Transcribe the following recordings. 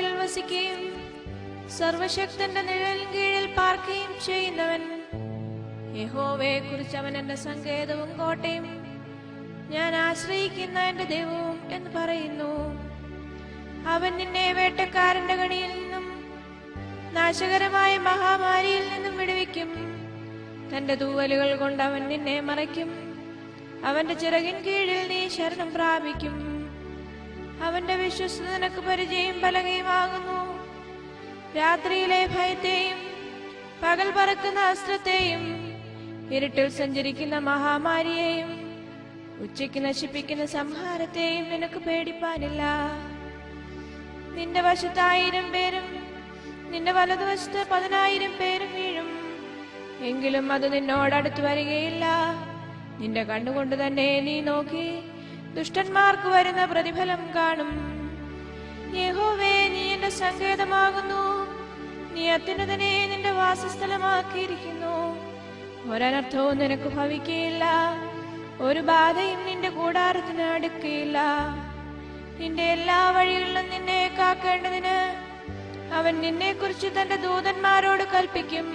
മറവിൽ വസിക്കുകയും സർവശക്തന്റെ നിഴലിൻ കീഴിൽ പാർക്കുകയും ചെയ്യുന്നവൻ. യഹോവയെ കുറിച്ച് അവൻ എന്റെ സങ്കേതവും കോട്ടയും ഞാൻ ആശ്രയിക്കുന്ന എന്റെ ദൈവവും എന്ന് പറയുന്നു. അവൻ നിന്നെ വേട്ടക്കാരന്റെ കണിയിൽ നിന്നും നാശകരമായ മഹാമാരിയിൽ നിന്നും വിടുവിക്കും. തന്റെ തൂവലുകൾ കൊണ്ട് അവൻ നിന്നെ മറയ്ക്കും. അവന്റെ ചിറകിൻ കീഴിൽ നീ ശരണം പ്രാപിക്കും. അവന്റെ വിശ്വസ്തത നിനക്ക് പരിചയം പലകയുമാകുന്നു. രാത്രിയിലെ ഭയത്തെയും പകൽ പറക്കുന്ന അസ്ത്രത്തെയും ഇരുട്ടിൽ സഞ്ചരിക്കുന്ന മഹാമാരിയെയും ഉച്ചയ്ക്ക് നശിപ്പിക്കുന്ന സംഹാരത്തെയും നിനക്ക് പേടിപ്പാനില്ല. നിന്റെ വശത്ത് 1000 പേരും നിന്റെ വലതുവശത്ത് 10,000 പേരും വീഴും, എങ്കിലും അത് നിന്നോടടുത്ത് വരികയില്ല. നിന്റെ കണ്ണുകൊണ്ട് തന്നെ നീ നോക്കി ദുഷ്ടന്മാർക്ക് വരുന്ന പ്രതിഫലം കാണും. യഹോവേ, നീ എന്റെ സങ്കേതമാകുന്നു. നീ അത്യുന്നതനെ നിന്റെ വാസസ്ഥലമാക്കിയിരിക്കുന്നു. ഒരനർത്ഥവും നിനക്ക് ഭവിക്കുകയില്ല, ഒരു ബാധയും നിന്റെ കൂടാരത്തിന് അടുക്കുകയില്ല. നിന്റെ എല്ലാ വഴികളിലും നിന്നെ കാക്കേണ്ടതിന് അവൻ നിന്നെക്കുറിച്ച് തന്റെ ദൂതന്മാരോട് കൽപ്പിക്കും.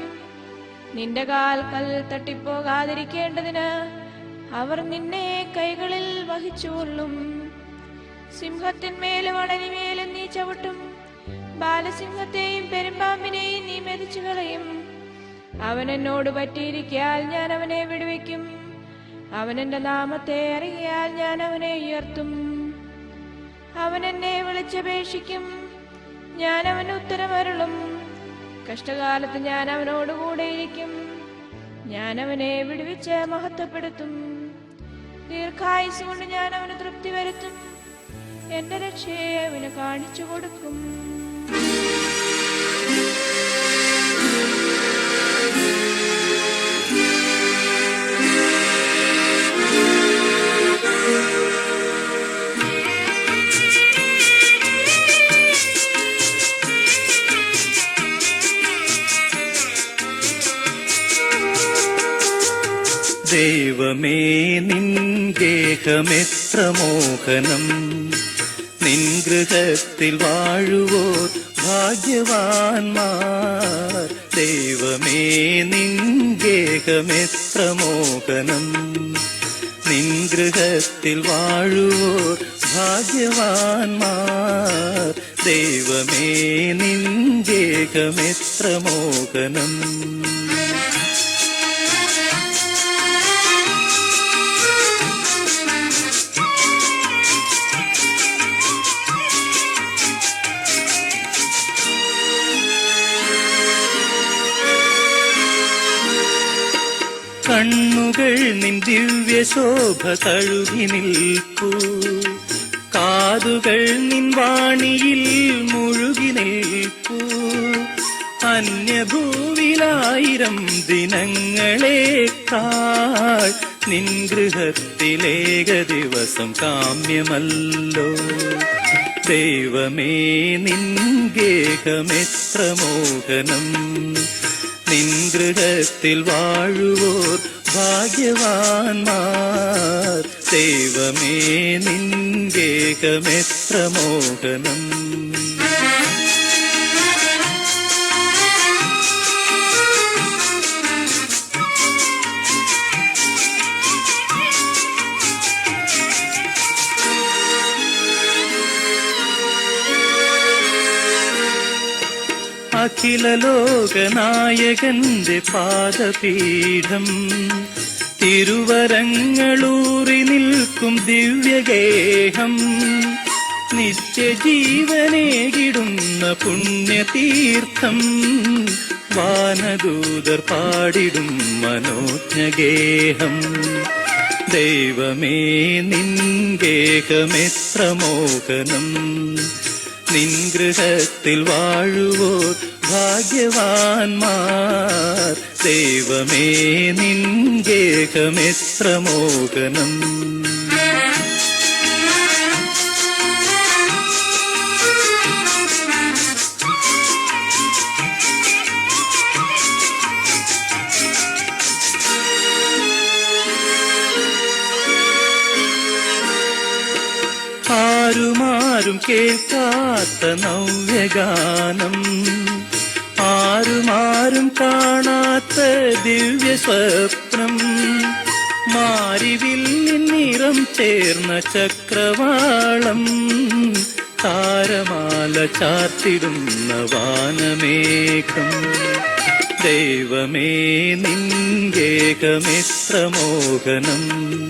നിന്റെ കാൽ കല്ലിൽ തട്ടിപ്പോകാതിരിക്കേണ്ടതിന് അവർ നിന്നെ കൈകളിൽ വഹിച്ചുകൊള്ളും. സിംഹത്തിന്മേലും അണലിമേലും നീ ചവിട്ടും. ബാലസിംഹത്തെയും പെരുമ്പാമ്പിനെയും നീ മെതിച്ചു കളയും. അവൻ എന്നോട് പറ്റിയിരിക്കാൽ ഞാൻ അവനെ വിടുവിക്കും. അവൻ എന്റെ നാമത്തെ അറിയാൽ ഞാൻ അവനെ ഉയർത്തും. അവൻ എന്നെ വിളിച്ചപേക്ഷിക്കും, ഞാൻ അവന് ഉത്തരമരുളും. കഷ്ടകാലത്ത് ഞാൻ അവനോടുകൂടെയിരിക്കും. ഞാൻ അവനെ വിടുവിച്ച് മഹത്വപ്പെടുത്തും. ദീർഘായുസ് കൊണ്ട് ഞാൻ അവന് തൃപ്തി വരുത്തും. എന്റെ രക്ഷയെ അവന് കാണിച്ചു കൊടുക്കും. ദൈവമേ, നിൻ ഗേഹമെത്ര മോഹനം. നിൻ ഗൃഹത്തിൽ വാഴുവോർ ഭാഗ്യവാന്മാർ. ദൈവമേ, നിൻ ഗേഹമെത്ര മോഹനം. നിൻ ഗൃഹത്തിൽ വാഴുവോർ ഭാഗ്യവാന്മാർ. ദൈവമേ, നിൻ ഗേഹമെത്ര മോഹനം. കണ്ണുകൾ നിൻ ദിവ്യശോഭ തഴുകി നിൽപ്പൂ. കാതുകൾ നിൻ വാണിയിൽ മുഴുകി നിൽപ്പൂ. അന്യഭൂവിലായിരം ദിനങ്ങളേക്കാൾ നിൻ ഗൃഹത്തിലേക ദിവസം കാമ്യമല്ലോ. ദൈവമേ, നിൻ ഗേഹമെത്ര മോഹനം. നിൻ ഗൃഹത്തിൽ വാഴുവോർ ഭാഗ്യവാന്മാർ. ദൈവമേ, നിൻ ഗേഹമെത്ര മോഹനം. അഖില ലോകനായകന്റെ പാദപീഠം. തിരുവരങ്ങളൂറി നിൽക്കും ദിവ്യഗേഹം. നിത്യജീവനേകിടുന്ന പുണ്യതീർത്ഥം. വാനദൂതർ പാടിടും മനോജ്ഞഗേഹം. ദൈവമേ, നിൻ ഗേഹമെത്ര മോഹനം. നിൻ ഗൃഹത്തിൽ വാഴുവോർ ഭാഗ്യവാന്മാർ. ദൈവമേ, നിൻ ഗേഹമെത്ര മോഹനം. ആരുമാരും കേൾക്കാത്ത നവ്യഗാനം, ആരും കാണാത്ത ദിവ്യ സ്വപ്നം, മാരിവില്ലിൻ നിറം ചേർന്ന ചക്രവാളം, താരമാല ചാർത്തിടുന്ന വാനമേഘം. ദൈവമേ നിൻഗേഹമെത്ര മോഹനം,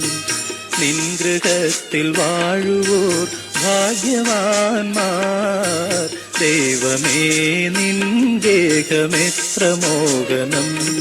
നിൻ ഗൃഹത്തിൽ വാഴുവോർ ഭാഗ്യവാന്മാർ. ദൈവമേ നിൻഗേഹമെത്ര മോഹനം.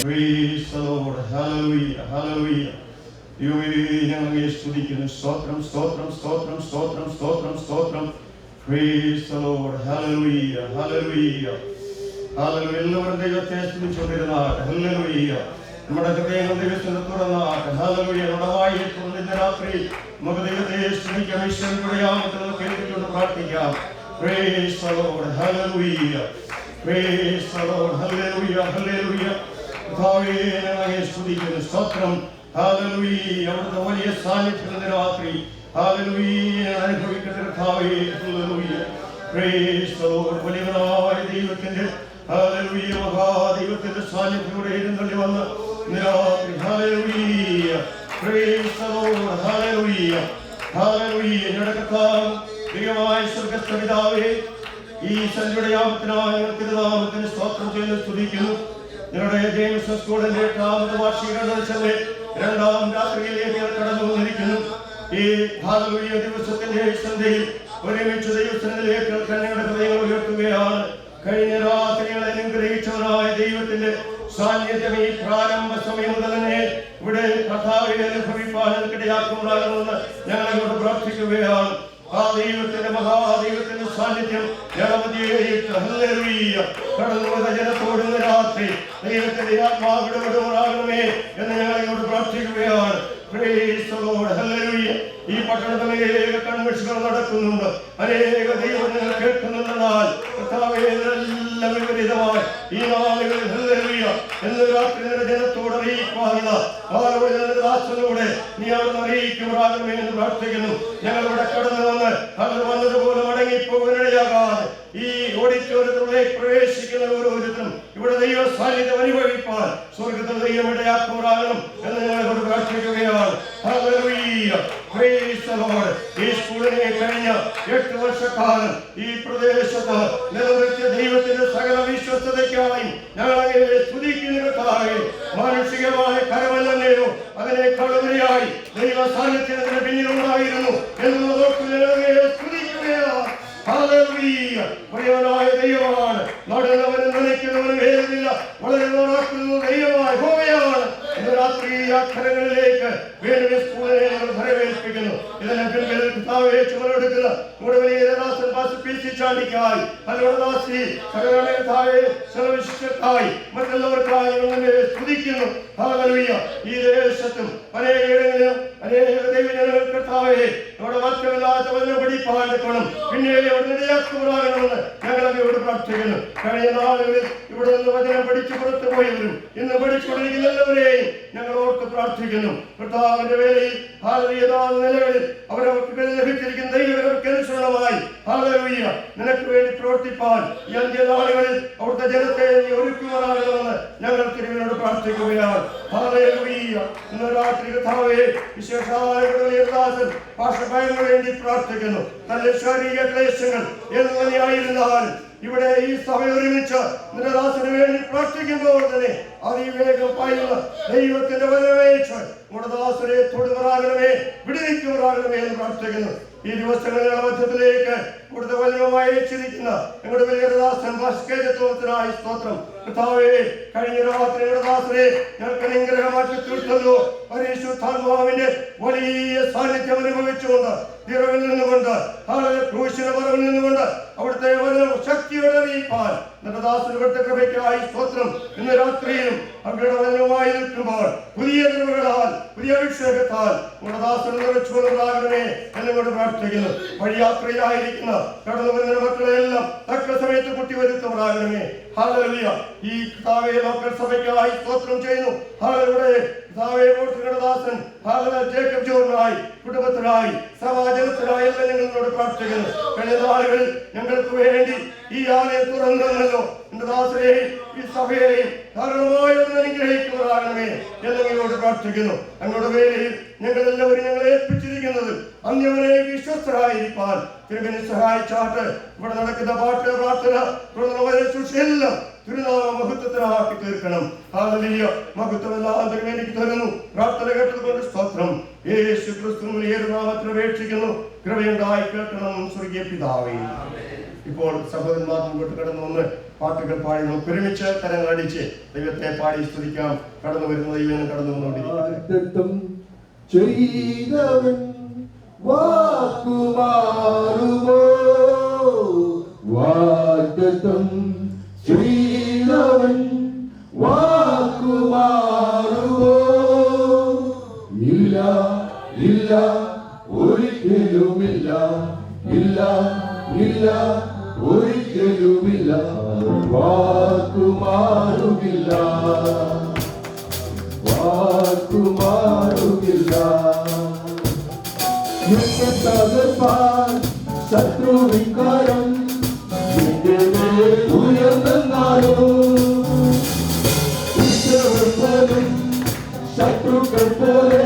Praise the Lord. Hallelujah. Hallelujah. ഞങ്ങളെ സ്തുതിക്കുന്നു. സ്തോത്രം സ്തോത്രം സ്തോത്രം സ്തോത്രം സ്തോത്രം സ്തോത്രം. Praise the Lord. Hallelujah. Hallelujah. Hallelujah. എല്ലാവരും ദൈവത്തെ സ്തുതിച്ചുകൊണ്ടിരുന്നാട്ടെ. Hallelujah. നമ്മുടെ ഹൃദയങ്ങൾ ദൈവത്തിന് തുറന്നാട്ടെ. Hallelujah. നമ്മുടെ വായെ തുറന്ന് ഇന്ന് രാത്രി നമുക്ക് ദൈവത്തെ സ്തുതിക്കാം. ഈശ്വരന്റെ നാമത്തിൽ നമുക്ക് എഴുതിക്കൊണ്ട് പ്രാർത്ഥിക്കാം. Praise the Lord. Hallelujah. Praise the Lord. Hallelujah. Hallelujah. കർത്താവേ ഞങ്ങളെ സ്തുതിക്കുന്നു. സ്തോത്രം. ഹല്ലേലൂയ. അവിടുത്തെ വലിയ സാന്നിധ്യത്തിന്റെ രാത്രി ഹല്ലേലൂയ അനുഭവിക്കുന്ന കർത്താവേ. ഹല്ലേലൂയ. Price the Lord. വലിയവനായ ദൈവത്തിന്റെ ഹല്ലേലൂയ മഹാദൈവത്തിന്റെ സാന്നിധ്യത്തോടെ എഴുന്നള്ളി വന്ന് രാത്രി hallelujah Praise the Lord. Hallelujah. Hallelujah. ഞങ്ങളുടെ കർത്താവ് ദൈവമായ സ്വർഗ്ഗസ്ഥ പിതാവേ, ഈ സന്ധ്യയുടെ യാമത്തിനായി തിരുനാമത്തിന് സ്തോത്രം ചെയ്ത് സ്തുതിക്കുന്നു. ഞങ്ങളുടെ ജെയിംസ് സ്കൂളിന്റെ 8ാമത് വാർഷിക കലോത്സവത്തിലെ 2ാം രാത്രിയിലേക്ക് കടന്നു വന്നിരിക്കുന്നു. ഈ ഹല്ലേലൂയ ദിവസത്തിന്റെ സന്ധ്യയിൽ ഒരുമിച്ച് ദൈവസന്നിധിയിലേക്ക് ഞങ്ങളുടെ ഹൃദയങ്ങൾ ഉയർത്തുകയാണ്. കഴിഞ്ഞ രാത്രികളെ അനുഗ്രഹിച്ചവനായ ദൈവത്തിന്റെ സാന്നിധ്യം ഈ പ്രാരംഭ സമയം മുതൽ തന്നെ ഇവിടെ കർത്താവിനെ അനുഭവിപ്പാൻ ഇടയാക്കുമാറാകണമെന്ന് ഞങ്ങളോട് പ്രാർത്ഥിക്കുകയാണ്. ആ ദൈവത്തിന്റെ മഹാദൈവത്തിന്റെ സാന്നിധ്യം കടന്നു വന്ന ജനത്തോട് ഇന്ന് രാത്രി ദൈവത്തിന്റെ ആത്മാവിടെ വിടുമാറാകണമേ എന്ന് ഞങ്ങളോട് പ്രാർത്ഥിക്കുകയാണ്. Praise the Lord. Hallelujah. ഈ പട്ടണത്തിൽ അനേക കൺവെൻഷനുകൾ നടക്കുന്നുണ്ട്, അനേക ദൈവങ്ങൾ കേൾക്കുന്നുണ്ടെന്നാൽ എല്ലാം വിപരീതമായി ഈ നാളുകളിൽ ഹല്ലേലൂയ എന്ന് രാത്രി ജനത്തോട് അറിയിക്കുവാനുള്ള ദാസനോടെ നീ അവിടെ അറിയിക്കുമാറാകണമേ എന്ന് പ്രാർത്ഥിക്കുന്നു. ഞങ്ങളിവിടെ കടന്നു വന്ന് അവർ വന്നതുപോലെ മടങ്ങിപ്പോകാനിടയാകാതെ ഈ ഓഡിറ്റോറിയത്തിലേക്ക് പ്രവേശിക്കുന്ന ഓരോരുത്തരും ഇവിടെ ദൈവ സാന്നിധ്യം അനുഭവിപ്പാൻ സ്വർഗ്ഗത്തിൽ ദൈവം ഇടയാക്കുമാറാകണം എന്ന് ഞങ്ങളോട് പ്രാർത്ഥിക്കുകയാണ്. ഹല്ലേലൂയ. Praise the Lord. ഈ സ്കൂളിനെ കഴിഞ്ഞ 8 വർഷക്കാലം ഈ പ്രദേശത്ത് നിലനിർത്തിയ ദൈവത്തിന്റെ സകല വിശ്വസ്തതയ്ക്കായി ഞങ്ങളെ സ്തുതിക്കുന്നതിനായി മാനുഷികമായ കരമല്ലെയോ അതിനേക്കാളുപരിയായി ദൈവ സാന്നിധ്യത്തിന് പിന്നിലുണ്ടായിരുന്നു എന്നുള്ളതൊക്കെ ഞങ്ങളെ സ്തുതിക്കുകയാണ്. ഹല്ലേലൂയ. പ്രിയനായ ദൈവമാണ്, നടന്നവനും നനയ്ക്കുന്നവനും ഭേദമില്ല, വളരെ നന്നാക്കുന്ന ദൈവമായ ഹോമയാണ്. ഇന്ന് രാത്രി ഈ അക്ഷരങ്ങളിലേക്ക് വീണ്ടും സ്കൂളിനെ ഞങ്ങൾ വരവേൽപ്പിക്കുന്നു. ഇതിനെ പിൻപിൽ കർത്താവേ ചുമലെടുക്കുന്ന നമ്മുടെ വലിയ ദാസൻ പാസ്റ്റർ പി.സി. ചാണ്ടിക്കായി, അല്ലോട് ദാസി സകലമേധാവേ സർവശിഷ്ടക്കായി മറ്റുള്ളവർക്കായി ഞങ്ങളെ സ്തുതിക്കുന്നു. ഹല്ലേലൂയ. ഈ ദേശത്തും അനേകങ്ങളിലും അനേക ദൈവജനങ്ങൾ കർത്താവേ നമ്മുടെ മറ്റമില്ലാത്ത വചനം പഠിപ്പാൻ എടുക്കണം, പിന്നെ ഇടയാക്കുമാറാകണമെന്ന് ഞങ്ങൾ അങ്ങയോട് പ്രാർത്ഥിക്കുന്നു. കഴിഞ്ഞ നാളുകളിൽ ഇവിടെ നിന്ന് വചനം പഠിച്ചു പുറത്തു പോയവരും ഇന്ന് പഠിച്ചുകൊണ്ടിരിക്കുന്ന എല്ലാവരെയും ഞങ്ങൾ ഓർത്ത് പ്രാർത്ഥിക്കുന്നു. കർത്താവിന്റെ വേലയിൽ നിലകളിൽ അവരവർക്ക് ലഭിച്ചിരിക്കുന്ന ദൈവങ്ങൾക്ക് അനുസരണമായി ഹല്ലേലൂയ നിനക്ക് വേണ്ടി പ്രവർത്തിപ്പാൻ ഈ അന്ത്യനാളുകളിൽ അവിടുത്തെ ജനത്തെ ഒരുക്കുമാറാകണമെന്ന് ഞങ്ങൾ തിരുവനോട് പ്രാർത്ഥിക്കുകയാണ്. ഹല്ലേലൂയ. ഇന്ന് രാത്രി കർത്താവേ വിശേഷായ ദാസൻ ഭാഷഭയന് വേണ്ടി പ്രാർത്ഥിക്കുന്നു. തന്റെ ശാരീരിക ക്ലേശങ്ങൾ എന്ന് തന്നെയായിരുന്നാലും ഇവിടെ ഈ സഭ ഒരുമിച്ച് ദാസന് വേണ്ടി പ്രാർത്ഥിക്കുമ്പോൾ തന്നെ അതിവേഗം പായുന്ന ദൈവത്തിന്റെ വരവേറ്റ് നമ്മുടെ ദാസനെ തൊടുമാറാകണമേ, വിടുവിക്കുമാറാകണമേ എന്ന് പ്രാർത്ഥിക്കുന്നു. ഈ ദിവസങ്ങളുടെ മധ്യത്തിലേക്ക് കൂടുതൽ വചനമായി അയച്ചിരിക്കുന്ന ഞങ്ങളുടെ വലിയ ദാസൻ ഭാസ്കരത്വത്തിനായി സ്തോത്രം. കർത്താവേ, കഴിഞ്ഞ രാത്രി ദാസനെ ഞങ്ങൾക്ക് അനുഗ്രഹമാക്കി തീർത്തല്ലോ. പരിശുദ്ധാത്മാവിന്റെ വലിയ സാന്നിധ്യം അനുഭവിച്ചുകൊണ്ട് നിറവിൽ നിന്നുകൊണ്ട് ക്രൂശിന്റെ മറവിൽ നിന്നുകൊണ്ട് അവിടുത്തെ ശക്തിയോടെ അറിയിപ്പാൻ നമ്മുടെ ദാസന് കൊടുത്ത കൃപയ്ക്കായി സ്തോത്രം. ഇന്ന് രാത്രിയിലും അവരുടെ വചനവുമായി നിൽക്കുമ്പോൾ പുതിയ കൃപകളാൽ പുതിയ അഭിഷേകത്താൽ നമ്മുടെ ദാസന് നിറച്ചുകൊള്ളാകണമേ എന്നുകൊണ്ട് പ്രാർത്ഥിക്കുന്നു. വഴിയാത്രയിലായിരിക്കുന്ന കടന്നു വരുന്ന മക്കളെല്ലാം തക്ക സമയത്ത് കുട്ടിവരുത്തുമാകണമേ. ഹല്ലേലൂയ. ഈ കർത്താവേ ലോക്കൽ സഭയ്ക്കായി സ്തോത്രം ചെയ്യുന്നു. ഹല്ലേലൂയ. കർത്താവേ ദാസൻ ജേക്കബ് ജോർനായി കുടുംബത്തിനായി സമാജത്തിനായി എല്ലാം ഞങ്ങളോട് പ്രാർത്ഥിക്കുന്നു. കഴിഞ്ഞ നാളുകളിൽ ഞങ്ങൾക്ക് വേണ്ടി ഈ ആലയം തുറന്നല്ലോ. എന്റെ ദാസനെയും ഈ സഭയെയും ധാരാളമായി അനുഗ്രഹിക്കുന്നതാകണമേ എന്നോട് പ്രാർത്ഥിക്കുന്നു. ഞങ്ങളുടെ വേലയിൽ ഞങ്ങളെല്ലാവരും ഞങ്ങളെ ഏൽപ്പിച്ചിരിക്കുന്നത് അങ്ങവരെ വിശ്വസ്തരായിരിക്കാൻ തിരുമേനി സഹായിച്ചാട്ട് ഇവിടെ നടക്കുന്ന പാട്ട് പ്രാർത്ഥന ശുശ്രൂഷയെല്ലാം തിരുനാമ മഹത്വത്തിനാക്കി തീർക്കണം. ഹല്ലേലൂയ. മഹത്വമെല്ലാം തിരുമേനിക്ക് തരുന്നു. പ്രാർത്ഥന കേട്ടതുകൊണ്ട് സ്തോത്രം. യേശു ക്രിസ്തുവിന്റെ നാമത്തിൽ അപേക്ഷിക്കുന്നു. കൃപയുണ്ടായി കേൾക്കണം സ്വർഗീയ പിതാവേ. ഇപ്പോൾ സഹോദരന്മാർ മുമ്പോട്ട് കടന്നു വന്ന് പാട്ടുകൾ പാടി നമുക്ക് ഒരുമിച്ച് കരങ്ങളടിച്ച് ദൈവത്തെ പാടി സ്തുതിക്കാം. കടന്നു വരുന്ന ദൈവം കടന്നു വന്നുകൊണ്ടിരിക്കും. ചെയ്തവൻ വാക്കുമാറുമോ, വാഗ്ദത്തം ചെയ്തവൻ വാക്കുമാറുമോ? ഇല്ല ഇല്ല ഒരിക്കലുമില്ല, ഇല്ല ഇല്ല ഒരിക്കലുമില്ല, വാക്കുമാറുകില്ല, വാക്കുമാറുകില്ല. എന്നെ തകർപ്പാൻ ശത്രുവിക്കാരം നിന്റെ മേൽ ഉയർന്നാലും ശത്രുക്കൾ പോലെ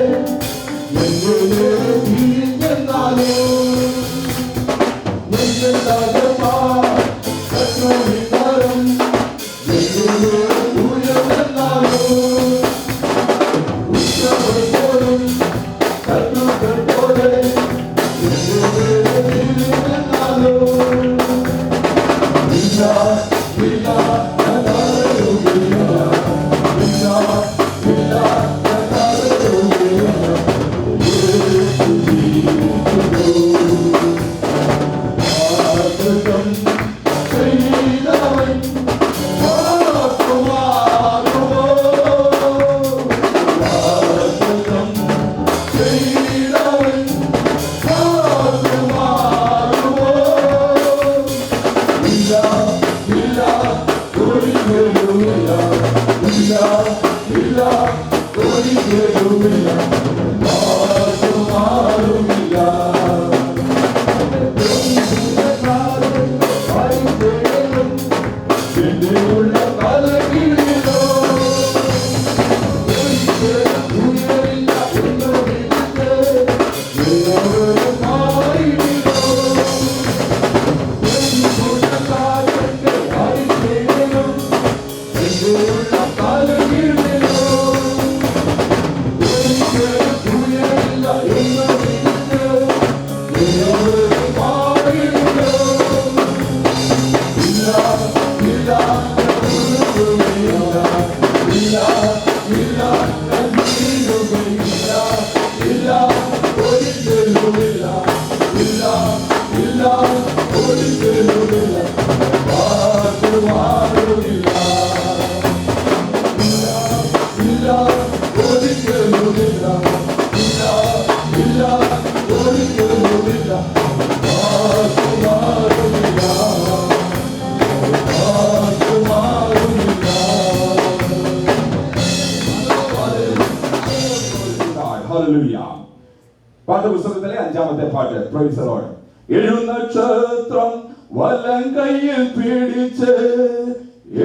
പാഠപുസ്തകത്തിലെ 5-ാമത്തെ പാട്ട്. Praise the Lord. എഴുനക്ഷത്രം വലങ്കയിൽ പിടിച്ച്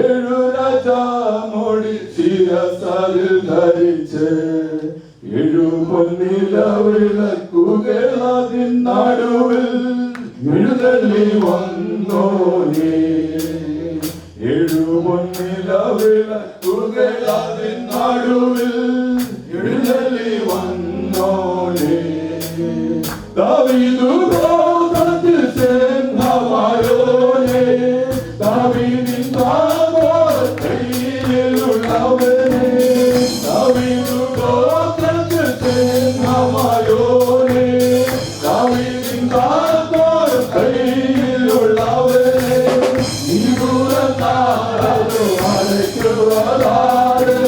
7 രാജാമോടി ശിരസിൽ ധരിച്ച് 7 പൊന്നില വിളക്കുകൾ അതിൻ നടുവിൽ എഴുന്നള്ളി വന്നോനേ. 7 പൊന്നില വിളക്കുകൾ അതിൻ നടുവിൽ എഴുന്നള്ളി വന്നോനേ. ദാവീദു ഗോത്രത്തിൽ സിംഹമായോനേ, ദാവീദിൻ കയ്യിലുള്ളവനേ. ദാവീദു ഗോത്രത്തിൽ സിംഹമായോനേ, ദാവീദിൻ കയ്യിലുള്ളവനേ. നീ ദൂരത്താരതു അടയ്ക്കുവതാര്,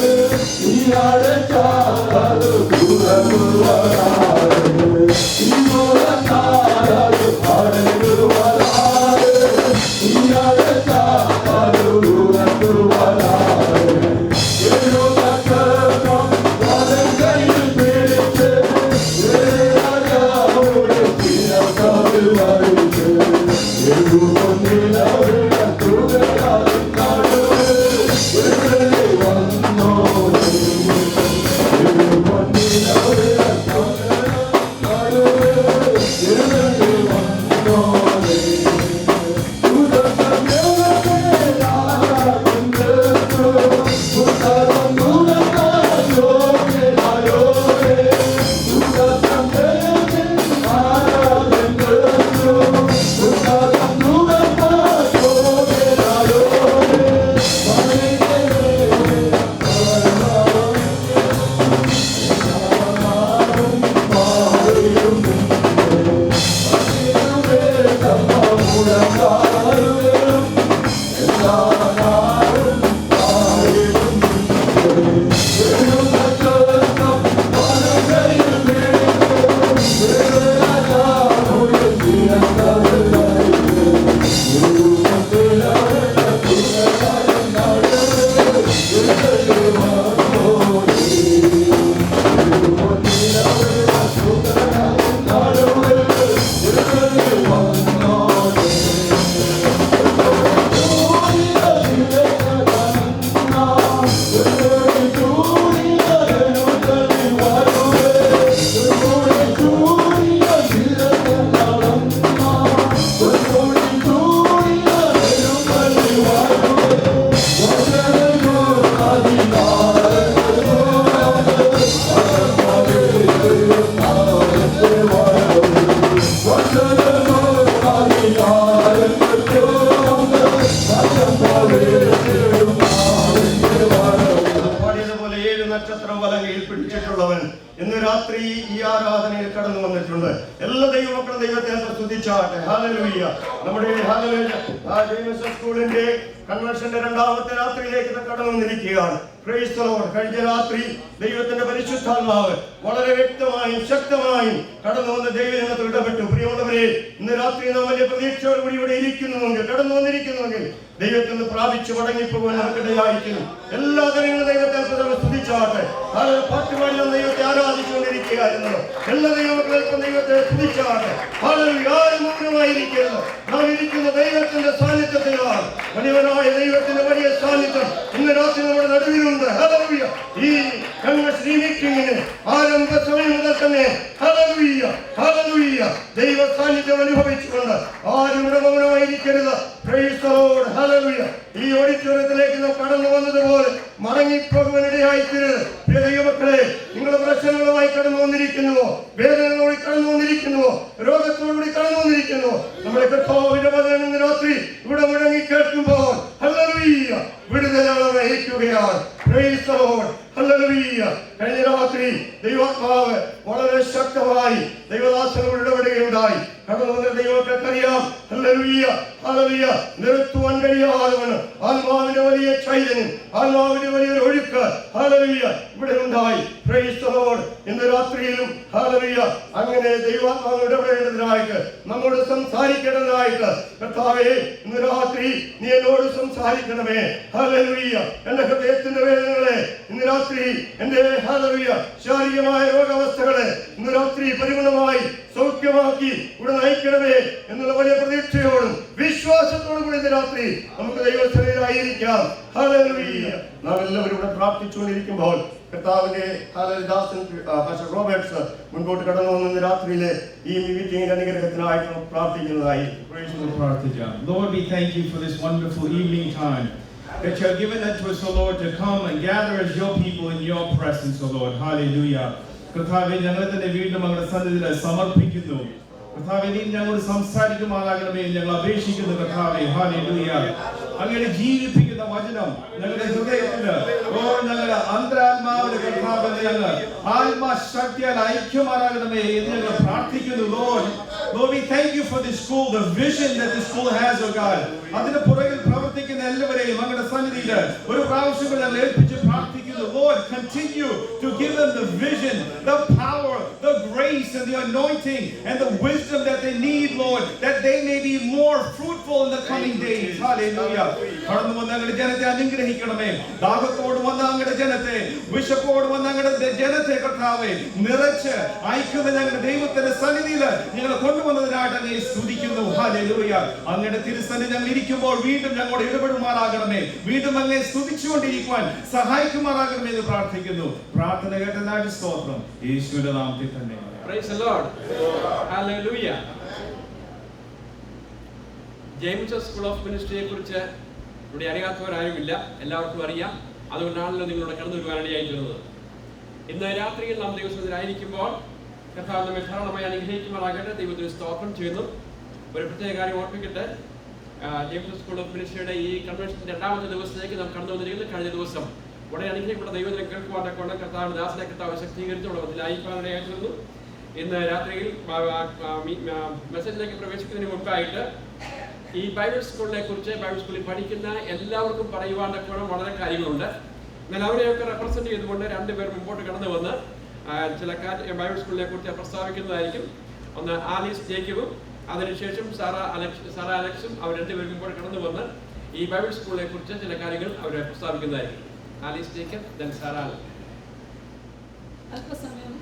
നീ അടച്ചാരതു തുറക്കുവതാര്. എല്ലാ ദൈവമക്കളും ദൈവത്തെ സ്തുതിച്ചാട്ടെ. ഹല്ലേലൂയ. നമ്മുടെ ഹല്ലേലൂയ സ്കൂളിന്റെ കൺവെൻഷന്റെ രണ്ടാമത്തെ രാത്രിയിലേക്ക് കടന്നു വന്നിരിക്കുകയാണ്. Price the Lord. കഴിഞ്ഞ രാത്രി ദൈവത്തിന്റെ പരിശുദ്ധാത്മാവ് വളരെ വ്യക്തമായും ശക്തമായും കടന്നു വന്ന് ദൈവജനത്തിൽ ഇടപെട്ടു. പ്രിയമുള്ളവരെ, ഇന്ന് രാത്രി നാം വലിയ പ്രതീക്ഷയോടുകൂടി ഇവിടെ ഇരിക്കുന്നുവെങ്കിൽ, കടന്നു വന്നിരിക്കുന്നുവെങ്കിൽ ദൈവത്തിൽ നിന്ന് പ്രാപിച്ചു മടങ്ങിപ്പോകാൻ നമുക്കിടയായിരിക്കുന്നു. എല്ലാ കാര്യങ്ങളും ദൈവത്തെ സ്തുതിച്ചാട്ടെ. പാട്ടുപാടി നാം ദൈവത്തെ ആരാധിച്ചുകൊണ്ടിരിക്കുകയായിരുന്നു. എല്ലാ ദൈവങ്ങൾക്കും ദൈവത്തെ സ്തുതിച്ചാട്ടെ. ആരും മൗനമായിരിക്കരുത്. നാം ഇരിക്കുന്ന ദൈവത്തിന്റെ സാന്നിധ്യത്തിലാണ്. വലിയവനായ ദൈവത്തിന്റെ വലിയ സാന്നിധ്യം ഇന്ന് രാത്രി നമ്മുടെ നടുവിലുണ്ട്. ഹല്ലേലൂയ. ഈ കൺവെൻഷൻ മീറ്റിംഗിന് ആരംഭ സമയം മുതൽ തന്നെ ഹല്ലേലൂയ ഹല്ലേലൂയ ദൈവ സാന്നിധ്യം അനുഭവിച്ചുകൊണ്ട് ആരും ഇവിടെ മൗനമായിരിക്കരുത്. Praise the Lord. ഹല്ലേലൂയ. ഈ ഓഡിറ്റോറിയത്തിലേക്ക് നാം കടന്നു വന്നതുപോലെ മടങ്ങിപ്പോകുവാനിടയായിത്തീരരുത്. പ്രിയ ദൈവമക്കളെ, നിങ്ങളുടെ പ്രശ്നങ്ങളുമായി കടന്നു വന്നിരിക്കുന്നുവോ? വേദനകളോട് കടന്നു വന്നിരിക്കുന്നുവോ? രോഗത്തോടുകൂടി കടന്നു വന്നിരിക്കുന്നുവോ? നമ്മുടെ കർത്താവിന്റെ വചനം ഇന്ന് രാത്രി ഇവിടെ മുഴങ്ങി കേൾക്കുമ്പോൾ ഹല്ലേലൂയ വിടുതലാണ് വഹിക്കുകയാണ്. Praise the Lord. ഹല്ലേലൂയ. കഴിഞ്ഞ രാത്രി ദൈവാത്മാവ് വളരെ ശക്തമായി ദൈവദാസനോട് ഇടപെടുകയുണ്ടായി. കടന്നു വന്ന ദൈവങ്ങൾക്കറിയാം. Hallelujah hallelujah. നിർത്തുവാൻ കഴിയാതെ ആത്മാവിന്റെ വലിയ ചൈതന്യം, ആത്മാവിന്റെ വലിയൊരു ഒഴുക്ക് ഹല്ലേലൂയ ഇവിടെ ഉണ്ടായി. Price the Lord. ഇന്ന് രാത്രിയിലും ഹല്ലേലൂയ അങ്ങനെ ദൈവാത്മാവ് ഇടപെടേണ്ടതിനായിട്ട്, നമ്മോട് സംസാരിക്കേണ്ടതിനായിട്ട് കർത്താവേ ഇന്ന് രാത്രി നീ എന്നോട് സംസാരിക്കണമേ. ഹല്ലേലൂയ. എന്റെ ഹൃദയത്തിന്റെ വേദനകളെ ഇന്ന് രാത്രി, എന്റെ ഹല്ലേലൂയ ശാരീരികമായ രോഗാവസ്ഥകളെ ഇന്ന് രാത്രി പരിപൂർണമായി സൗഖ്യമാക്കി ഇവിടെ നയിക്കണമേ എന്നുള്ള വലിയ പ്രതീക്ഷയോടും വിശ്വാസത്തോടും കൂടി ഇന്ന് രാത്രി നമുക്ക് ദൈവസന്നിധിയിലായിരിക്കാം. ഹല്ലേലൂയ. നാം എല്ലാവരും ഇവിടെ പ്രാർത്ഥിച്ചുകൊണ്ടിരിക്കുമ്പോൾ കർത്താവിന്റെ ദാസൻ പാസ്റ്റർ റോബർട്ട്സ് മുൻപോട്ട് കടന്നു വന്ന രാത്രിയിലെ ഈ മീറ്റിംഗിന്റെ അനുഗ്രഹത്തിനായിട്ട് പ്രാർത്ഥിക്കുന്നതായി പ്രാർത്ഥിക്കാം. Lord, we thank you for this wonderful evening time that you have given unto us, O Lord, to come and gather as your people in your presence, O Lord. Hallelujah. കർത്താവേ, ഞങ്ങളെ തന്നെ വീണ്ടും അങ്ങയുടെ സന്നിധിയിൽ സമർപ്പിക്കുന്നു. കർത്താവേ, നീ ഞങ്ങളോട് സംസാരിക്കുമാറാകണമേ ഞങ്ങൾ അപേക്ഷിക്കുന്നു. കർത്താവേ, ഹല്ലേലൂയ. അങ്ങയുടെ ജീവിപ്പിക്കുന്ന വചനം ഞങ്ങളുടെ ഹൃദയത്തിന്, ഞങ്ങളുടെ അന്തരാത്മാവിന്റെ കർത്താവേ, ഞങ്ങൾ ആത്മശക്തിയാൽ ഐക്യമാറാകണമേ എന്ന് ഞങ്ങൾ പ്രാർത്ഥിക്കുന്നു. Lord, we thank you for this school, the vision that this school has, oh God. അതിന്റെ പുറകിൽ പ്രവർത്തിക്കുന്ന എല്ലാവരെയും അങ്ങയുടെ സന്നിധിയിൽ ഒരു പ്രാവശ്യം ഞങ്ങൾ ഏൽപ്പിച്ച് പ്രാർത്ഥിക്കുന്നു. Lord, continue to give them the vision, the power, the grace and the anointing and the wisdom that they need, Lord, that they may be more fruitful in the coming days. Hallelujah. കടന്നു വന്ന അങ്ങയുടെ ജനത്തെ അനുഗ്രഹിക്കണമേ. ദാഹത്തോട് വന്ന അങ്ങയുടെ ജനത്തെ, വിശപ്പോട് വന്ന അങ്ങയുടെ ജനത്തെ കർത്താവേ നിറച്ച് അയക്കുന്ന ഞങ്ങളുടെ ദൈവത്തിന്റെ സന്നിധിയിൽ ഞങ്ങളെ കൊണ്ടുവന്നതിനായിട്ട് അങ്ങയെ സ്തുതിക്കുന്നു. ഹല്ലേലൂയ. അങ്ങയുടെ തിരുസന്നിധി ഞങ്ങൾ ഇരിക്കുമ്പോൾ വീണ്ടും ഞങ്ങളോട് ഇടപെടുമാറാകണമേ. വീണ്ടും അങ്ങയെ സ്തുതിച്ചുകൊണ്ടിരിക്കുവാൻ സഹായിക്കുമാറാകണമേ എന്ന് പ്രാർത്ഥിക്കുന്നു. പ്രാർത്ഥന കേട്ടതിനായിട്ട് സ്തോത്രം. യേശുവിന്റെ നാമത്തിൽ തന്നെ. Praise the Lord. Hallelujah. James school of മിനിസ്ട്രിയെ കുറിച്ച് ഇവിടെ അറിയാത്തവരാരുമില്ല, എല്ലാവർക്കും അറിയാം. അതുകൊണ്ടാണല്ലോ നിങ്ങളുടെ കടന്നു വരുവാനിടയായിട്ടുള്ളത്. ഇന്ന് രാത്രിയിൽ നാം ദൈവസന്നിധിയിലായിരിക്കുമ്പോൾ കർത്താവ് നമ്മെ ധാരാളമായി അനുഗ്രഹിക്കുമാറാകട്ടെ. ദൈവത്തിന് സ്തോത്രം ചെയ്യുന്നു. ഒരു പ്രത്യേക കാര്യം ഓർപ്പിക്കട്ടെ. ജെയിംസ് സ്കൂൾ ഓഫ് മിനിസ്ട്രിയുടെ ഈ കൺവെൻഷന്റെ രണ്ടാമത്തെ ദിവസത്തേക്ക് നാം കടന്നു വന്നിരിക്കുന്നത് കഴിഞ്ഞ ദിവസം വളരെ അനുഗ്രഹിക്കപ്പെട്ട ദൈവത്തിനെ കേൾക്കുവാനെ കൊണ്ട് കർത്താവിന്റെ ദാസനെ കർത്താവ് ശക്തീകരിച്ച് ഉള്ളതിലായിരിക്കാനിടയായിരുന്നു. ഇന്ന് രാത്രിയിൽ മെസ്സേജിലേക്ക് പ്രവേശിക്കുന്നതിന് മുമ്പായിട്ട് ഈ ബൈബിൾ സ്കൂളിനെ കുറിച്ച്, ബൈബിൾ സ്കൂളിൽ പഠിക്കുന്ന എല്ലാവർക്കും പറയുവാനൊക്കെ വളരെ കാര്യങ്ങളുണ്ട്. എന്നാൽ അവരെയൊക്കെ റെപ്രസെന്റ് ചെയ്തുകൊണ്ട് രണ്ടുപേർ മുമ്പോട്ട് കടന്നു വന്ന് ചില ബൈബിൾ സ്കൂളിനെ കുറിച്ച് പ്രസ്താവിക്കുന്നതായിരിക്കും. ഒന്ന് ആലീസ് ജേക്കബും അതിനുശേഷം സാറ അലക്സും അവർ രണ്ടുപേരും മുമ്പോട്ട് കടന്നു വന്ന് ഈ ബൈബിൾ സ്കൂളിനെ കുറിച്ച് ചില കാര്യങ്ങൾ അവർ പ്രസ്താവിക്കുന്നതായിരിക്കും. Alice Jacob, then Sara Alex. അല്പസമയം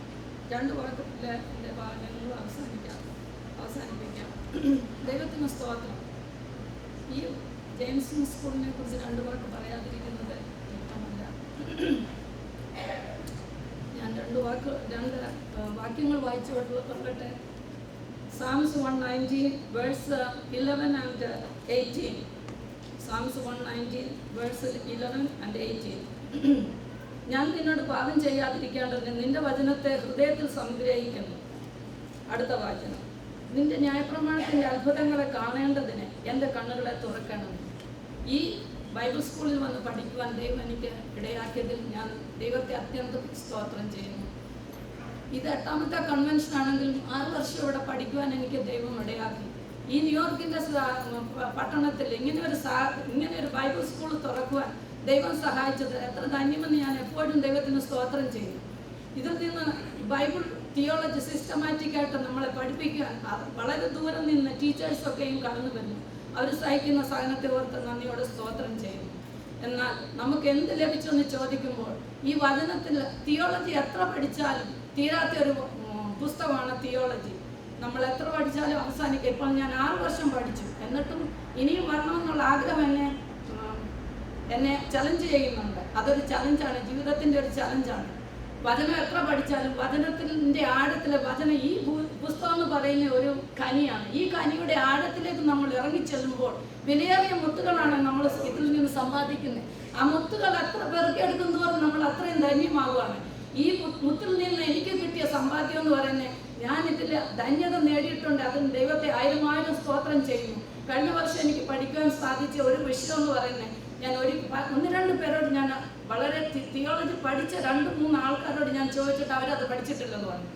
രണ്ട് വാക്കത്തിലെ എൻ്റെ ഭാഗങ്ങൾ അവസാനിപ്പിക്കാം. ദൈവത്തിന് സ്തോത്രം. ഈ ജെയിംസ് സ്കൂളിനെ കുറിച്ച് രണ്ട് വാക്ക് പറയാതിരിക്കുന്നത് വ്യക്തമല്ല. ഞാൻ രണ്ട് വാക്യങ്ങൾ വായിച്ചു കൊള്ളട്ടെ. Psalms 119 verse 11 and 18. Psalms 119 verse 11 and 18. ഞാൻ നിന്നോട് പാപം ചെയ്യാതിരിക്കേണ്ടതിന് നിന്റെ വചനത്തെ ഹൃദയത്തിൽ സംഗ്രഹിക്കുന്നു. അടുത്ത വാചനം, നിന്റെ ന്യായപ്രമാണത്തിന്റെ അത്ഭുതങ്ങളെ കാണേണ്ടതിന് എൻ്റെ കണ്ണുകളെ തുറക്കണം. ഈ ബൈബിൾ സ്കൂളിൽ വന്ന് പഠിക്കുവാൻ ദൈവം എനിക്ക് ഇടയാക്കിയതിൽ ഞാൻ ദൈവത്തെ അത്യന്തം സ്തോത്രം ചെയ്യുന്നു. ഇത് 8ാമത്തെ കൺവെൻഷൻ ആണെങ്കിലും 6 വർഷം ഇവിടെ പഠിക്കുവാൻ എനിക്ക് ദൈവം ഇടയാക്കി. ഈ ന്യൂയോർക്കിൻ്റെ പട്ടണത്തിൽ ഇങ്ങനെ ഒരു ബൈബിൾ സ്കൂൾ തുറക്കുവാൻ ദൈവം സഹായിച്ചത് എത്ര ധന്യമെന്ന് ഞാൻ എപ്പോഴും ദൈവത്തിന് സ്തോത്രം ചെയ്യും. ഇതിൽ നിന്ന് ബൈബിൾ തിയോളജി സിസ്റ്റമാറ്റിക്കായിട്ട് നമ്മളെ പഠിപ്പിക്കാൻ വളരെ ദൂരം നിന്ന് ടീച്ചേഴ്സൊക്കെയും കടന്നു വരുന്നു. അവർ സഹിക്കുന്ന സഹനത്തെ ഓർത്ത് നന്ദിയോടെ സ്തോത്രം ചെയ്യുന്നു. എന്നാൽ നമുക്ക് എന്ത് ലഭിച്ചെന്ന് ചോദിക്കുമ്പോൾ ഈ വചനത്തിൽ തിയോളജി എത്ര പഠിച്ചാലും തീരാത്തൊരു പുസ്തകമാണ് തിയോളജി. നമ്മൾ എത്ര പഠിച്ചാലും അവസാനിക്കുക. ഇപ്പോൾ ഞാൻ 6 വർഷം പഠിച്ചു, എന്നിട്ടും ഇനിയും വരണമെന്നുള്ള ആഗ്രഹം എന്നെ ചലഞ്ച് ചെയ്യുന്നുണ്ട്. അതൊരു ചലഞ്ചാണ്, ജീവിതത്തിൻ്റെ ഒരു ചലഞ്ചാണ്. വചനം എത്ര പഠിച്ചാലും വചനത്തിൻ്റെ ആഴത്തിലെ വചനം ഈ പുസ്തകം എന്ന് പറയുന്ന ഒരു കനിയാണ്. ഈ കനിയുടെ ആഴത്തിലേക്ക് നമ്മൾ ഇറങ്ങിച്ചെല്ലുമ്പോൾ വിലയേറിയ മുത്തുകളാണ് നമ്മൾ ഇതിൽ നിന്ന് സമ്പാദിക്കുന്നത്. ആ മുത്തുകൾ എത്ര പെറുക്കിയെടുക്കുന്നതോറും നമ്മൾ അത്രയും ധന്യമാകുകയാണ്. ഈ മുത്തിൽ നിന്ന് എനിക്ക് കിട്ടിയ സമ്പാദ്യം എന്ന് പറയുന്നത് ഞാൻ ഇതിൽ ധന്യത നേടിയിട്ടുണ്ട്. അതിന് ദൈവത്തെ 1000 സ്തോത്രം ചെയ്യുന്നു. കഴിഞ്ഞ വർഷം എനിക്ക് പഠിക്കുവാൻ സാധിച്ച ഒരു വിഷയം എന്ന് പറയുന്നത്, ഞാൻ 1-2 പേരോട് ഞാൻ വളരെ തിയോളജി പഠിച്ച 2-3 ആൾക്കാരോട് ഞാൻ ചോദിച്ചിട്ട് അവരത് പഠിച്ചിട്ടില്ലെന്ന് പറഞ്ഞു.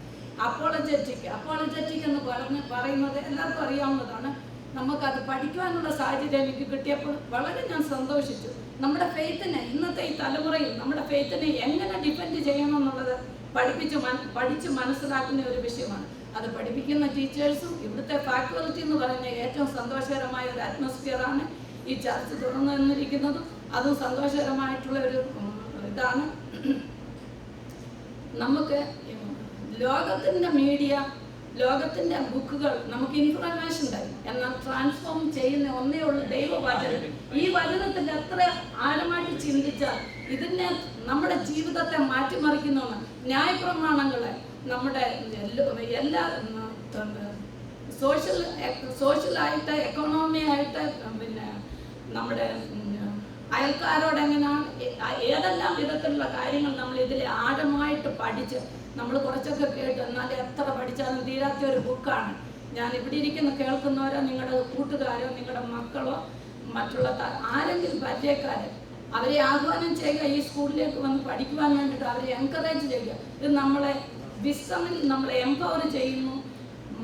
അപ്പോളജറ്റിക് എന്ന് പറയുന്നത് എല്ലാവർക്കും അറിയാവുന്നതാണ്. നമുക്കത് പഠിക്കുവാനുള്ള സാഹചര്യം എനിക്ക് കിട്ടിയപ്പോൾ വളരെ ഞാൻ സന്തോഷിച്ചു. നമ്മുടെ ഫെയ്ത്തിനെ ഇന്നത്തെ ഈ തലമുറയിൽ നമ്മുടെ ഫെയ്ത്തിനെ എങ്ങനെ ഡിഫെൻഡ് ചെയ്യണമെന്നുള്ളത് പഠിച്ച് മനസ്സിലാക്കുന്ന ഒരു വിഷയമാണ്. അത് പഠിപ്പിക്കുന്ന ടീച്ചേഴ്സും ഇവിടുത്തെ ഫാക്കൽറ്റി എന്ന് പറയുന്ന ഏറ്റവും സന്തോഷകരമായ ഒരു അറ്റ്മോസ്ഫിയറാണ് ഈ ചർച്ച തുറന്നു തന്നിരിക്കുന്നതും. അതും സന്തോഷകരമായിട്ടുള്ള ഒരു ഇതാണ്. നമുക്ക് ലോകത്തിൻ്റെ മീഡിയ, ലോകത്തിൻ്റെ ബുക്കുകൾ നമുക്ക് ഇൻഫർമേഷൻ തരും. എന്നാൽ ട്രാൻസ്ഫോം ചെയ്യുന്ന ഒന്നേ ഉള്ളൂ ദൈവവചനം. ഈ വചനത്തിൽ എത്ര ആഴമായിട്ട് ചിന്തിച്ചാൽ ഇതിനെ നമ്മുടെ ജീവിതത്തെ മാറ്റിമറിക്കുന്നതാണ്. ന്യായപ്രമാണങ്ങളെ നമ്മുടെ എല്ലാ സോഷ്യലായിട്ട് എക്കണോമി ആയിട്ട് പിന്നെ നമ്മുടെ അയൽക്കാരോട് എങ്ങനെയാണ് ഏതെല്ലാം വിധത്തിലുള്ള കാര്യങ്ങൾ നമ്മൾ ഇതിൽ ആഴമായിട്ട് പഠിച്ച് നമ്മൾ കുറച്ചൊക്കെ കേട്ട്, എന്നാൽ എത്ര പഠിച്ചാലും തീരാത്ത ഒരു ബുക്കാണ്. ഞാൻ ഇവിടെ ഇരിക്കുന്ന കേൾക്കുന്നവരോ നിങ്ങളുടെ കൂട്ടുകാരോ നിങ്ങളുടെ മക്കളോ മറ്റുള്ള ആരെങ്കിലും പരിചയക്കാരോ അവരെ ആഹ്വാനം ചെയ്യുക, ഈ സ്കൂളിലേക്ക് വന്ന് പഠിക്കുവാൻ വേണ്ടിയിട്ട് അവരെ എൻകറേജ് ചെയ്യുക. ഇത് നമ്മളെ വിശ്വമിൽ നമ്മളെ എംപവർ ചെയ്യുന്നു.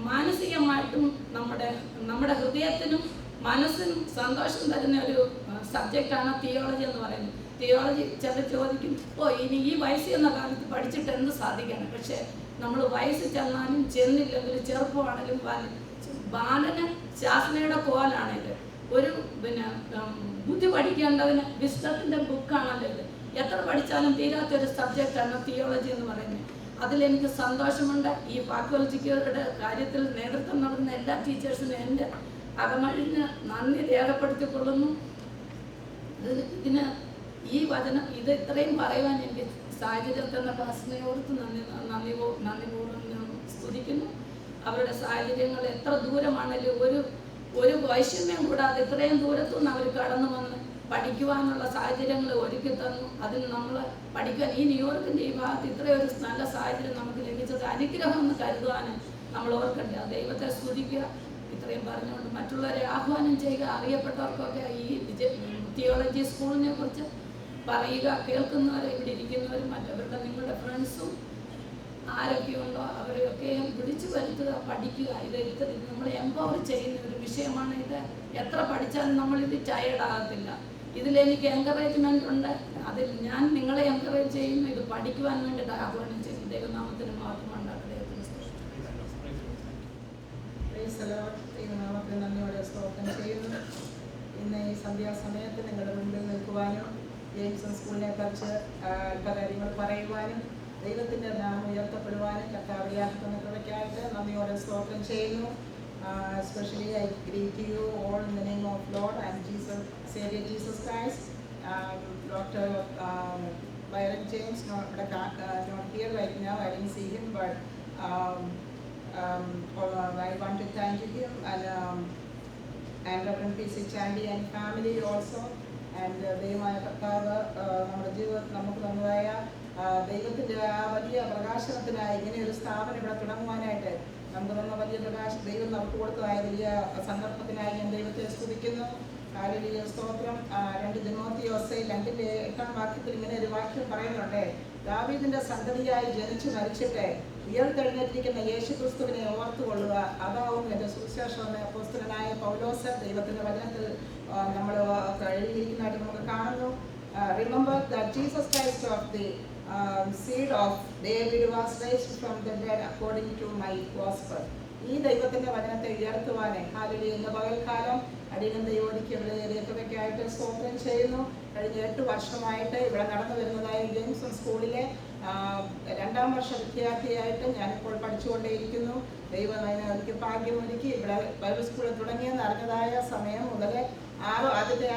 മാനസികമായിട്ടും നമ്മുടെ ഹൃദയത്തിനും മനസ്സിനും സന്തോഷം തരുന്ന ഒരു സബ്ജക്റ്റാണ് തിയോളജി എന്ന് പറയുന്നത്. തിയോളജി ചിലർ ചോദിക്കും, ഇനി ഈ വയസ്സ് എന്ന കാലത്ത് പഠിച്ചിട്ട് എന്ത് സാധിക്കണം? പക്ഷേ നമ്മൾ വയസ്സ് ചെന്നാലും ചെന്നില്ലെങ്കിൽ ചെറുപ്പമാണെങ്കിലും ബാലന് ശാസനയുടെ കോലാണിത്. ഒരു ബുദ്ധി പഠിക്കേണ്ടതിന് വിശ്വത്തിൻ്റെ ബുക്കാണല്ലോ ഇത്. എത്ര പഠിച്ചാലും തീരാത്തൊരു സബ്ജക്റ്റാണ് തിയോളജി എന്ന് പറയുന്നത്. അതിലെനിക്ക് സന്തോഷമുണ്ട്. ഈ ഫാക്കൽറ്റിയുടെ കാര്യത്തിൽ നേതൃത്വം നൽകുന്ന എല്ലാ ടീച്ചേഴ്സിനും എൻ്റെ അകമഴിഞ്ഞ് നന്ദി രേഖപ്പെടുത്തിക്കൊള്ളുന്നു. ഇതിന് ഈ വചനം ഇത് ഇത്രയും പറയുവാൻ എനിക്ക് സാഹചര്യം തന്ന ക്ലാസ്സിനെ ഓർത്ത് നന്ദിപൂർവ്വം ഞാൻ സ്തുതിക്കുന്നു. അവരുടെ സാഹചര്യങ്ങൾ എത്ര ദൂരമാണെങ്കിലും ഒരു വൈഷമ്യം കൂടാതെ ഇത്രയും ദൂരത്തുനിന്ന് അവർ കടന്നു വന്ന് പഠിക്കുവാനുള്ള സാഹചര്യങ്ങൾ ഒരുക്കി തന്നു. അതിന് നമ്മൾ പഠിക്കാൻ ഈ ന്യൂയോർക്കിൻ്റെ ഈ ഭാഗത്ത് ഇത്രയും ഒരു നല്ല സാഹചര്യം നമുക്ക് ലഭിച്ചത് അനുഗ്രഹം എന്ന് കരുതുവാൻ നമ്മൾ ഓർക്കണ്ടേ. ദൈവത്തെ സ്തുതിക്കുക. ഇത്രയും പറഞ്ഞുകൊണ്ട് മറ്റുള്ളവരെ ആഹ്വാനം ചെയ്യുക. അറിയപ്പെട്ടവർക്കൊക്കെ ഈ തിയോളജി സ്കൂളിനെ കുറിച്ച് പറയുക. കേൾക്കുന്നവരെ ഇവിടെ ഇരിക്കുന്നവരും മറ്റവരുടെ നിങ്ങളുടെ ഫ്രണ്ട്സും ആരൊക്കെയുണ്ടോ അവരെയൊക്കെയും വിളിച്ചു വരുത്തുക, പഠിക്കുക. ഇത് നമ്മളെ എംപവർ ചെയ്യുന്ന ഒരു വിഷയമാണ്. ഇത് എത്ര പഠിച്ചാലും നമ്മളിത് ടയേർഡാകത്തില്ല. ഇതിലെനിക്ക് എൻകറേജ്മെൻ്റ് ഉണ്ട്. അതിൽ ഞാൻ നിങ്ങളെ എൻകറേജ് ചെയ്യുന്നു. ഇത് പഠിക്കുവാൻ വേണ്ടിയിട്ട് ആഹ്വാനം ചെയ്യുന്നു. ദൈവനാമത്തിന് മാത്രം ഉണ്ടാകട്ടെ. ദൈവനാമത്തിന് നന്ദിയോടെ സ്തോത്രം ചെയ്യുന്നു. ഇന്ന് ഈ സന്ധ്യാസമയത്ത് നിങ്ങളുടെ മുമ്പിൽ നിൽക്കുവാനും ജെയിംസൺ സ്കൂളിനെ കുറിച്ച് കാര്യങ്ങൾ പറയുവാനും ദൈവത്തിൻ്റെ നാമം ഉയർത്തപ്പെടുവാനും കർത്താവ് യാതൊന്ന കൃപയ്ക്കായിട്ട് നന്ദിയോടെ സ്തോത്രം ചെയ്യുന്നു. Especially I greet you all in the name of Lord and Jesus, Savior Jesus Christ. Dr. Byron James not here right now. I didn't see him, but I want to thank him and Reverend P.C. Chandy and family also. And ദൈവമായ കർത്താവ് നമ്മുടെ ജീവിതത്തിൽ നമുക്ക് തന്നതായ ദൈവത്തിൻ്റെ ആ വലിയ പ്രകാശനത്തിനായി ഇങ്ങനെ ഒരു സ്ഥാപനം ഇവിടെ തുടങ്ങുവാനായിട്ട് നമുക്ക് തന്ന വലിയ ദൈവം നമുക്ക് കൊടുത്തതായ വലിയ സന്ദർഭത്തിനായി ഞാൻ ദൈവത്തെ സ്തുതിക്കുന്നു. ഹല്ലേലൂയ, സ്തോത്രം. 2 തിമോത്തിയോസ് 2:8 വാക്യത്തിൽ ഇങ്ങനെ ഒരു വാക്യം പറയുന്നുണ്ട്. ദാവീദിന്റെ സന്തതിയായി ജനിച്ചു മരിച്ചിട്ട് ഉയർത്തെഴുന്നേറ്റിരിക്കുന്ന യേശു ക്രിസ്തുവിനെ ഓർത്തുകൊള്ളുക. അതാവും എൻ്റെ സുവിശേഷം എന്ന് അപ്പോസ്തലനായ പൗലോസ് ദൈവത്തിൻ്റെ വചനത്തിൽ നമ്മൾ എഴുതിയിരിക്കുന്നതായിട്ട് നമുക്ക് കാണുന്നു. Remember that Jesus Christ of the seed of David was raised from the dead according to my gospel. ഈ ദൈവത്തിൻ്റെ വചനത്തെ ഉയർത്തുവാനെ ഹാലലി ഇന്ന് പകൽക്കാലം അടിയനും ദൈവോടിക്ക് രേഖവയ്ക്കായിട്ട് സ്തോത്രം ചെയ്യുന്നു. കഴിഞ്ഞ 8 വർഷമായിട്ട് ഇവിടെ നടന്നു വരുന്നതായ ജെയിംസൺ സ്കൂളിലെ 2ാം വർഷ വിദ്യാർത്ഥിയായിട്ട് ഞാനിപ്പോൾ പഠിച്ചുകൊണ്ടേയിരിക്കുന്നു. ദൈവം എനിക്ക് ഭാഗ്യമൊരുക്കി ഇവിടെ ബൈബിൾ സ്കൂളിൽ തുടങ്ങിയെന്ന് അറിഞ്ഞതായ സമയം മുതൽ ആദ്യ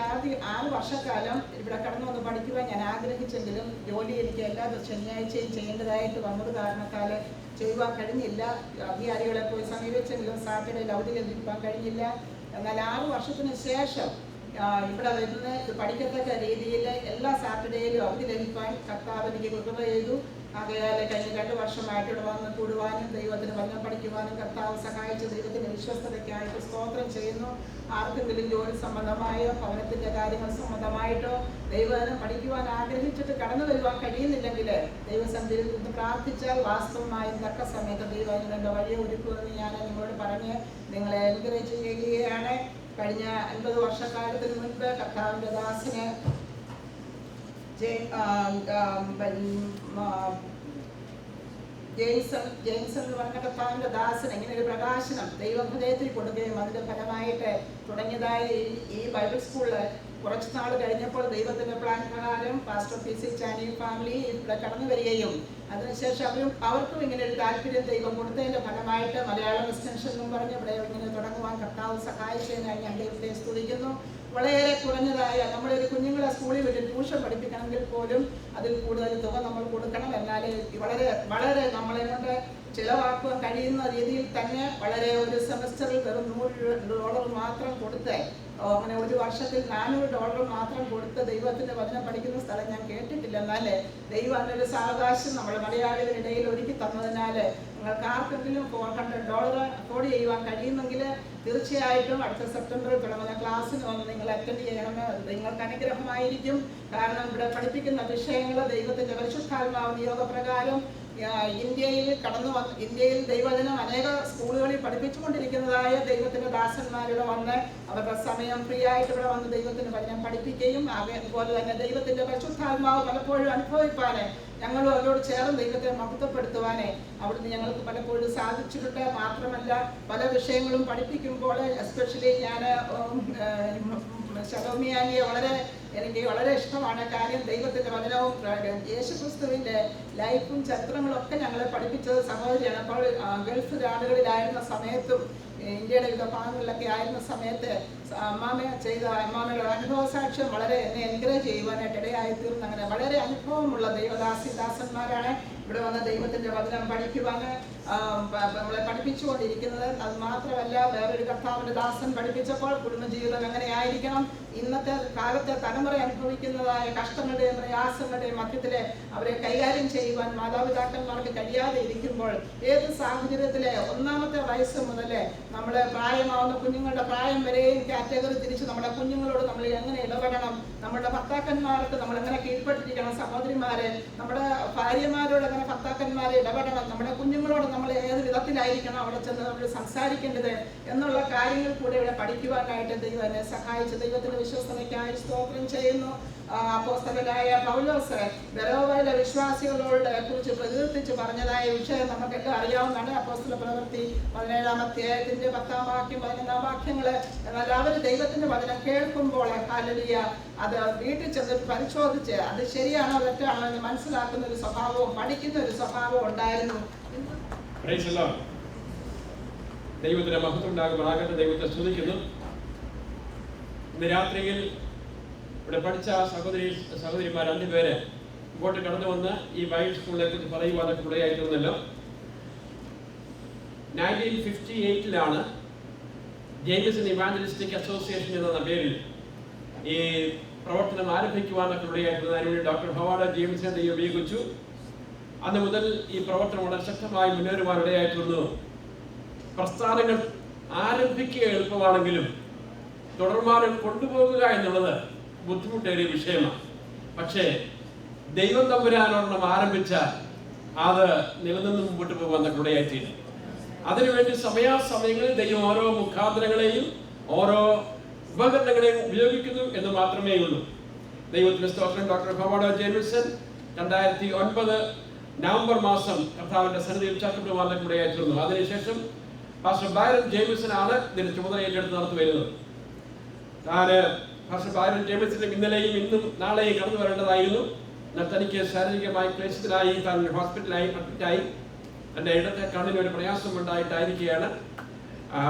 6 വർഷക്കാലം ഇവിടെ കടന്നു വന്ന് പഠിക്കുവാൻ ഞാൻ ആഗ്രഹിച്ചെങ്കിലും ജോലി എനിക്ക് എല്ലാ ശനിയാഴ്ചയും ചെയ്യേണ്ടതായിട്ട് വന്നത് കാരണത്താൽ ചെയ്യുവാൻ കഴിഞ്ഞില്ല. അധികാരികളെ പോയി സമീപിച്ചെങ്കിലും സാറ്റർഡേയിൽ അവധി ലഭിക്കാൻ കഴിഞ്ഞില്ല. എന്നാൽ 6 വർഷത്തിന് ശേഷം ഇവിടെ വരുന്ന പഠിക്കത്തക്ക രീതിയിൽ എല്ലാ സാറ്റർഡേയിലും അവധി ലഭിക്കാൻ കർത്താവ് എനിക്ക് കൃപ ചെയ്തു. ആകയാൽ കഴിഞ്ഞ 2 വർഷമായിട്ട് ഇവിടെ വന്ന് കൂടുവാനും ദൈവത്തിന് വചനം പഠിക്കുവാനും കർത്താവ് സഹായിച്ച ദൈവത്തിൻ്റെ വിശ്വസ്തതയ്ക്കായിട്ട് സ്തോത്രം ചെയ്യുന്നു. ആർക്കെങ്കിലും ജോലി സംബന്ധമായോ ഭവനത്തിൻ്റെ കാര്യങ്ങൾ സംബന്ധമായിട്ടോ ദൈവവചനം പഠിക്കുവാൻ ആഗ്രഹിച്ചിട്ട് കടന്നു വരുവാൻ കഴിയുന്നില്ലെങ്കിൽ ദൈവസന്നിധിയിൽ നിന്ന് പ്രാർത്ഥിച്ചാൽ വാസ്തവമായും തക്ക സമയത്ത് ദൈവവചനത്തിൻ്റെ വഴിയെ ഒരുക്കുമെന്ന് ഞാൻ നിങ്ങളോട് പറഞ്ഞ് നിങ്ങളെ എൻകറേജ് ചെയ്യുകയാണ്. കഴിഞ്ഞ 50 വർഷക്കാലത്തിന് മുൻപ് കർത്താവിൻ്റെ ദാസന് ജെയിംസൺ എന്ന് പറഞ്ഞ കർത്താവിൻ്റെ ദാസൻ ഇങ്ങനെ ഒരു പ്രകാശനം ദൈവം ഹൃദയത്തിൽ കൊടുക്കുകയും അതിൻ്റെ ഫലമായിട്ട് തുടങ്ങിയതായ ഈ ബൈബിൾ സ്കൂളിൽ കുറച്ച് നാൾ കഴിഞ്ഞപ്പോൾ ദൈവത്തിൻ്റെ പ്ലാൻ പ്രകാരം pastor P C Channi family ഇവിടെ കടന്നു വരികയും അതിനുശേഷം അവർക്കും ഇങ്ങനെ ഒരു താല്പര്യം ദൈവം കൊടുത്തതിൻ്റെ ഫലമായിട്ട് മലയാളം എക്സ്റ്റൻഷൻ എന്നും പറഞ്ഞ് ഇവിടെ ഇങ്ങനെ തുടങ്ങുവാൻ കർത്താവ് സഹായിച്ചതിനായി ഞാൻ ദൈവത്തെ സ്തുതിക്കുന്നു. വളരെ കുറഞ്ഞതായ നമ്മളൊരു കുഞ്ഞുങ്ങളെ സ്കൂളിൽ വിട്ട് ട്യൂഷൻ പഠിപ്പിക്കണമെങ്കിൽ പോലും അതിൽ കൂടുതൽ തുക നമ്മൾ കൊടുക്കണം. എന്നാലേ വളരെ വളരെ നമ്മളെ കൊണ്ട് ചിലവാക്കുവാൻ കഴിയുന്ന രീതിയിൽ തന്നെ വളരെ ഒരു സെമസ്റ്ററിൽ വെറും $100 മാത്രം കൊടുത്ത് അങ്ങനെ ഒരു വർഷത്തിൽ $400 മാത്രം കൊടുത്ത് ദൈവത്തിൻ്റെ വചനം പഠിക്കുന്ന സ്ഥലം ഞാൻ കേട്ടിട്ടില്ല. എന്നാൽ ദൈവം അതിനൊരു സാവകാശം നമ്മുടെ മലയാളികളുടെ ഇടയിൽ ഒരുക്കി തന്നതിനാൽ നിങ്ങൾക്ക് ആർക്കെങ്കിലും $400 അഫോർഡ് ചെയ്യുവാൻ കഴിയുമെങ്കിൽ തീർച്ചയായിട്ടും അടുത്ത സെപ്റ്റംബറിൽ തുടങ്ങുന്ന ക്ലാസ്സിന് വന്ന് നിങ്ങൾ അറ്റൻഡ് ചെയ്യണമെന്ന് നിങ്ങൾക്ക് അനുഗ്രഹമായിരിക്കും. കാരണം ഇവിടെ പഠിപ്പിക്കുന്ന വിഷയങ്ങൾ ദൈവത്തിൻ്റെ പരിശുദ്ധാത്മാവ് നിയോഗപ്രകാരം ഇന്ത്യയിൽ ദൈവവചനം അനേക സ്കൂളുകളിൽ പഠിപ്പിച്ചുകൊണ്ടിരിക്കുന്നതായ ദൈവത്തിൻ്റെ ദാസന്മാരുടെ വന്ന് അവരുടെ സമയം ഫ്രീ ആയിട്ട് ഇവിടെ വന്ന് ദൈവത്തിൻ്റെ വചനം പഠിപ്പിക്കുകയും അതുപോലെ തന്നെ ദൈവത്തിൻ്റെ പരിശുദ്ധാത്മാവ് പലപ്പോഴും അനുഭവിപ്പാനെ ഞങ്ങളും അവരോട് ചേർന്ന് ദൈവത്തെ മഹത്വപ്പെടുത്തുവാനേ അവിടുന്ന് ഞങ്ങൾക്ക് പലപ്പോഴും സാധിച്ചിട്ടുണ്ട്. മാത്രമല്ല പല വിഷയങ്ങളും പഠിപ്പിക്കുമ്പോൾ എസ്പെഷ്യലി ഞാൻ ശലോമിയാനിയെ എനിക്ക് വളരെ ഇഷ്ടമാണ്. കാര്യം ദൈവത്തിൻ്റെ വചനവും യേശുക്രിസ്തുവിൻ്റെ ലൈഫും ചരിത്രങ്ങളും ഒക്കെ ഞങ്ങളെ പഠിപ്പിച്ചത് സഹോദരിയാണ്. അപ്പോൾ ഗൾഫ് നാടുകളിലായിരുന്ന സമയത്തും ഇന്ത്യയുടെ വിവിധ ഭാഗങ്ങളിലൊക്കെ ആയിരുന്ന സമയത്ത് അമ്മാമയുടെ അനുഭവ സാക്ഷ്യം വളരെ എന്നെ എൻകറേജ് ചെയ്യുവാനായിട്ട് ഇടയായി തീർന്നു. അങ്ങനെ വളരെ അനുഭവമുള്ള ദാസന്മാരാണ് ഇവിടെ വന്ന് ദൈവത്തിൻ്റെ വചനം പഠിക്കുവാൻ നമ്മളെ പഠിപ്പിച്ചുകൊണ്ടിരിക്കുന്നത്. അത് മാത്രമല്ല വേറൊരു കർത്താവിൻ്റെ ദാസൻ പഠിപ്പിച്ചപ്പോൾ കുടുംബജീവിതം എങ്ങനെയായിരിക്കണം, ഇന്നത്തെ കാലത്തെ തലമുറ അനുഭവിക്കുന്നതായ കഷ്ടങ്ങളുടെയും പ്രയാസങ്ങളുടെയും മധ്യത്തിൽ അവരെ കൈകാര്യം ചെയ്യുവാൻ മാതാപിതാക്കന്മാർക്ക് കഴിയാതെ ഇരിക്കുമ്പോൾ ഏത് സാഹചര്യത്തിലെ 1ാമത്തെ വയസ്സ് മുതൽ നമ്മൾ പ്രായമാവുന്ന കുഞ്ഞുങ്ങളുടെ പ്രായം വരെയും കാറ്റഗറി തിരിച്ച് നമ്മുടെ കുഞ്ഞുങ്ങളോട് നമ്മൾ എങ്ങനെ ഇടപെടണം, നമ്മുടെ ഭർത്താക്കന്മാർക്ക് നമ്മൾ എങ്ങനെ കീഴ്പ്പെട്ടിരിക്കണം, സഹോദരിമാരെ നമ്മുടെ ഭാര്യമാരോട് എങ്ങനെ ഭർത്താക്കന്മാരെ ഇടപെടണം, നമ്മുടെ കുഞ്ഞുങ്ങളോട് നമ്മൾ ഏത് വിധത്തിലായിരിക്കണം അവിടെ ചെന്ന് നമ്മൾ സംസാരിക്കേണ്ടത് എന്നുള്ള കാര്യങ്ങൾ കൂടെ ഇവിടെ പഠിക്കുവാനായിട്ട് ദൈവം എന്നെ സഹായിച്ചു. ദൈവത്തിൻ്റെ വിശ്വസ്തതയ്ക്കായി സ്തോത്രം ചെയ്യുന്നു. അപ്പോസ്തലനായ പൗലോസ് ബെരോവയിലെ വിശ്വാസികളോട് കുറിച്ച് പ്രകീർത്തിച്ച് പറഞ്ഞതായ വിഷയം നമുക്കെല്ലാം അറിയാവുന്നതാണ്. അപ്പോസ്തല പ്രവൃത്തി 17-ാം അധ്യായത്തിന്റെ 10-ാം വാക്യം 11-ാം വാക്യങ്ങൾ. എന്നാൽ അവർ ദൈവത്തിന്റെ വചനം കേൾക്കുമ്പോൾ ഹല്ലേലൂയ അത് വീട്ടിൽ ചെന്ന് പരിശോധിച്ച് അത് ശരിയാണോ തെറ്റാണോ എന്ന് മനസ്സിലാക്കുന്ന ഒരു സ്വഭാവവും പഠിക്കുന്ന ഒരു സ്വഭാവവും ഉണ്ടായിരുന്നു. ദൈവത്തിന്റെ മഹത്വം ഉണ്ടാകുമാറാകട്ടെ. ദൈവത്തെ സ്തുതിക്കുന്നു. ഇന്ന് രാത്രിയിൽ ഇവിടെ പഠിച്ച സഹോദരിമാർ 2 പേര് ഇങ്ങോട്ട് കടന്നു വന്ന് ഈ ബൈബിൾ സ്കൂളിനെ കുറിച്ച് പറയുവാനൊക്കെ ഇടയായിരുന്നല്ലോ. 1958 ജെയിംസൺ ഇവാഞ്ചലിസ്റ്റിക് അസോസിയേഷൻ എന്ന പേരിൽ ഈ പ്രവർത്തനം ആരംഭിക്കുവാനൊക്കെ ഇടയായിരുന്നത്. അതിനുവേണ്ടി ഡോക്ടർ ഹോവാർഡ് ജെയിംസിനെ ദൈവം ഉപയോഗിച്ചു. അന്ന് മുതൽ ഈ പ്രവർത്തനം വളരെ ശക്തമായി മുന്നേറുവാൻ ഇടയായിത്തീർന്നു. പ്രസ്ഥാനങ്ങൾ ആരംഭിക്കുക എളുപ്പമാണെങ്കിലും തുടർമാനം കൊണ്ടുപോകുക എന്നുള്ളത് ബുദ്ധിമുട്ടേറിയ വിഷയമാണ്. പക്ഷേ ദൈവം തമ്പുരാനോടൊപ്പം ആരംഭിച്ച അത് നിലനിന്ന് മുമ്പോട്ട് പോകാൻ ഇടയായിത്തീരും. അതിനുവേണ്ടി സമയാസമയങ്ങളിൽ ദൈവം ഓരോ മുഖാന്തരങ്ങളെയും ഓരോ ഉപകരണങ്ങളെയും ഉപയോഗിക്കുന്നു എന്ന് മാത്രമേ ഉള്ളൂ. ദൈവത്തിന്റെ സ്തോത്രം. ഡോക്ടർ ഹോവാർഡ് ജെയിംസൺ 2009 നവംബർ മാസം കർത്താവിന്റെ സന്നിധിയിൽ ചർച്ചപ്പെടുവാൻ ഇടയായിത്തീർന്നു. അതിനുശേഷം പാസ്റ്റർ ബൈറൻ ജെയിംസൺ ആണ് ഇതിന്റെ ചുമതല ഏറ്റെടുത്ത് നടത്തി വരുന്നത്. പാസ്റ്റർ ബൈറൻ ജെയിംസൺ ഇന്നലെയും ഇന്നും നാളെയും കടന്നു വരേണ്ടതായിരുന്നു. എന്നാൽ തനിക്ക് ശാരീരികമായി ക്ലേശത്തിലായി താൻ ഹോസ്പിറ്റലായി അഡ്മിറ്റായി. തന്റെ ഇടത്തെ കണ്ണിന് ഒരു പ്രയാസം ഉണ്ടായിട്ടായിരിക്കുകയാണ്.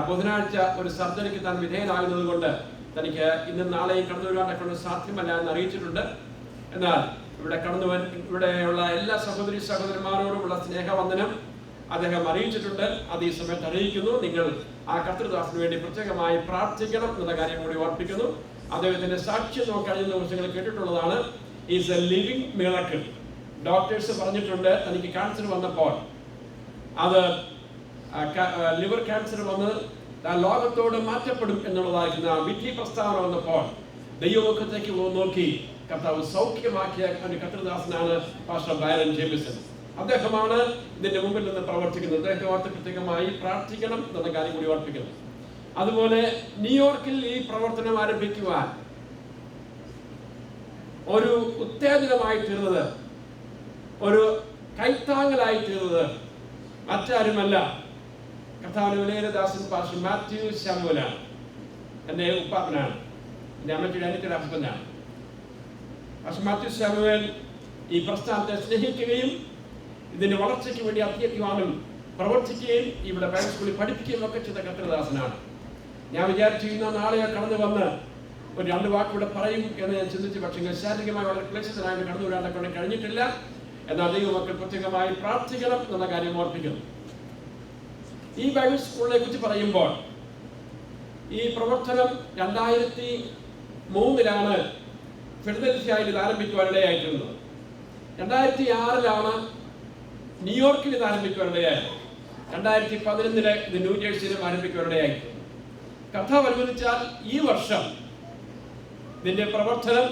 ബുധനാഴ്ച ഒരു സർജറിക്ക് താൻ വിധേയനാകുന്നത് കൊണ്ട് തനിക്ക് ഇന്നും നാളെയും കടന്നു വരാൻ സാധ്യമല്ല എന്ന് അറിയിച്ചിട്ടുണ്ട്. എന്നാൽ ഇവിടെയുള്ള എല്ലാ സഹോദരി സഹോദരന്മാരോടുമുള്ള സ്നേഹവന്ദനം അദ്ദേഹം അറിയിച്ചിട്ടുണ്ട്. അത് ഈ സമയത്ത് അറിയിക്കുന്നു. നിങ്ങൾ ആ കർത്തൃദാസിന് വേണ്ടി പ്രത്യേകമായി പ്രാർത്ഥിക്കണം എന്നുള്ള കാര്യം കൂടി ഓർപ്പിക്കുന്നു. അദ്ദേഹത്തിന്റെ സാക്ഷ്യം നമുക്ക് കഴിഞ്ഞ ദിവസങ്ങൾ കേട്ടിട്ടുള്ളതാണ്. Is a living miracle. Doctors പറഞ്ഞിട്ടുണ്ട് തനിക്ക് ക്യാൻസർ വന്നപ്പോൾ, അത് ലിവർ ക്യാൻസർ വന്ന് ലോകത്തോട് മാറ്റപ്പെടും എന്നുള്ളതായിരിക്കുന്ന വിധി പ്രസ്താവന വന്നപ്പോൾ ദൈവമുഖത്തേക്ക് നോക്കി കർത്താവ് സൗഖ്യമാക്കിയ ഒരു കർത്തൃദാസനാണ് പാസ്റ്റർ ബൈറൻ ജെയിംസൺ. അദ്ദേഹമാണ് ഇതിന്റെ മുമ്പിൽ നിന്ന് പ്രവർത്തിക്കുന്നത്. അദ്ദേഹത്തെ ഓർത്ത് പ്രത്യേകമായി പ്രാർത്ഥിക്കണം എന്ന കാര്യം കൂടി ഓർപ്പിക്കുന്നു. അതുപോലെ ന്യൂയോർക്കിൽ ഈ പ്രവർത്തനം ആരംഭിക്കുവാൻ ഒരു ഉത്തേജനമായി തീർന്നത്, ഒരു കൈത്താങ്ങലായി തീർന്നത് മറ്റാരുമല്ല, കർത്താവിന്റെ വിലയേറിയ ദാസൻ പാസ്റ്റർ മാത്യു ശാമുവലാണ്. എൻ്റെ ഉപ്പാപ്പനാണ്, എൻ്റെ അമ്മച്ചിയുടെ അനിയത്തിയുടെ ഹസ്ബൻഡാണ്. പാസ്റ്റർ മാത്യു ശാമുവൽ ഈ പ്രസ്ഥാനത്തെ സ്നേഹിക്കുകയും ഇതിന്റെ വളർച്ചയ്ക്ക് വേണ്ടി അത്യധ്വാനം പ്രവർത്തിക്കുകയും ഇവിടെ ബൈബിൾ സ്കൂളിൽ പഠിപ്പിക്കുകയും ഒക്കെ ചെയ്ത കർത്തൃദാസനാണ്. ഞാൻ വിചാരിച്ചു ഇന്ന് നാളെയോ കടന്നു വന്ന് ഒരു 2 വാക്കുകൂടെ പറയും എന്ന് ഞാൻ ചിന്തിച്ചു. പക്ഷേ ശാരീരികമായി വളരെ ക്ലേശത്തിനായിട്ട് കടന്നു വരാൻ കഴിഞ്ഞിട്ടില്ല. എന്നാൽ ദൈവമക്കൾ പ്രത്യേകമായി പ്രാർത്ഥിക്കണം എന്നുള്ള കാര്യം ഓർപ്പിക്കുന്നു. ഈ ബൈബിൾ സ്കൂളിനെ കുറിച്ച് പറയുമ്പോൾ ഈ പ്രവർത്തനം 2003 ഫിലദൽഫിയയിൽ ഇത് ആരംഭിക്കുവാനിടയായിട്ടുള്ളത്. 2006 ന്യൂയോർക്കിൽ ഇത് ആരംഭിക്കുവാനിടയായത്. 2011 ഇത് ന്യൂജേഴ്സിയിലും ആരംഭിക്കുവാനിടയായിട്ടുണ്ട്. കർത്താവ് അനുവദിച്ചാൽ ഈ വർഷം ഇതിന്റെ പ്രവർത്തനം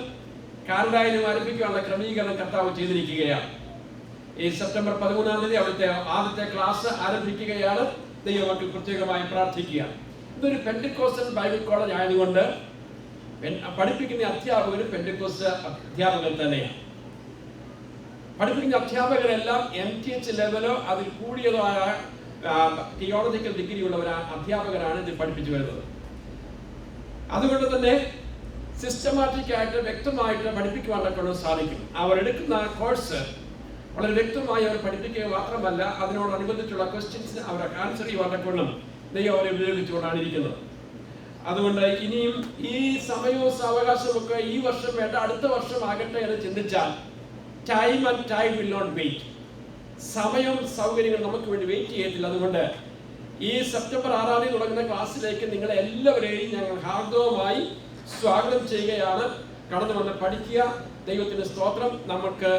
കാനഡയിലും ആരംഭിക്കാനുള്ള ക്രമീകരണം കർത്താവ് ചെയ്തിരിക്കുകയാണ്. ഈ സെപ്റ്റംബർ 13 അവിടുത്തെ ആദ്യത്തെ ക്ലാസ് ആരംഭിക്കുകയാണ്. ദൈവമക്കൾ പ്രത്യേകമായി പ്രാർത്ഥിക്കുക. ഇതൊരു പെന്റക്കോസ്റ്റൽ ബൈബിൾ കോളേജ് ആയതുകൊണ്ട് പഠിപ്പിക്കുന്ന അധ്യാപകരും പെന്റക്കോസ്റ്റ് അധ്യാപകർ തന്നെയാണ്. പഠിപ്പിക്കുന്ന അധ്യാപകരെല്ലാം MTH ലെവലോ അതിൽ കൂടിയതോ ആയ തിയോളജിക്കൽ ഡിഗ്രി ഉള്ളവരാണ്, അധ്യാപകരാണ് ഇത് പഠിപ്പിച്ചു വരുന്നത്. അതുകൊണ്ട് തന്നെ സിസ്റ്റമാറ്റിക് ആയിട്ട് വ്യക്തമായിട്ട് പഠിപ്പിക്കുവാനൊക്കെ സാധിക്കും. അവരെടുക്കുന്ന കോഴ്സ് വളരെ വ്യക്തമായി അവർ പഠിപ്പിക്കുക മാത്രമല്ല, അതിനോടനുബന്ധിച്ചുള്ള ക്വസ്റ്റ്യൻസിന് അവരെ ആൻസർ ചെയ്യുവാനൊക്കെ ദൈവം അവരെ ഉപയോഗിച്ചുകൊണ്ടാണ് ഇരിക്കുന്നത്. അതുകൊണ്ട് ഇനിയും ഈ സമയവും സാവകാശമൊക്കെ ഈ വർഷം വേണ്ട, അടുത്ത വർഷം ആകട്ടെ എന്ന് ചിന്തിച്ചാൽ time and time will not wait. സമയം സൗകര്യങ്ങൾ നമുക്ക് വേണ്ടി വെയിറ്റ് ചെയ്യത്തില്ല. അതുകൊണ്ട് ഈ സെപ്റ്റംബർ 6 തുടങ്ങുന്ന ക്ലാസ്സിലേക്ക് നിങ്ങളെ എല്ലാവരെയും ഞങ്ങൾ ഹാർദവമായി സ്വാഗതം ചെയ്യുകയാണ്. കടന്നു വന്ന് പഠിക്കുക. ദൈവത്തിന്റെ സ്തോത്രം. നമുക്ക്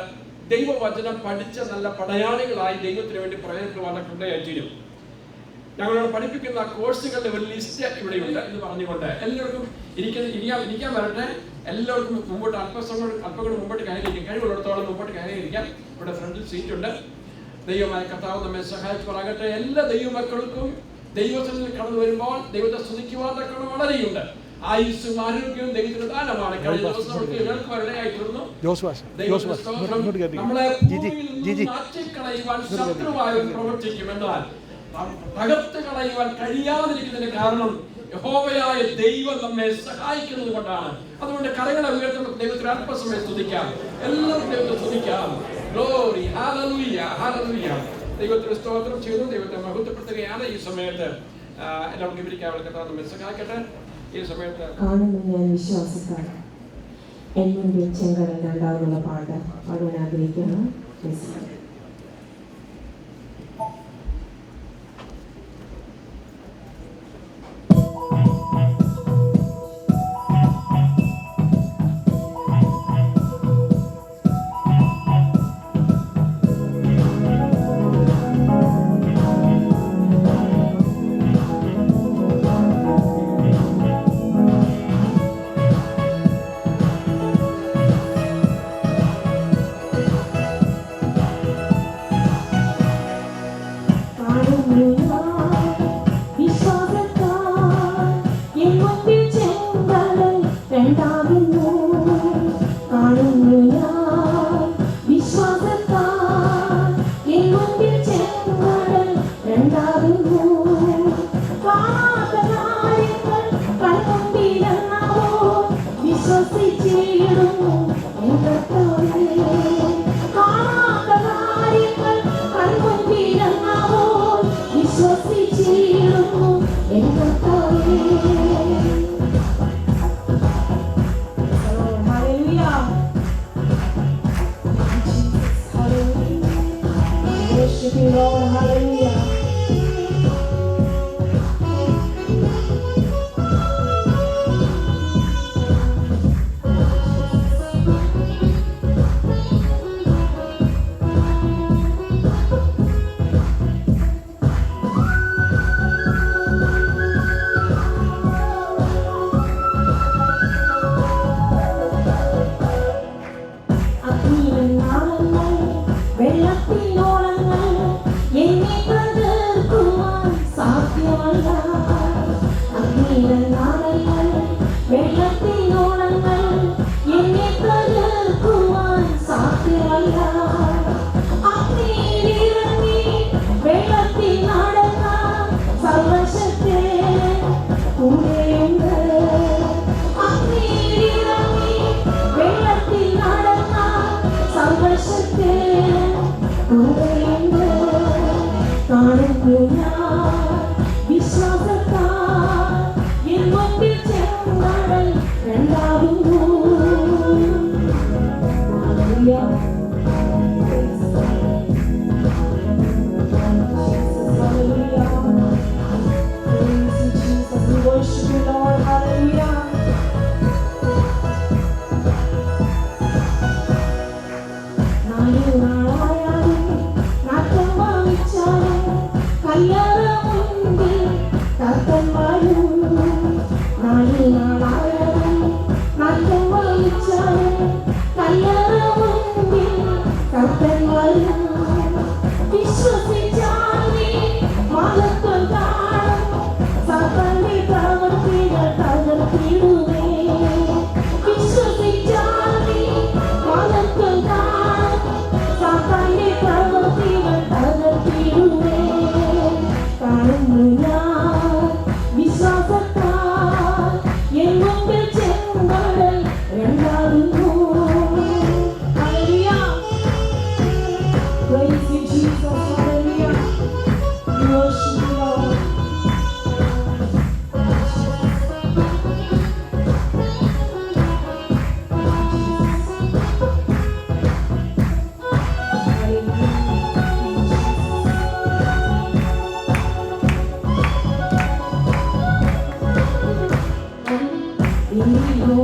ദൈവവചനം പഠിച്ച നല്ല പടയാളികളായി ദൈവത്തിന് വേണ്ടി പ്രയോജനപ്പെടുവാനൊക്കെ തീരും. ഞങ്ങളോട് പഠിപ്പിക്കുന്ന കോഴ്സുകളുടെ ഒരു ലിസ്റ്റ് ഇവിടെയുണ്ട് എന്ന് പറഞ്ഞുകൊണ്ട് എല്ലാവർക്കും ഇരിക്കാൻ വരട്ടെ. എല്ലാവർക്കും മുമ്പോട്ട് അല്പം മുമ്പോട്ട് കയറിയിരിക്കാം. കഴിവുള്ളിടത്തോളം മുമ്പോട്ട് കയറിയിരിക്കാം. ഇവിടെ ഫ്രണ്ടിൽ സീറ്റുണ്ട്. ദൈവമായ കർത്താവ് നമ്മെ സഹായിക്കുവാനാകട്ടെ. എല്ലാ ദൈവമക്കൾക്കും ദൈവത്തിൽ കടന്നു വരുമ്പോൾ ദൈവത്തെ സ്തുതിക്കുവാനൊക്കെ വളരെയുണ്ട്. ആയുസ്സും ആരോഗ്യവും ദൈവത്തിന്റെ ദാനമാണ്. കഴിഞ്ഞ ദിവസം നമുക്ക് കേൾക്കുവാനിടയായിത്തീർന്നു. നമ്മളെ മാറ്റിക്കളയുവാൻ ശത്രുവായ പ്രവർത്തിക്കുമെന്നാൽ തകർത്ത് കളയുവാൻ കഴിയാതിരിക്കുന്നതിന് കാരണം യഹോവയായ ദൈവം നമ്മെ സഹായിക്കുന്നത് കൊണ്ടാണ്. അതുകൊണ്ട് കരങ്ങളെ ഉയർത്തുന്ന ദൈവത്തിന് അല്പസമയം സ്തുതിക്കാം. എല്ലാവരും ദൈവത്തെ സ്തുതിക്കാം. Glory, hallelujah, hallelujah. ദൈവത്തിന് സ്തോത്രം ചെയ്യുന്നു. ദൈവത്തെ മഹത്വപ്പെടുത്തുകയാണ്. ഈ സമയത്ത് എല്ലാവർക്കും വിവരിക്കാനുള്ള കർത്താവ് നമ്മെ സഹായിക്കട്ടെ. ഈ സമയത്ത് കാണുന്ന ഞാൻ വിശ്വാസത്താണ് എന്നെ ചെങ്കടൽ രണ്ടാമതുള്ള പാട്ട് പാടുവാൻ ആഗ്രഹിക്കുന്നു.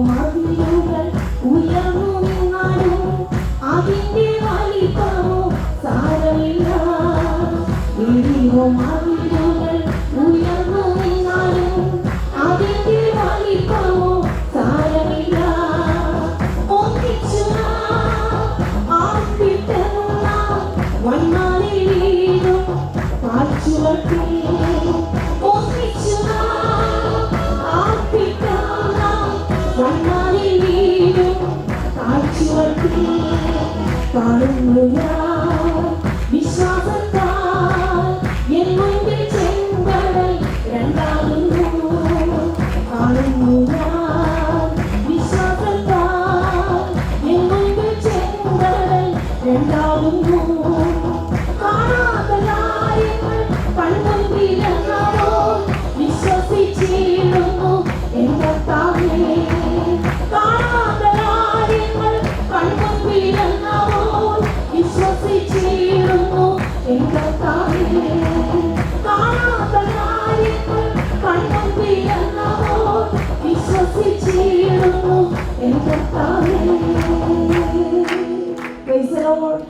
മതിലുകൾ ഉയർന്നു നിന്നാലും അതിന്റെ വലിപ്പമോ സാരമില്ല. മതിലുകൾ ഉയർന്നു നിന്നാലും അതിന്റെ വലിപ്പമോ സാരമില്ല. ഒന്നിച്ചു ആർപ്പിട്ടുള്ള വന്മാരിൽ വീഴും കാഴ്ചവട്ടി. ഒന്നിച്ചു ആർപ്പിട്ടുള്ള വന്മാരിൽ വീഴും കാഴ്ചവട്ടി. കാണുന്നു ഞാൻ വിശ്വാസത്താൽ എൻ മുൻപിൽ ചെങ്കടൽ രണ്ടാകുന്നു. കാണുന്നു ഞാൻ വിശ്വാസത്താൽ എൻ മുൻപിൽ ചെങ്കടൽ രണ്ടാകുന്നു. കാണാത്ത കാര്യങ്ങൾ കൺമുൻപിലെന്നോ വിശ്വസിച്ചിടുന്നു എൻ കർത്താവേ. കാണാത്ത കാര്യങ്ങൾ കൺമുൻപിലെന്നോ വിശ്വസിച്ചിടുന്നു എൻ കർത്താവേ. കാണാത്ത കാര്യങ്ങൾ കൺമുൻപിലെന്നോ വിശ്വസിച്ചിടുന്നു എൻ കർത്താവേ. Praise the Lord.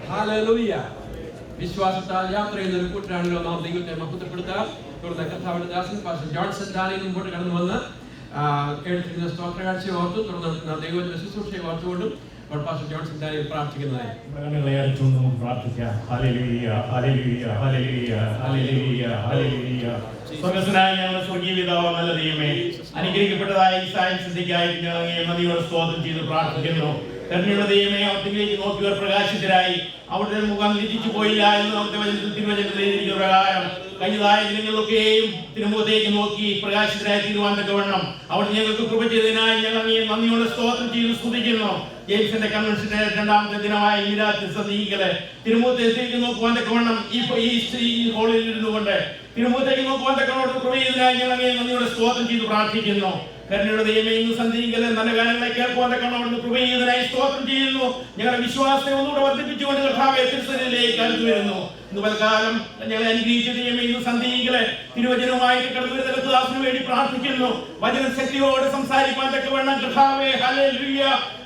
ഹല്ലേലൂയ. വിശ്വാസത്താൽ യാത്ര ചെയ്യുന്ന ഒരു കൂട്ടരാണല്ലോ നാം ദൈവത്തെ മഹത്വപ്പെടുത്താൻ. തുടർന്ന് കർത്താവിന്റെ ദാസൻ പാസ്റ്റർ ജോൺസൺ ഡാനിയിൽ മുമ്പോട്ട് കടന്നു വന്ന് കേട്ടിരിക്കുന്ന സ്തോത്രകാഴ്ച ഓർത്തു തുടർന്ന് ദൈവത്തിന്റെ ശുശ്രൂഷയെ ഓർത്തുകൊണ്ടും പാസ്റ്റർ ജോൺസൺ ഡാനിയിൽ പ്രാർത്ഥിക്കുന്നതായി നമുക്ക് പ്രാർത്ഥിക്കാം. Hallelujah, hallelujah, hallelujah, hallelujah, hallelujah. സ്വർഗ്ഗസ്ഥനായ ഞങ്ങളുടെ സ്വർഗീയ പിതാവേ, നല്ല ദൈവമേ, അനുഗ്രഹിക്കപ്പെട്ടതായ ഈ സന്ധ്യയ്ക്കായി ഞങ്ങൾ നന്ദിയോടെ സ്തോത്രം ചെയ്ത് പ്രാർത്ഥിക്കുന്നു. കരുണയുള്ള ദൈവമേ, അവിടത്തേക്ക് നോക്കിയവർ പ്രകാശിതരായി അവിടുത്തെ മുഖം ലജ്ജിച്ചു പോയില്ല എന്ന് നമുക്ക് തിരുവചനത്തിൽ പ്രകാരം കഴിഞ്ഞതായ ദിനങ്ങളിലൊക്കെയും തിരുമുഖത്തേക്ക് നോക്കി പ്രകാശിതരായി തീരുവാൻ തക്കവണ്ണം അവിടെ ഞങ്ങൾക്ക് കൃപ ചെയ്തതിനായി ഞങ്ങൾ നന്ദിയോടെ സ്തോത്രം ചെയ്ത് സ്തുതിക്കുന്നു. ജെയിംസിന്റെ കൺവെൻഷന്റെ രണ്ടാമത്തെ ദിനമായ ഈ രാത്രി സന്ധികളെ തിരുമുഖത്തേക്ക് നോക്കുവാൻ തക്കവണ്ണം ഈ ഹോളിൽ ഇരുന്നുകൊണ്ട് തിരുമുഖത്തേക്ക് നോക്കുവാൻ തക്കവണ്ണം കൃപ ചെയ്തതിനായി ഞങ്ങൾ നന്ദിയോടെ സ്തോത്രം ചെയ്ത് പ്രാർത്ഥിക്കുന്നു. കരുണയുടെ ദൈവമേ, ഇന്ന് സന്ധികളെ നല്ല ഗാനങ്ങളെ കേൾക്കുവാൻ തക്കവണ്ണം അവിടുന്ന് കൃപ ചെയ്തതിനായി സ്തോത്രം ചെയ്യുന്നു. ഞങ്ങളുടെ വിശ്വാസത്തെ ഒന്നുകൂടെ വർദ്ധിപ്പിച്ചുകൊണ്ട് കർത്താവേ തിരുസന്നിധിയിലേക്ക് അടുത്തു വരുന്നു. ഇന്ന് പലകാലം ഞങ്ങളെ അനുഗ്രഹിച്ച ദൈവമേ, ഇന്ന് സന്ധികളെ തിരുവചനവുമായിട്ട് കടന്നു വരുന്ന കർത്താവിന് വേണ്ടി പ്രാർത്ഥിക്കുന്നു. വചന ശക്തിയോടെ സംസാരിക്കാൻ തക്കവണ്ണം കർത്താവേ, ഹല്ലേലൂയ,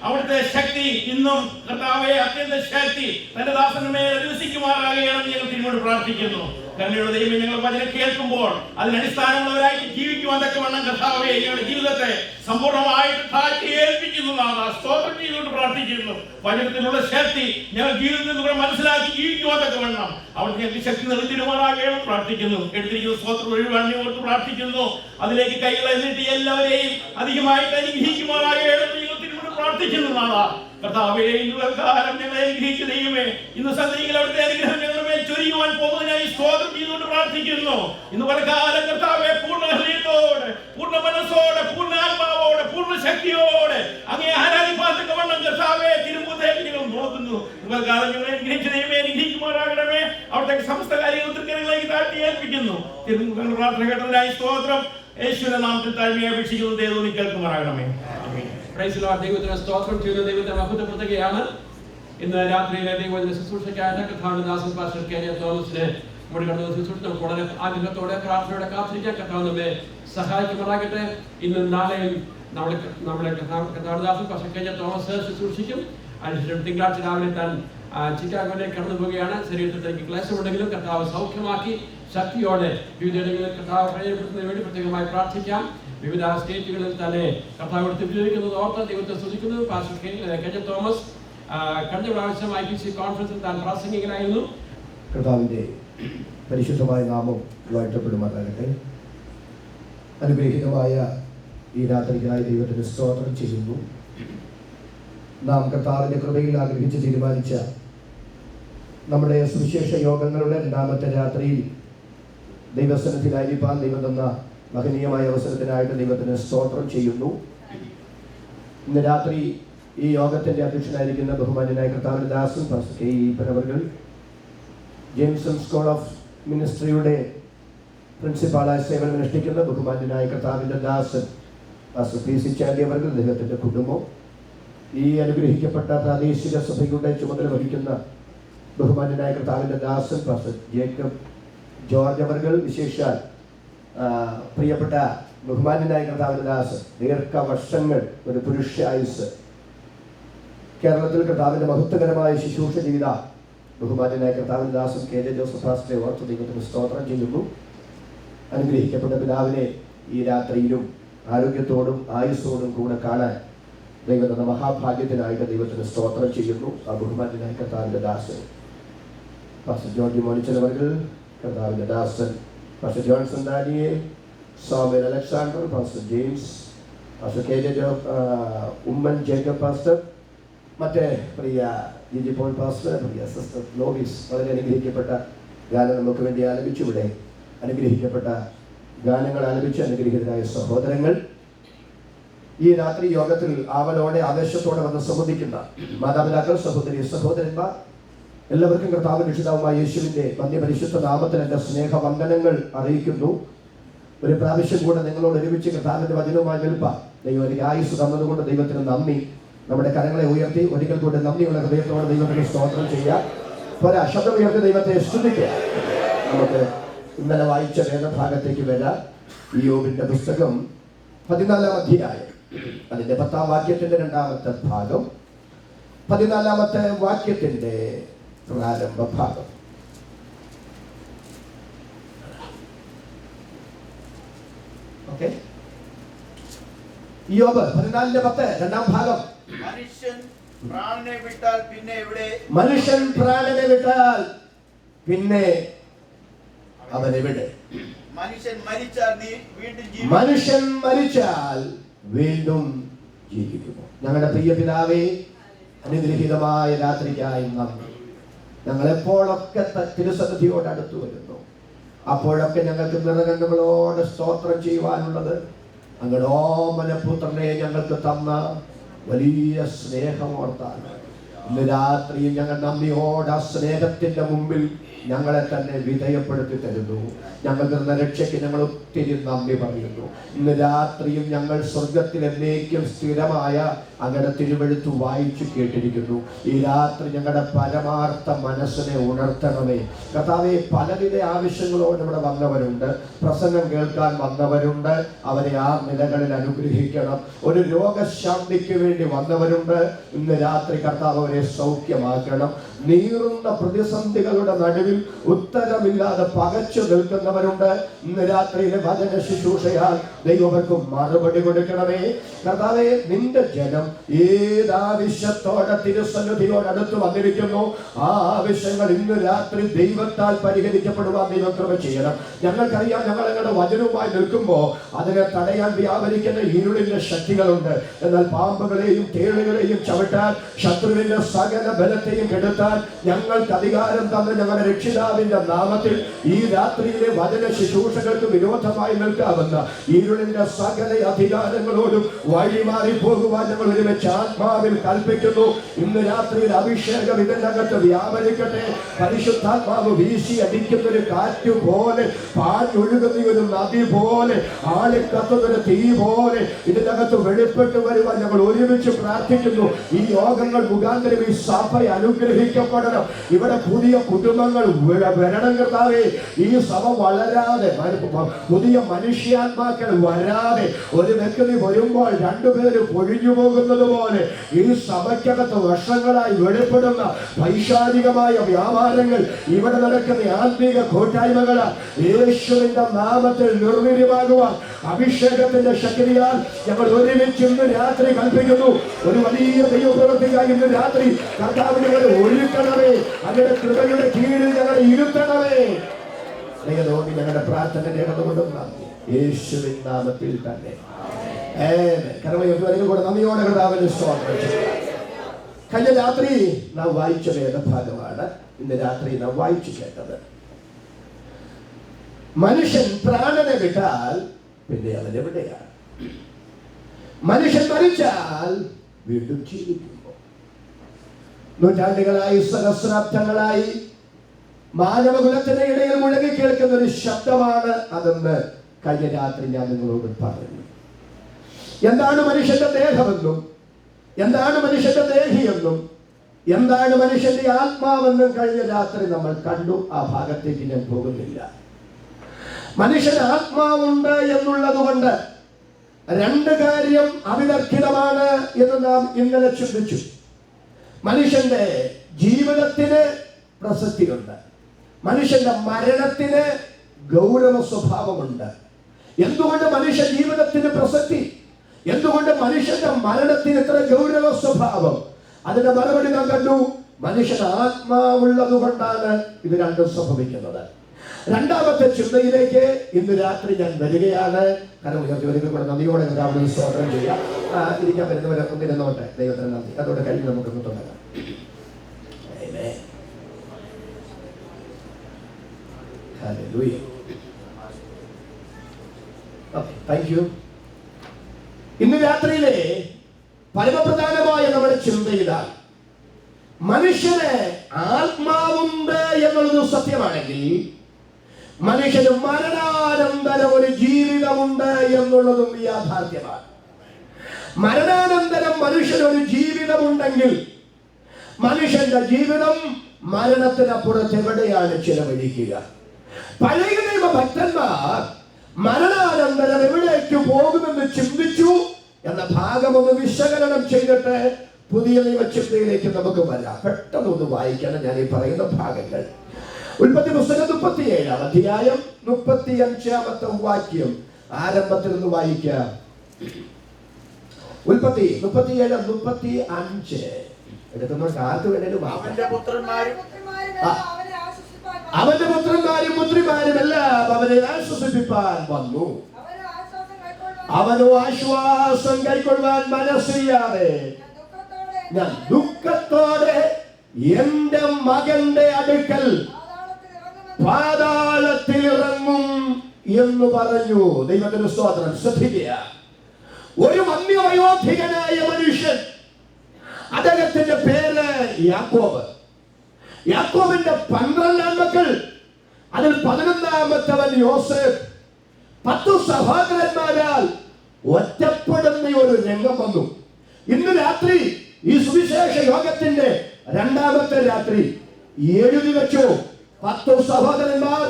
അവിടുത്തെ ശക്തി ഇന്നും കർത്താവേ അത്യന്ത ശക്തി തന്റെ ദാസന്റെ മേൽ അധിവസിക്കുമാറാകണമെന്ന് ഞങ്ങൾ തിരുവോട് പ്രാർത്ഥിക്കുന്നു. കരുണയുടെ ദൈവമേ, ഞങ്ങൾ വചനം കേൾക്കുമ്പോൾ അതിനടിസ്ഥാനമുള്ളവരായിട്ട് ജീവിക്കുവാൻ തക്കവണ്ണം കർത്താവേ ഞങ്ങളുടെ ജീവിതത്തെ സമ്പൂർണ്ണമായിട്ട് താഴ്ത്തി ഏൽപ്പിക്കുന്നു. സ്തോത്രം ചെയ്തുകൊണ്ട് പ്രാർത്ഥിക്കുന്നു. വചനത്തിനുള്ള ശക്തി ഞങ്ങൾ ജീവിതത്തിൽ കൂടെ മനസ്സിലാക്കി ജീവിക്കുവാൻ തക്കവണ്ണം അവിടെ ഞങ്ങൾക്ക് ശക്തി നിർത്തിരുമാറാകണം പ്രാർത്ഥിക്കുന്നു. എടുത്തിരിക്കുന്ന സ്തോത്രം ഒഴിവാണ്ടി ഓർത്ത് പ്രാർത്ഥിക്കുന്നു. അതിലേക്ക് കൈകൾ എന്നിട്ട് എല്ലാവരെയും അധികമായിട്ട് അനുഗ്രഹിക്കുമാറാകണം പ്രാർത്ഥിക്കുന്നു. കർത്താവേ, ഇന്നുള്ള കാലം ഞങ്ങളെ അനുഗ്രഹിച്ച ദൈവമേ, ഇന്ന് സന്ധികൾ അവിടുത്തെ അനുഗ്രഹം ഞങ്ങളുടെ മേൽ ചൊരിയുവാൻ പോകുന്നതിനായി സ്തോത്രം ചെയ്തുകൊണ്ട് പ്രാർത്ഥിക്കുന്നു. ഇന്ന് പല കാലം കർത്താവേ പൂർണ്ണ ഹൃദയത്തോടെ, പൂർണ്ണ മനസ്സോടെ, പൂർണ്ണ ആത്മാവോടെ, പൂർണ്ണ ശക്തിയോടെ അങ്ങേ ആരാധിപ്പാൻ തക്കവണ്ണം കർത്താവേ തിരുമുഖത്തേക്ക് ഞങ്ങൾ നോക്കുന്നു. ഇന്ന് കാലം ഞങ്ങളെ അനുഗ്രഹിച്ച ദൈവമേ, അനുഗ്രഹിക്കുമാറാകണമേ. അവിടുത്തെ സമസ്ത കാര്യങ്ങൾ തൃക്കരങ്ങളിലേക്ക് താഴ്ത്തി ഏൽപ്പിക്കുന്നു. തിരുമുഖ പ്രാർത്ഥന കേട്ടതിനായി സ്തോത്രം. യേശുവിന്റെ നാമത്തിൽ താഴ്മയെ അപേക്ഷിക്കുന്നു. ദൈവം കേൾക്കുമാറാകണമേ. Price the Lord. ദൈവത്തിന് സ്തോത്രം ചെയ്യുന്ന ദൈവത്തെ മഹത്വപ്പെടുത്തുകയാണ്. ഇന്ന് രാത്രിയിലെ ദൈവത്തിന്റെ ശുശ്രൂഷയ്ക്കായിട്ട് കർത്താവിന്റെ ദാസൻ പാസ്റ്റർ കെ തോമസിനെ മുടി കടന്ന ശുശ്രൂഷ നമുക്ക് വളരെ ആഗ്രഹത്തോടെ പ്രാർത്ഥനയോടെ കാത്തിരിക്കാൻ കർത്താവ് നമ്മെ സഹായിക്കുമാറാകട്ടെ. ഇന്നും നാളെയും നമ്മുടെ കർത്താവിന്റെ ദാസൻ പാസ്റ്റർ കെ തോമസ് ശുശ്രൂഷിക്കും. അതിനുശേഷം തിങ്കളാഴ്ച രാവിലെ താൻ ചിക്കാഗോയിലേക്ക് കടന്നു പോവുകയാണ്. ശരീരത്തിലേക്ക് ക്ലേശമുണ്ടെങ്കിലും കർത്താവ് സൗഖ്യമാക്കി ശക്തിയോടെ വിവിധ കർത്താവ് പ്രയോജനപ്പെടുത്തുന്നതിന് വേണ്ടി പ്രത്യേകമായി പ്രാർത്ഥിക്കാം. വിവിധ സ്റ്റേറ്റുകളിൽ തന്നെ കർത്താവ് ഉപയോഗിക്കുന്നത് ഓർത്ത് ദൈവത്തെ സ്തുതിക്കുന്നു. പാസ്റ്റർ കെ തോമസ് കഴിഞ്ഞ പ്രാവശ്യം IPC കോൺഫറൻസിൽ താൻ പ്രാസംഗികനായിരുന്നു. കർത്താവിൻ്റെ പരിശുദ്ധമായ നാമം വാഴ്ത്തപ്പെടുമാറാകട്ടെ. അനുഗ്രഹീതമായ ഈ രാത്രിക്കായി ദൈവത്തിന് സ്തോത്രം ചെയ്യുന്നു. നാം കർത്താവിൻ്റെ കൃപയിൽ ആഗ്രഹിച്ച് തീരുമാനിച്ച നമ്മുടെ സുവിശേഷ യോഗങ്ങളുടെ രണ്ടാമത്തെ രാത്രിയിൽ ദൈവസന്നിധിയിലായിരിക്കാൻ ദൈവം തന്ന മഹനീയമായ അവസരത്തിനായിട്ട് ദൈവത്തിന് സ്തോത്രം ചെയ്യുന്നു. ഇന്ന് രാത്രി ഈ യോഗത്തിൻ്റെ അധ്യക്ഷനായിരിക്കുന്ന ബഹുമാന്യനായ കർത്താവിന്റെ ദാസൻ പാസ്റ്റർ കെ ഈപ്പനവർകൾ, ജെയിംസൺ സ്കൂൾ ഓഫ് മിനിസ്ട്രിയുടെ പ്രിൻസിപ്പാളായി സേവനമനുഷ്ഠിക്കുന്ന ബഹുമാന്യനായ കർത്താവിന്റെ ദാസൻ പാസ്റ്റർ PC ചാണ്ടിയവർകൾ, അദ്ദേഹത്തിൻ്റെ കുടുംബം, ഈ അനുഗ്രഹിക്കപ്പെട്ട പ്രാദേശിക സഭയുടെ ചുമതല വഹിക്കുന്ന ബഹുമാന്യനായ കർത്താവിന്റെ ദാസൻ പാസ്റ്റർ ജേക്കബ് ജോർജ് അവർകൾ, വിശേഷാൽ പ്രിയപ്പെട്ട ബഹുമാന്യനായ കർത്താവിന്റെ ദാസൻ ദീർഘവർഷങ്ങൾ ഒരു പുരുഷായുസ് കേരളത്തിൽ കർത്താവിന്റെ മഹത്വകരമായ ശുശ്രൂഷ ചെയ്ത ബഹുമാന്യനായ കർത്താവിന്റെ ദാസൻ KJ ജോസഫ് പാസ്റ്ററെ ഓർത്ത് ദൈവത്തിന് സ്തോത്രം ചെയ്യുന്നു. അനുഗ്രഹിക്കപ്പെട്ട പിതാവിനെ ഈ രാത്രിയിലും ആരോഗ്യത്തോടും ആയുസ്സോടും കൂടെ കാണാൻ ദൈവം തന്ന മഹാഭാഗ്യത്തിനായിട്ട് ദൈവത്തിന് സ്തോത്രം ചെയ്യുന്നു. ആ ബഹുമാന്യനായ കർത്താവിന്റെ ദാസൻ പാസ്റ്റർ ജോർജ് മോനിച്ചൻ അവർകൾ, കർത്താവിന്റെ ദാസൻ pastor Johnson Daniel, Samuel Alexander, pastor James, pastor KJ Oommen Jacob pastor, മറ്റേ പ്രിയ ജിജി പോൾ പാസ്റ്റർ, പ്രിയ സിസ്റ്റർ ലോവിസ്, വളരെ അനുഗ്രഹിക്കപ്പെട്ട ഗാനം നമുക്ക് വേണ്ടി ആലപിച്ചു. ഇവിടെ അനുഗ്രഹിക്കപ്പെട്ട ഗാനങ്ങൾ ആലപിച്ച് അനുഗ്രഹീതരായ സഹോദരങ്ങൾ, ഈ രാത്രി യോഗത്തിൽ ആവലോടെ ആവേശത്തോടെ വന്ന് സംബന്ധിക്കുന്ന മാതാപിതാക്കൾ, സഹോദരി സഹോദരന്മാർ, എല്ലാവർക്കും കർത്താവിന്റെ രക്ഷിതാവുമായ യേശുവിന്റെ വന്യപരിശുദ്ധ നാമത്തിൽ എൻ്റെ സ്നേഹവന്ദനങ്ങൾ അറിയിക്കുന്നു. ഒരു പ്രാവശ്യം കൂടെ നിങ്ങളോട് ഒരുമിച്ച് കർത്താവിന്റെ വചനവുമായി നിൽപ്പാൻ ദൈവം എനിക്ക് ആയുസ് തന്നതുകൊണ്ട് ദൈവത്തിന് നന്ദി. നമ്മുടെ കരങ്ങളെ ഉയർത്തി ഒരിക്കൽ കൂടെ നന്ദിയുള്ള ഹൃദയത്തോടെ ദൈവത്തിന് സ്തോത്രം ചെയ്യാം. ശബ്ദം ഉയർത്തി ദൈവത്തെ സ്തുതിക്കുക. നമുക്ക് ഇന്നലെ വായിച്ച വേദഭാഗത്തേക്ക് വരാം. ഇയ്യോബിന്റെ പുസ്തകം 14-ാം അധ്യായം അതിന്റെ 10-ാം വാക്യത്തിന്റെ 2-ാമത്തെ ഭാഗം, 14-ാമത്തെ വാക്യത്തിന്റെ പ്രാരംഭ ഭാഗം. ഓക്കെ, ഇയ്യോബ് 14:10 2-ാം ഭാഗം. മനുഷ്യൻ പ്രാണനെ വിട്ടാൽ പിന്നെ എവിടെ? മനുഷ്യൻ പ്രാണനെ വിട്ടാൽ പിന്നെ അവൻ എവിടെ? മനുഷ്യൻ മരിച്ചാൽ നീ വീണ്ടും ജീവിക്കും. മനുഷ്യൻ മരിച്ചാൽ വീണ്ടും ജീവിക്കുമോ? ഞങ്ങളുടെ പ്രിയ പിതാവേ, അനുഗ്രഹീതമായ രാത്രിക്കായി നന്ദി. ഞങ്ങൾ എപ്പോഴൊക്കെ തിരുസന്നിധിയോട് അടുത്തു വരുന്നു, അപ്പോഴൊക്കെ ഞങ്ങൾക്ക് നിറകണ്ണുകളോട് സ്തോത്രം ചെയ്യുവാനുള്ളത് അങ്ങയുടെ ഓമനപുത്രനെ ഞങ്ങൾക്ക് തന്ന വലിയ സ്നേഹമോർത്താണ്. ഇന്ന് രാത്രിയിൽ ഞങ്ങൾ നന്ദിയോടെ ആ സ്നേഹത്തിന്റെ മുമ്പിൽ ഞങ്ങളെ തന്നെ വിധേയപ്പെടുത്തി തരുന്നു. ഞങ്ങൾ തന്ന രക്ഷയ്ക്ക് ഞങ്ങൾ ഒത്തിരി നന്ദി പറയുന്നു. ഇന്ന് രാത്രിയും ഞങ്ങൾ സ്വർഗത്തിൽ എന്നേക്കും സ്ഥിരമായ അങ്ങയുടെ തിരുവെഴുത്ത് വായിച്ചു കേട്ടിരിക്കുന്നു. ഈ രാത്രി ഞങ്ങളുടെ പരമാർത്ഥ മനസ്സിനെ ഉണർത്തണമേ കർത്താവേ. പലവിധ ആവശ്യങ്ങളോട് ഇവിടെ വന്നവരുണ്ട്, പ്രസംഗം കേൾക്കാൻ വന്നവരുണ്ട്, അവരെ ആ നിലകളിൽ അനുഗ്രഹിക്കണം. ഒരു രോഗശാന്തിക്ക് വേണ്ടി വന്നവരുണ്ട്, ഇന്ന് രാത്രി കർത്താവ് അവരെ സൗഖ്യമാക്കണം. നീറുന്ന പ്രതിസന്ധികളുടെ നടുവിൽ ഉത്തരമില്ലാതെ പകച്ചു നിൽക്കുന്നവരുണ്ട്, ഇന്ന് രാത്രിയിലെ വചന ശുശ്രൂഷയാൽ ദൈവവർക്കും മറുപടി കൊടുക്കണമേ കർത്താവേ. നിന്റെ ജനം ഏതാവശ്യത്തോടെ തിരുസന്നിധിയോട് അടുത്ത് വന്നിരിക്കുന്നു, ആ ആവശ്യങ്ങൾ ഇന്ന് രാത്രി ദൈവത്താൽ പരിഹരിക്കപ്പെടുവാൻ ദൈവം കൃപ ചെയ്യണം. ഞങ്ങൾക്കറിയാം, ഞങ്ങൾ ഞങ്ങളുടെ വചനവുമായി നിൽക്കുമ്പോൾ അതിനെ തടയാൻ വ്യാപരിക്കുന്ന ഇരുളിന്റെ ശക്തികളുണ്ട്. എന്നാൽ പാമ്പുകളെയും തേളുകളെയും ചവിട്ടാൻ, ശത്രുവിന്റെ സകല ബലത്തെയും കെടുത്താൻ ഞങ്ങൾക്ക് അധികാരം തന്ന ഞങ്ങളുടെ രക്ഷിതാവിന്റെ നാമത്തിൽ ഈ രാത്രിയിലെ വചന ശുശ്രൂഷകൾക്ക് വിരോധമായി നിൽക്കാവുന്ന ഇരുളിന്റെ സകല അധികാരങ്ങളോടും വഴിമാറി പോകുവാൻ ഞങ്ങൾ ഒരുമിച്ച് ആത്മാവിൽ കൽപ്പിക്കുന്നു. ഇന്ന് രാത്രിയിൽ അഭിഷേകം ഇതിനകത്ത് വ്യാപരിക്കട്ടെ. പരിശുദ്ധാത്മാവ് വീശി അടിക്കുന്ന ഒരു കാറ്റ് പോലെ, പാഞ്ഞൊഴുകുന്ന ഒരു നദി പോലെ, ആളിക്കത്തുന്നൊരു തീ പോലെ ഇതിനകത്ത് വെളിപ്പെട്ട് വരുവാൻ ഞങ്ങൾ ഒരുമിച്ച് പ്രാർത്ഥിക്കുന്നു. ഈ യോഗങ്ങൾ മുഖാന്തരം ഈ സഭ അനുഗ്രഹിക്കപ്പെടണം. ഇവിടെ പുതിയ കുടുംബങ്ങൾ വരണം കർത്താവേ. ഈ സഭ വളരാതെ, പുതിയ മനുഷ്യാത്മാക്കൾ വരാതെ, ഒരു വ്യക്തി വരുമ്പോൾ രണ്ടുപേര് പൊഴിഞ്ഞു പോകുന്നത് പോലെ ഈ സഭയ്ക്കകത്ത് വർഷങ്ങളായി വെളിപ്പെടുന്ന പൈശാചികമായ വ്യാപാരങ്ങൾ, ഇവിടെ നടക്കുന്ന ആത്മീക കൂട്ടായ്മകൾ യേശുവിന്റെ നാമത്തിൽ നിർവീര്യമാകുവാൻ അഭിഷേകത്തിന്റെ ശക്തിയാൽ ഞങ്ങൾ ഒരുമിച്ച് ഇന്ന് രാത്രി കൽപ്പിക്കുന്നു. ഒരു വലിയ ദൈവപ്രവൃത്തിക്കായി ഇന്ന് രാത്രി കർത്താവ് ഞങ്ങളെ ഒരുക്കണമേ, അങ്ങയുടെ കൃപയുടെ കീഴിൽ ഞങ്ങളെ ഇരുത്തണമേ. ദൈവത്തോട് ഞങ്ങളുടെ പ്രാർത്ഥന കേട്ടതുകൊണ്ടും നന്ദി, യേശുവിൻ നാമത്തിൽ തന്നെ. കൂടെ നന്ദിയോടെ കർത്താവിനെ സ്തോത്രം ചെയ്യുന്നു. കഴിഞ്ഞ രാത്രി നാം വായിച്ച വേദഭാഗമാണ് ഇന്ന് രാത്രി നാം വായിച്ചു കേട്ടത്. മനുഷ്യൻ പ്രാണനെ വിട്ടാൽ പിന്നെ അവൻ എവിടെയാണ്? മനുഷ്യൻ മരിച്ചാൽ വീണ്ടും ജീവിക്കുമ്പോ നൂറ്റാണ്ടുകളായി, സഹസ്രാബ്ദങ്ങളായി മാനവകുലത്തിന്റെ ഇടയിൽ മുഴങ്ങി കേൾക്കുന്ന ഒരു ശബ്ദമാണ് അതെന്ന് കഴിഞ്ഞ രാത്രി ഞാൻ നിങ്ങളോട് പറഞ്ഞു. എന്താണ് മനുഷ്യന്റെ ദേഹമെന്നും, എന്താണ് മനുഷ്യന്റെ ദേഹിയെന്നും, എന്താണ് മനുഷ്യന്റെ ആത്മാവെന്നും കഴിഞ്ഞ രാത്രി നമ്മൾ കണ്ടു. ആ ഭാഗത്തേക്ക് ഞാൻ പോകുന്നില്ല. മനുഷ്യന് ആത്മാവുണ്ട് എന്നുള്ളത് കൊണ്ട് രണ്ട് കാര്യം അവിതർക്കിതമാണ് എന്ന് നാം ഇന്നലെ ചിന്തിച്ചു. മനുഷ്യന്റെ ജീവിതത്തിന് പ്രസക്തിയുണ്ട്, മനുഷ്യന്റെ മരണത്തിന് ഗൗരവ സ്വഭാവമുണ്ട്. എന്തുകൊണ്ട് മനുഷ്യ ജീവിതത്തിന് പ്രസക്തി? എന്തുകൊണ്ട് മനുഷ്യന്റെ മരണത്തിന് ഇത്ര ഗൗരവ സ്വഭാവം? അതിന്റെ മറുപടി നാം കണ്ടു. മനുഷ്യൻ ആത്മാവുള്ളത് കൊണ്ടാണ് ഇത് രണ്ടും സംഭവിക്കുന്നത്. രണ്ടാമത്തെ ചിന്തയിലേക്ക് ഇന്ന് രാത്രി ഞാൻ വരികയാണ്. കാരണം ഉയർത്തിവരികൾ കൂടെ നന്ദിയോടെ എല്ലാവരും സ്തോത്രം ചെയ്യാം. ഇരിക്കാൻ വരുന്നവരെ ഒന്നിരുന്നോട്ടെ. ദൈവത്തിന് നന്ദി. അതോടെ കഴിഞ്ഞ് നമുക്കൊന്ന് തുടങ്ങാം. Hallelujah. Okay, thank you. ഇന്ന് രാത്രിയിലെ പരമപ്രധാനമായ നമ്മുടെ ചിന്ത ഇതാണ്. മനുഷ്യന് ആത്മാവുണ്ട് എന്നുള്ളത് സത്യമാണെങ്കിൽ മനുഷ്യന് മരണാനന്തരം ഒരു ജീവിതമുണ്ട് എന്നുള്ളതും യാഥാർത്ഥ്യമാണ്. മരണാനന്തരം മനുഷ്യനൊരു ജീവിതമുണ്ടെങ്കിൽ മനുഷ്യന്റെ ജീവിതം മരണത്തിനപ്പുറത്ത് എവിടെയാണ് ചിലവഴിക്കുക? പഴയ നിയമ ഭക്തന്മാർ മരണാനന്തരം എവിടേക്ക് പോകുമെന്ന് ചിന്തിച്ചു എന്ന ഭാഗം ഒന്ന് വിശകലനം ചെയ്തിട്ട് പുതിയ നിയമചിന്തയിലേക്ക് നമുക്ക് വരാം. പെട്ടെന്ന് ഒന്ന് വായിക്കണം ഞാൻ ഈ പറയുന്ന ഭാഗങ്ങൾ. ഉൽപ്പത്തി പുസ്തകം 37-ാം അധ്യായം 35-ാമത്തെ വാക്യം ആരംഭത്തിൽ നിന്ന് വായിക്കാം. ഉൽപ്പത്തി 37:35 എടുക്കുന്നവർക്ക് ആർക്ക് വേണേലും അവന്റെ പുത്രന്മാരും പുത്രിമാരും എല്ലാം അവനെ ആശ്വസിപ്പിപ്പാൻ വന്നു. അവനോ ആശ്വാസം കൈക്കൊള്ളുവാൻ മനസ്സില്ലാതെ ഞാൻ ദുഃഖത്തോടെ എന്റെ മകന്റെ അടുക്കൽ പാതാളത്തിൽ ഇറങ്ങും എന്ന് പറഞ്ഞു. ദൈവത്തിന് സ്തോത്രം. ശ്രദ്ധിക്കുക, ഒരു വന്യവയോധികനായ മനുഷ്യൻ, അദ്ദേഹത്തിന്റെ പേര് യാക്കോബ്. യാക്കോബിന്റെ 12 മക്കൾ, അതിൽ 11-ാമത്തവൻ യോസേഫ്. 10 സഹോദരന്മാരാൽ ഒറ്റപ്പെടുന്ന ഒരു രംഗം വന്നു. ഇന്ന് രാത്രി ഈ സുവിശേഷ യോഗത്തിന്റെ 2-ാമത്തെ രാത്രി എഴുതി വെച്ചു. 10 സഹോദരന്മാർ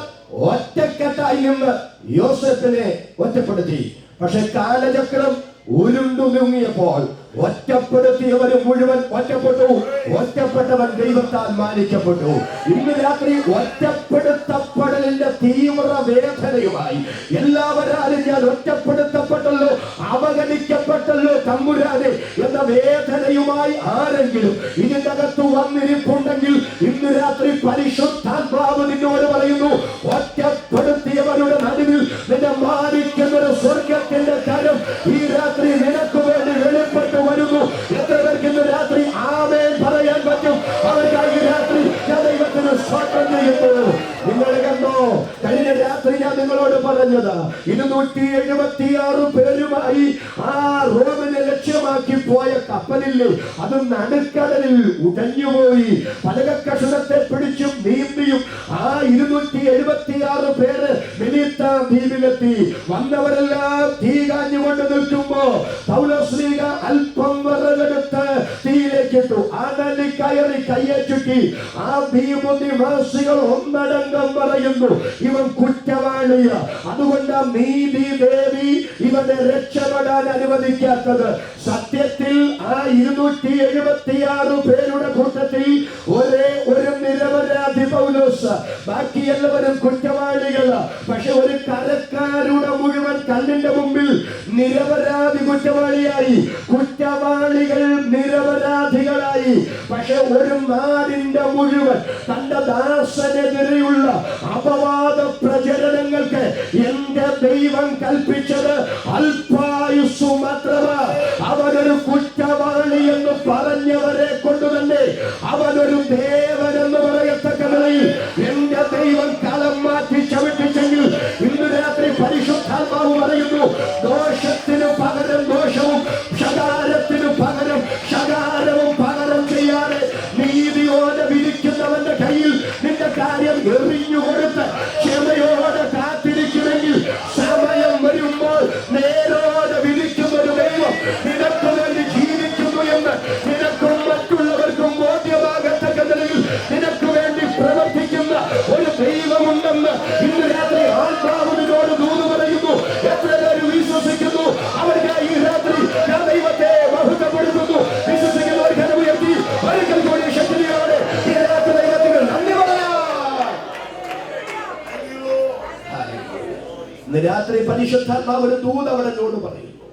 ഒറ്റക്കെട്ടായി നിന്ന് യോസേഫിനെ ഒറ്റപ്പെടുത്തി. പക്ഷെ കാലചക്രം ഉരുണ്ടു നീങ്ങിയപ്പോൾ ഒറ്റപ്പെടുത്തിയവര് മുഴുവൻ ഒറ്റപ്പെട്ടു. ഒറ്റപ്പെട്ടവൻ ദൈവത്താൽ മാനിക്കപ്പെട്ടു. ഇന്ന് രാത്രി ഒറ്റപ്പെടുത്തപ്പെടലിന്റെ തീവ്ര വേദനയുമായി എല്ലാവരും ഞാൻ ഒറ്റപ്പെടുത്തപ്പെട്ടല്ലോ, അവഗണിക്കപ്പെട്ടല്ലോ തമ്പുരാനെ എന്ന വേദനയുമായി ആരെങ്കിലും ഇതിന്റെ അകത്ത് വന്നിരിപ്പുണ്ടെങ്കിൽ ഇന്ന് രാത്രി പരിശുദ്ധാത്മാവ് നിന്നോട് പറയുന്നു, ഒറ്റപ്പെടുത്തിയവരുടെ നടുവിൽ നിന്നെ മാനിക്കുന്നൊരു സ്വർഗത്തിന്റെ കരം ഈ രാത്രി നിനക്ക് വേണ്ടി വെളിപ്പെട്ടു വരുന്നു. എത്ര പേർക്ക് ഇന്ന് രാത്രി ആമേൻ പറയാൻ പറ്റും? അവർക്കായി രാത്രി ഞാൻ ദൈവത്തിന് സ്തോത്രം ചെയ്യുന്നു. നിങ്ങൾ കണ്ടോ, കഴിഞ്ഞ രാത്രി ഞാൻ നിങ്ങളോട് പറഞ്ഞത് 276 പേരുമായി ആ റോമിനെ ലക്ഷ്യമാക്കി പോയ കപ്പലില്ലേ, അത് നടുക്കടലിൽ ഉടഞ്ഞുപോയി. പലകക്കഷണത്തെ പിടിച്ചും നീന്തിയും ആ 276 പേര് മിലിത്ത ദ്വീപിലെത്തി. വന്നവരെല്ലാം തീ കാഞ്ഞുകൊണ്ട് നിൽക്കുമ്പോ പൗലോസ്ലീഹ അല്പം വിറകെടുത്ത് തീയിലേക്ക് ഇട്ടു. അനലി കയറി കയ്യെ ചുറ്റി. ആ ദ്വീപ് നിവാസികൾ ഒന്നടങ്കം പറയുന്നു, ഇവൻ കുറ്റവാളിയ. അതുകൊണ്ട് നീതി ദേവി ഇവനെ രക്ഷപ്പെടാൻ അനുവദിക്കാത്തത്. സത്യത്തിൽ ആ 276 പേരുടെ കൂട്ടത്തിൽ ഒരേ ഒരു നിരപരാധി പൗലോസ്, ബാക്കി എല്ലാവരും കുറ്റവാളികൾ. പക്ഷെ ഒരു കരക്കാരുടെ മുഴുവൻ കണ്ണിന്റെ മുമ്പിൽ നിരപരാധി കുറ്റവാളിയായി, കുറ്റവാളികൾ നിരപരാധികളായി. പക്ഷെ ഒരു നാടിന്റെ മുഴുവൻ തന്റെ ദാസനെതിരെയുള്ള അപവാദ പ്രചരണങ്ങൾക്ക് എന്റെ ദൈവം കൽപ്പിച്ചത് അല്പായുസ്സു മാത്രമാണ്. അവനൊരു കുറ്റവാളി എന്ന് പറഞ്ഞവരെ കൊണ്ട് തന്നെ അവനൊരു ദേവൻ എന്ന് പറയത്തക്ക നിലയിൽ എന്റെ ദൈവം കളം മാറ്റി ചവിട്ടിച്ചെങ്കിൽ ഇന്ന് രാത്രി പരിശുദ്ധാത്മാവ് പറയുന്നു, ദോഷത്തിന് പകരം ദോഷവും ശകാരത്തിന് പകരം ശകാരവും പകരം ചെയ്യാതെ നീതിയോടെ വിധിക്കുന്നവന്റെ കയ്യിൽ നിന്റെ കാര്യം എറിഞ്ഞുകൊടുത്ത് ക്ഷമയോടെ കാത്തിരിക്കുമെങ്കിൽ സമയം വരുമ്പോൾ നേരോടെ വിധിക്കുന്ന ഒരു ദൈവം നിനക്ക് വേണ്ടി ജീവിക്കുന്നു എന്ന് നിനക്കും മറ്റുള്ളവർക്കും ബോധ്യമാകത്തക്ക നിലയിൽ നിനക്ക് വേണ്ടി പ്രവർത്തിക്കുന്ന ഒരു ദൈവമുണ്ടെന്ന് ഇന്ന് രാത്രി ആത്മാവിനോട് ദൂത് പറയുന്നു. എത്ര പേര് വിശ്വസിക്കുന്നു? അവർക്ക് പരിശുദ്ധാത്മാവ് ഒരു ദൂത് അവനോട് പറയുന്നു.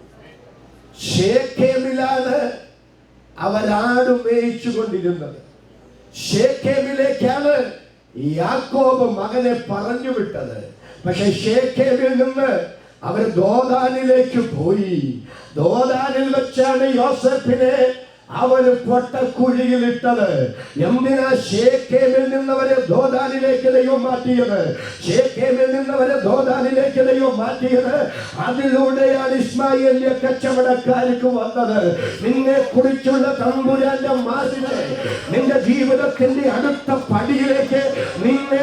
ശേഖേമിലാണ് അവരാട് മേയിച്ചു കൊണ്ടിരുന്നത്. ശേഖേമിലേക്കാണ് യാക്കോബ് മകനെ പറഞ്ഞു വിട്ടത്. പക്ഷെ ശേഖേമിൽ നിന്ന് അവർ ദോദാനിലേക്ക് പോയി. ദോദാനിൽ വെച്ചാണ് യോസേഫിനെ അവര് പൊട്ടക്കുഴിയിലിട്ടത്. എന്തിനാ ശേഖേമിൽ നിന്നവരെ ദോദാനിലേക്ക് ദൈവം മാറ്റിയത്? ശേഖേമിൽ നിന്നവരെ ദോദാനിലേക്ക് ദൈവം മാറ്റിയത് അതിലൂടെയാണ് ഇസ്മായേലിയ കച്ചവടക്കാർക്ക് വന്നത്. നിന്നെ കുറിച്ചുള്ള തമ്പുരാന്റെ മാതിരി നിന്റെ ജീവിതത്തിന്റെ അടുത്ത പടിയിലേക്ക് നിന്നെ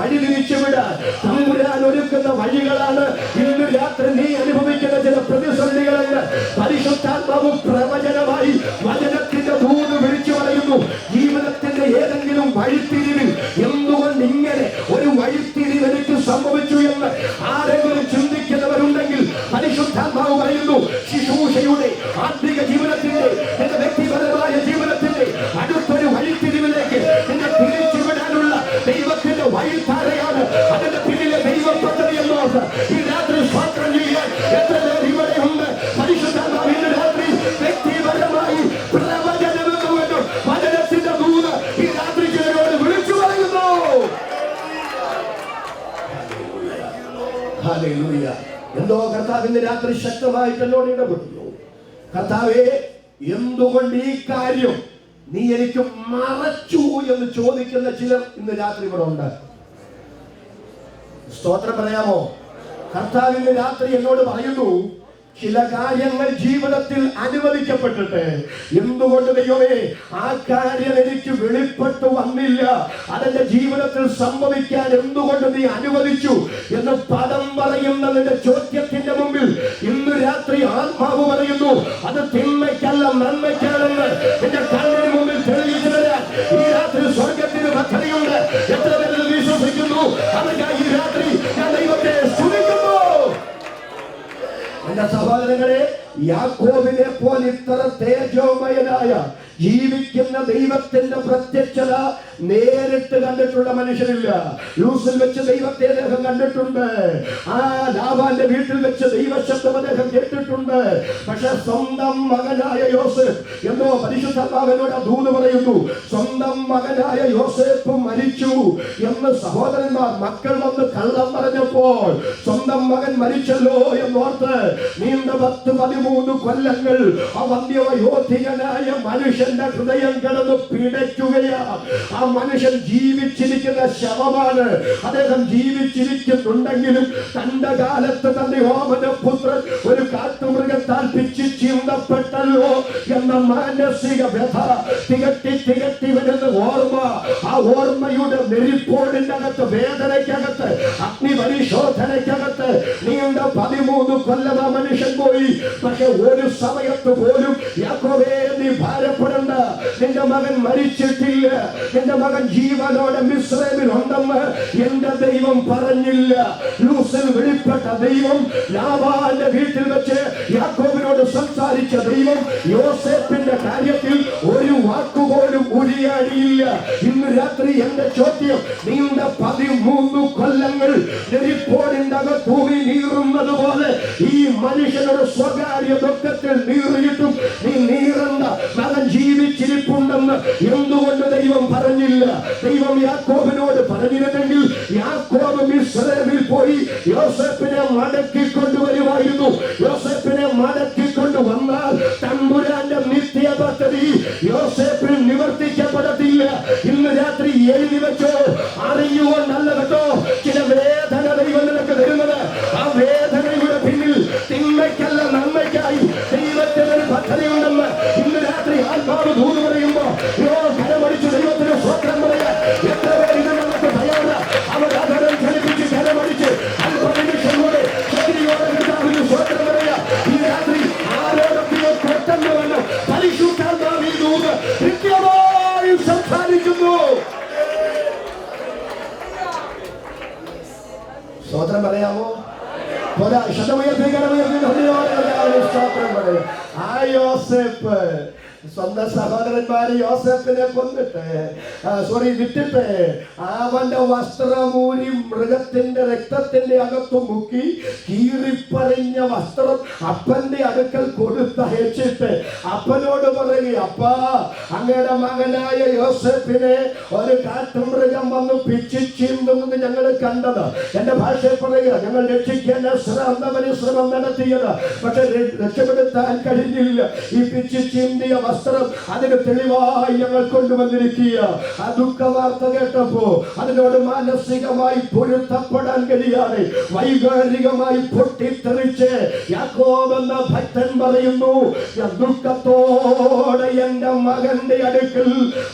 വഴിതിരിച്ചു വിടാൻ തമ്പുരാൻ ഒരുക്കുന്ന വഴികളാണ് ഇന്ന് രാത്രി നീ അനുഭവിക്കുന്ന ചില പ്രതിസന്ധികളെന്ന് പരിശുദ്ധാത്മാവ് പ്രവചനമായി വചനത്തിന്റെ ദൂത് വിളിച്ചു പറയുന്നു. ജീവിതത്തിന്റെ ഏതെങ്കിലും വഴിത്തിരിവിൽ എന്തുകൊണ്ട് ഇങ്ങനെ ഒരു വഴിത്തിരിവ് എനിക്ക് സംഭവിച്ചു എന്ന് ആരെങ്കിലും ചിന്തിക്കുന്നവരുണ്ടെങ്കിൽ പരിശുദ്ധാത്മാവ് പറയുന്നു, ശുശ്രൂഷയുടെ ആത്മീക ജീവിതത്തിന്റെ എന്റെ വ്യക്തിപരമായ ജീവിതത്തിന്റെ അടുത്തൊരു വഴിത്തിരിവിലേക്ക് എന്നെ തിരിച്ചുവിടാനുള്ള ദൈവത്തിന്റെ വഴിത്താരയാണ്. അതിന്റെ പിന്നിലെ ദൈവ പദ്ധതി എന്നോർത്ത് ഈ രാത്രി സ്വാതന്ത്ര്യം ചെയ്യാൻ എത്ര പേർ ഇവിടെയുണ്ട്? പരിശുദ്ധാത്മാവ് ഇന്ന് രാത്രി വ്യക്തിപരമായി പ്രവചനമെന്നുകൊണ്ടും വചനത്തിന്റെ ദൂത് ഈ രാത്രി ചിലരോട് വിളിച്ചു പറയുന്നു. ഹല്ലേലൂയ. എന്തോ കർത്താവിന്റെ രാത്രി ശക്തമായിട്ട് എന്നോട് ഇടപെടുന്നു. കർത്താവേ, എന്തുകൊണ്ട് ഈ കാര്യം നീ എനിക്ക് മറച്ചു എന്ന് ചോദിക്കുന്ന ചിലർ ഇന്ന് രാത്രി ഇവിടെ ഉണ്ട്. സ്തോത്രം പറയാമോ? കർത്താവിന്റെ രാത്രി എന്നോട് പറയുന്നു, ചില കാര്യങ്ങൾ ജീവിതത്തിൽ അനുവദിക്കപ്പെട്ടിട്ട് എന്തുകൊണ്ട് ദൈവമേ ആ കാര്യം എനിക്ക് വെളിപ്പെട്ടു വന്നില്ല, അതെന്റെ ജീവിതത്തിൽ സംഭവിക്കാൻ എന്തുകൊണ്ട് നീ അനുവദിച്ചു എന്ന് പദം പറയുന്നതിന്റെ ചോദ്യത്തിന്റെ മുമ്പിൽ ഇന്ന് രാത്രി ആത്മാവ് പറയുന്നു, അത് തിന്മയ്ക്കല്ല നന്മയ്ക്കാണെന്ന് എന്റെ കണ്ണിന് മുമ്പിൽ തെളിയിച്ചു തരാൻ ഈ രാത്രി സ്വർഗത്തിന് പദ്ധതിയുണ്ട്. എത്ര പേര് വിശ്വസിക്കുന്നു? അതിനായി ഈ രാത്രി ഞാൻ ദൈവത്തെ സ്തുതിക്കുന്നു. എന്റെ സഹോദരങ്ങളെ, യാക്കോബിനെ പോലെ ഇത്ര തേജോമയനായ ജീവിക്കുന്ന ദൈവത്തിന്റെ പ്രത്യക്ഷത നേരിട്ട് കണ്ടിട്ടുള്ള മനുഷ്യരില്ല. ലൂസിൽ വെച്ച് ദൈവത്തെ അദ്ദേഹം കണ്ടിട്ടുണ്ട്. ആ ലാബാന്റെ വീട്ടിൽ വെച്ച് ദൈവശബ്ദം അദ്ദേഹം കേട്ടിട്ടുണ്ട്. പക്ഷെ സ്വന്തം മകനായ യോസേഫ് എന്നോ പരിശുദ്ധാത്മാവിനോട് ദൂത് പറയുന്നു, സ്വന്തം മകനായ യോസേഫ് മരിച്ചു എന്ന് സഹോദരന്മാർ മക്കൾ വന്ന് കള്ളം പറഞ്ഞപ്പോൾ സ്വന്തം മകൻ മരിച്ചല്ലോ എന്നോർത്ത് നീണ്ട 10-13 കൊല്ലങ്ങൾ ആ വന്ധ്യവയോധികനായ മനുഷ്യന്റെ ഹൃദയം കിടന്ന് പിടയ്ക്കുകയാ. ആ മനുഷ്യൻ ജീവിച്ചിരിക്കുന്ന ശവമാണ്. അദ്ദേഹം ജീവിച്ചിരിക്കുന്നുണ്ടെങ്കിലും തന്റെ കാലത്ത് തന്റെ ഓമനപുത്രൻ ഒരു കാട്ടുമൃഗത്താൽ പിച്ച് ചീന്തപ്പെട്ടല്ലോ എന്ന മാനസിക വ്യഥ തികട്ടി വരുന്ന ഓർമ്മ, ആ ഓർമ്മയുടെ നെരിപ്പോടിന്റെ അകത്ത്, വേദനയ്ക്കകത്ത്, അഗ്നി പരിശോധനയ്ക്കകത്ത് നീണ്ട 13 കൊല്ലം ആ മനുഷ്യൻ പോയി. പക്ഷെ ഒരു സമയത്ത് പോലും യാക്കോബേ നീ ഭാരപ്പെടണ്ട, നിന്റെ മകൻ മരിച്ചിട്ടില്ല, നിന്റെ മകൻ ജീവനോടെ മിസ്രൈമിൽ ഉണ്ടെന്ന് എന്റെ ദൈവം പറഞ്ഞില്ല. ലൂസിൽ വെളിപ്പെട്ട ദൈവം, ലാബാന്റെ വീട്ടിൽ വെച്ച് യാക്കോബിനോട് സംസാരിച്ച ദൈവം യോസേഫിന്റെ കാര്യത്തിൽ ഒരു വാക്കുപോലും ഉരിയാടിയില്ല. ഇന്ന് രാത്രി എന്റെ ചോദ്യം, നീണ്ട 13 കൊല്ലങ്ങൾ നെരിപ്പോടിന്റെ അകത്തൂവി നീറുന്നത് പോലെ ഈ മനുഷ്യനോട് സ്വകാര്യ ദുഃഖത്തിൽ നീറിയിട്ടും നീ നീറണ്ട, മകൻ ജീവിച്ചിരിപ്പുണ്ടെന്ന് എന്തുകൊണ്ട് ദൈവം പറഞ്ഞില്ല? ദൈവം യാക്കോബിനോട് പറഞ്ഞിരുന്നെങ്കിൽ യാക്കോബ് മിസ്രൈമിൽ പോയി യോസേഫിനെ മടക്കിക്കൊണ്ടുവരുമായിരുന്നു. യോസേഫിനെ മടക്കിക്കൊണ്ടുവന്നാൽ തമ്പുരാന്റെ നിത്യ പദ്ധതി യോസേഫിൽ നിവർത്തിക്കപ്പെടത്തില്ല. ഇന്ന് രാത്രി എഴുതി വെച്ചോ, അറിയുകൊണ്ടല്ല കേട്ടോ ചില വേദന ദൈവം നിനക്ക് തരുന്നത്. ആ വേദനയുടെ പിന്നിൽ തിന്മയ്ക്കല്ല നന്മയ്ക്കായി ദൈവത്തിനൊരു പദ്ധതി ഉണ്ടെന്ന് ഇന്ന് രാത്രി ആത്മാവ് ദൂത് പറയുമ്പോ കരമടിച്ച് ദൈവത്തിന് സ്വത്രം പറയാ. എത്ര പേര് ഇത് നമുക്ക് ഭയമില്ല, അവർ അധരം ചലിപ്പിച്ച് കരമടിച്ച് അല്പനിമിഷം കൂടെ ശക്തിയോടെ കർത്താവിന് സ്വത്രം പറയാ. ഈ രാത്രി ആരോടൊക്കെയോ പെട്ടെന്ന് വന്ന് പരിശുദ്ധാത്മാവ് ഈ ദൂത് കൃത്യമായി സംസാരിക്കുന്നു. സ്വത്രം പറയാമോ? സ്വന്തം സഹോദരന്മാര് യോസേഫിനെ കൊന്നിട്ട് വിറ്റിട്ട് അവന്റെ വസ്ത്രമൂരി മൃഗത്തിന്റെ രക്തത്തിന്റെ അകത്ത് മുക്കി കീറിപ്പറിഞ്ഞ വസ്ത്രം അപ്പന്റെ അടുക്കൽ കൊടുത്തയച്ചിട്ട് അപ്പനോട് പറയുക, അപ്പാ, അങ്ങയുടെ മകനായ യോസേഫിനെ ഒരു കാട്ടുമൃഗം വന്ന് പിച്ചി ചീന്തുന്നത് ഞങ്ങൾ കണ്ടത്. എന്റെ ഭാഷയിൽ പറയുക, ഞങ്ങൾ രക്ഷിക്കാൻ പരിശ്രമം നടത്തിയത്, പക്ഷെ രക്ഷപ്പെടുത്താൻ കഴിഞ്ഞില്ല. ഈ പിച്ചി ചീന്തിയ വസ്ത്രം അതിന് തെളിവായി ഞങ്ങൾ കൊണ്ടുവന്നിരിക്കുക. ആ ദുഃഖ വാർത്ത കേട്ടപ്പോ അതിനോട് മാനസികമായി പൊരുത്തപ്പെടാൻ കഴിയാതെ വൈകാരികമായി പൊട്ടിത്തെറിച്ച് യാക്കോബ് എന്ന ഭക്തൻ പറയുന്നു, ഞാൻ ദുഃഖത്തോടെ എന്റെ മകന്റെ അടുക്കൽ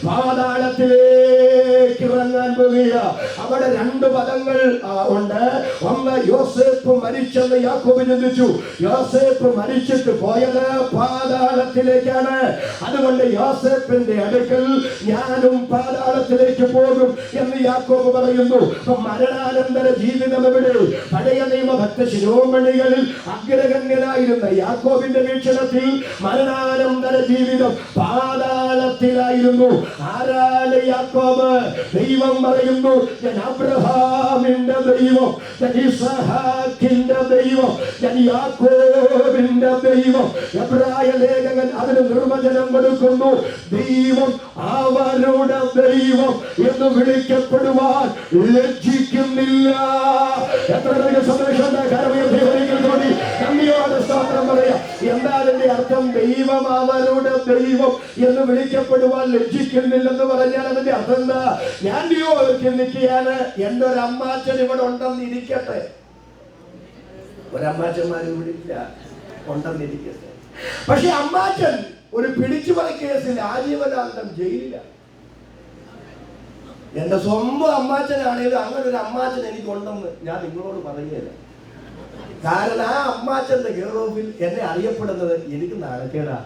പാതാളത്തിലേക്ക് ഇറങ്ങാൻ പോവുക. അവിടെ രണ്ട് പദങ്ങൾ ഉണ്ട്. ഒന്ന്, യോസേഫ് മരിച്ചെന്ന് യാക്കോബ് ചിന്തിച്ചു. യോസേഫ് മരിച്ചിട്ട് പോയത് പാതാളത്തിലേക്കാണ്. അതുകൊണ്ട് യോസേഫിന്റെ അടുക്കൽ ഞാനും പാതാളത്തിലേക്ക് പോകും എന്ന് യാക്കോബ് പറയുന്നു. മരണാനന്തര ജീവിതം എവിടെ? പഴയ നിയമ ഭക്ത ശിരോമണികളിൽ അഗ്രഗണ്യനായിരുന്ന യാക്കോബിന്റെ വീക്ഷണത്തിൽ മരണാനന്തര ജീവിതം പാതാളത്തിലായിരുന്നു. ആരാണ് യാക്കോബ്? ദൈവം പറയുന്നു, ഞാൻ അബ്രഹാമിന്റെ ദൈവം, ഞാൻ ഇസ്ഹാക്കിന്റെ ദൈവം, ഞാൻ യാക്കോബിന്റെ ദൈവം. എബ്രായ ലേഖകൻ അതിന് നിർവചനം കൊടുക്കുന്നു, ദൈവം അവരുടെ ദൈവം എന്ന് വിളിക്കപ്പെടുവാൻ ലജ്ജിക്കുന്നില്ല. എത്ര സന്ദേശം നന്ദിയോടെ സ്തോത്രം പറയാം. എന്താ അതിന്റെ അർത്ഥം? ദൈവം അവരുടെ ദൈവം എന്ന് വിളിക്കപ്പെടുവാൻ ലജ്ജിക്കുന്നില്ലെന്ന് പറഞ്ഞാൽ അതിന്റെ അർത്ഥം എന്താ? ഞാൻ നിൽക്കുകയാണ്, എന്റെ ഒരു അമ്മാച്ചൻ ഇവിടെ ഉണ്ടെന്ന് ഇരിക്കട്ടെ. ഒരമ്മാച്ചന്മാരും ഇവിടെ ഇല്ല, ഉണ്ടെന്നിരിക്കട്ടെ. പക്ഷെ അമ്മാച്ചൻ ഒരു പിടിച്ചുപറി കേസിൽ ആജീവനാന്തം ജയിലില്ല. എന്റെ സ്വന്തം അമ്മാച്ചനാണെങ്കിലും അങ്ങനെ ഒരു അമ്മാച്ചൻ എനിക്കുണ്ടെന്ന് ഞാൻ നിങ്ങളോട് പറയുകയില്ല. കാരണം ആ അമ്മാച്ചന്റെ ഗൗരവത്തിൽ എന്നെ അറിയപ്പെടുന്നത് എനിക്ക് നാണക്കേടാ.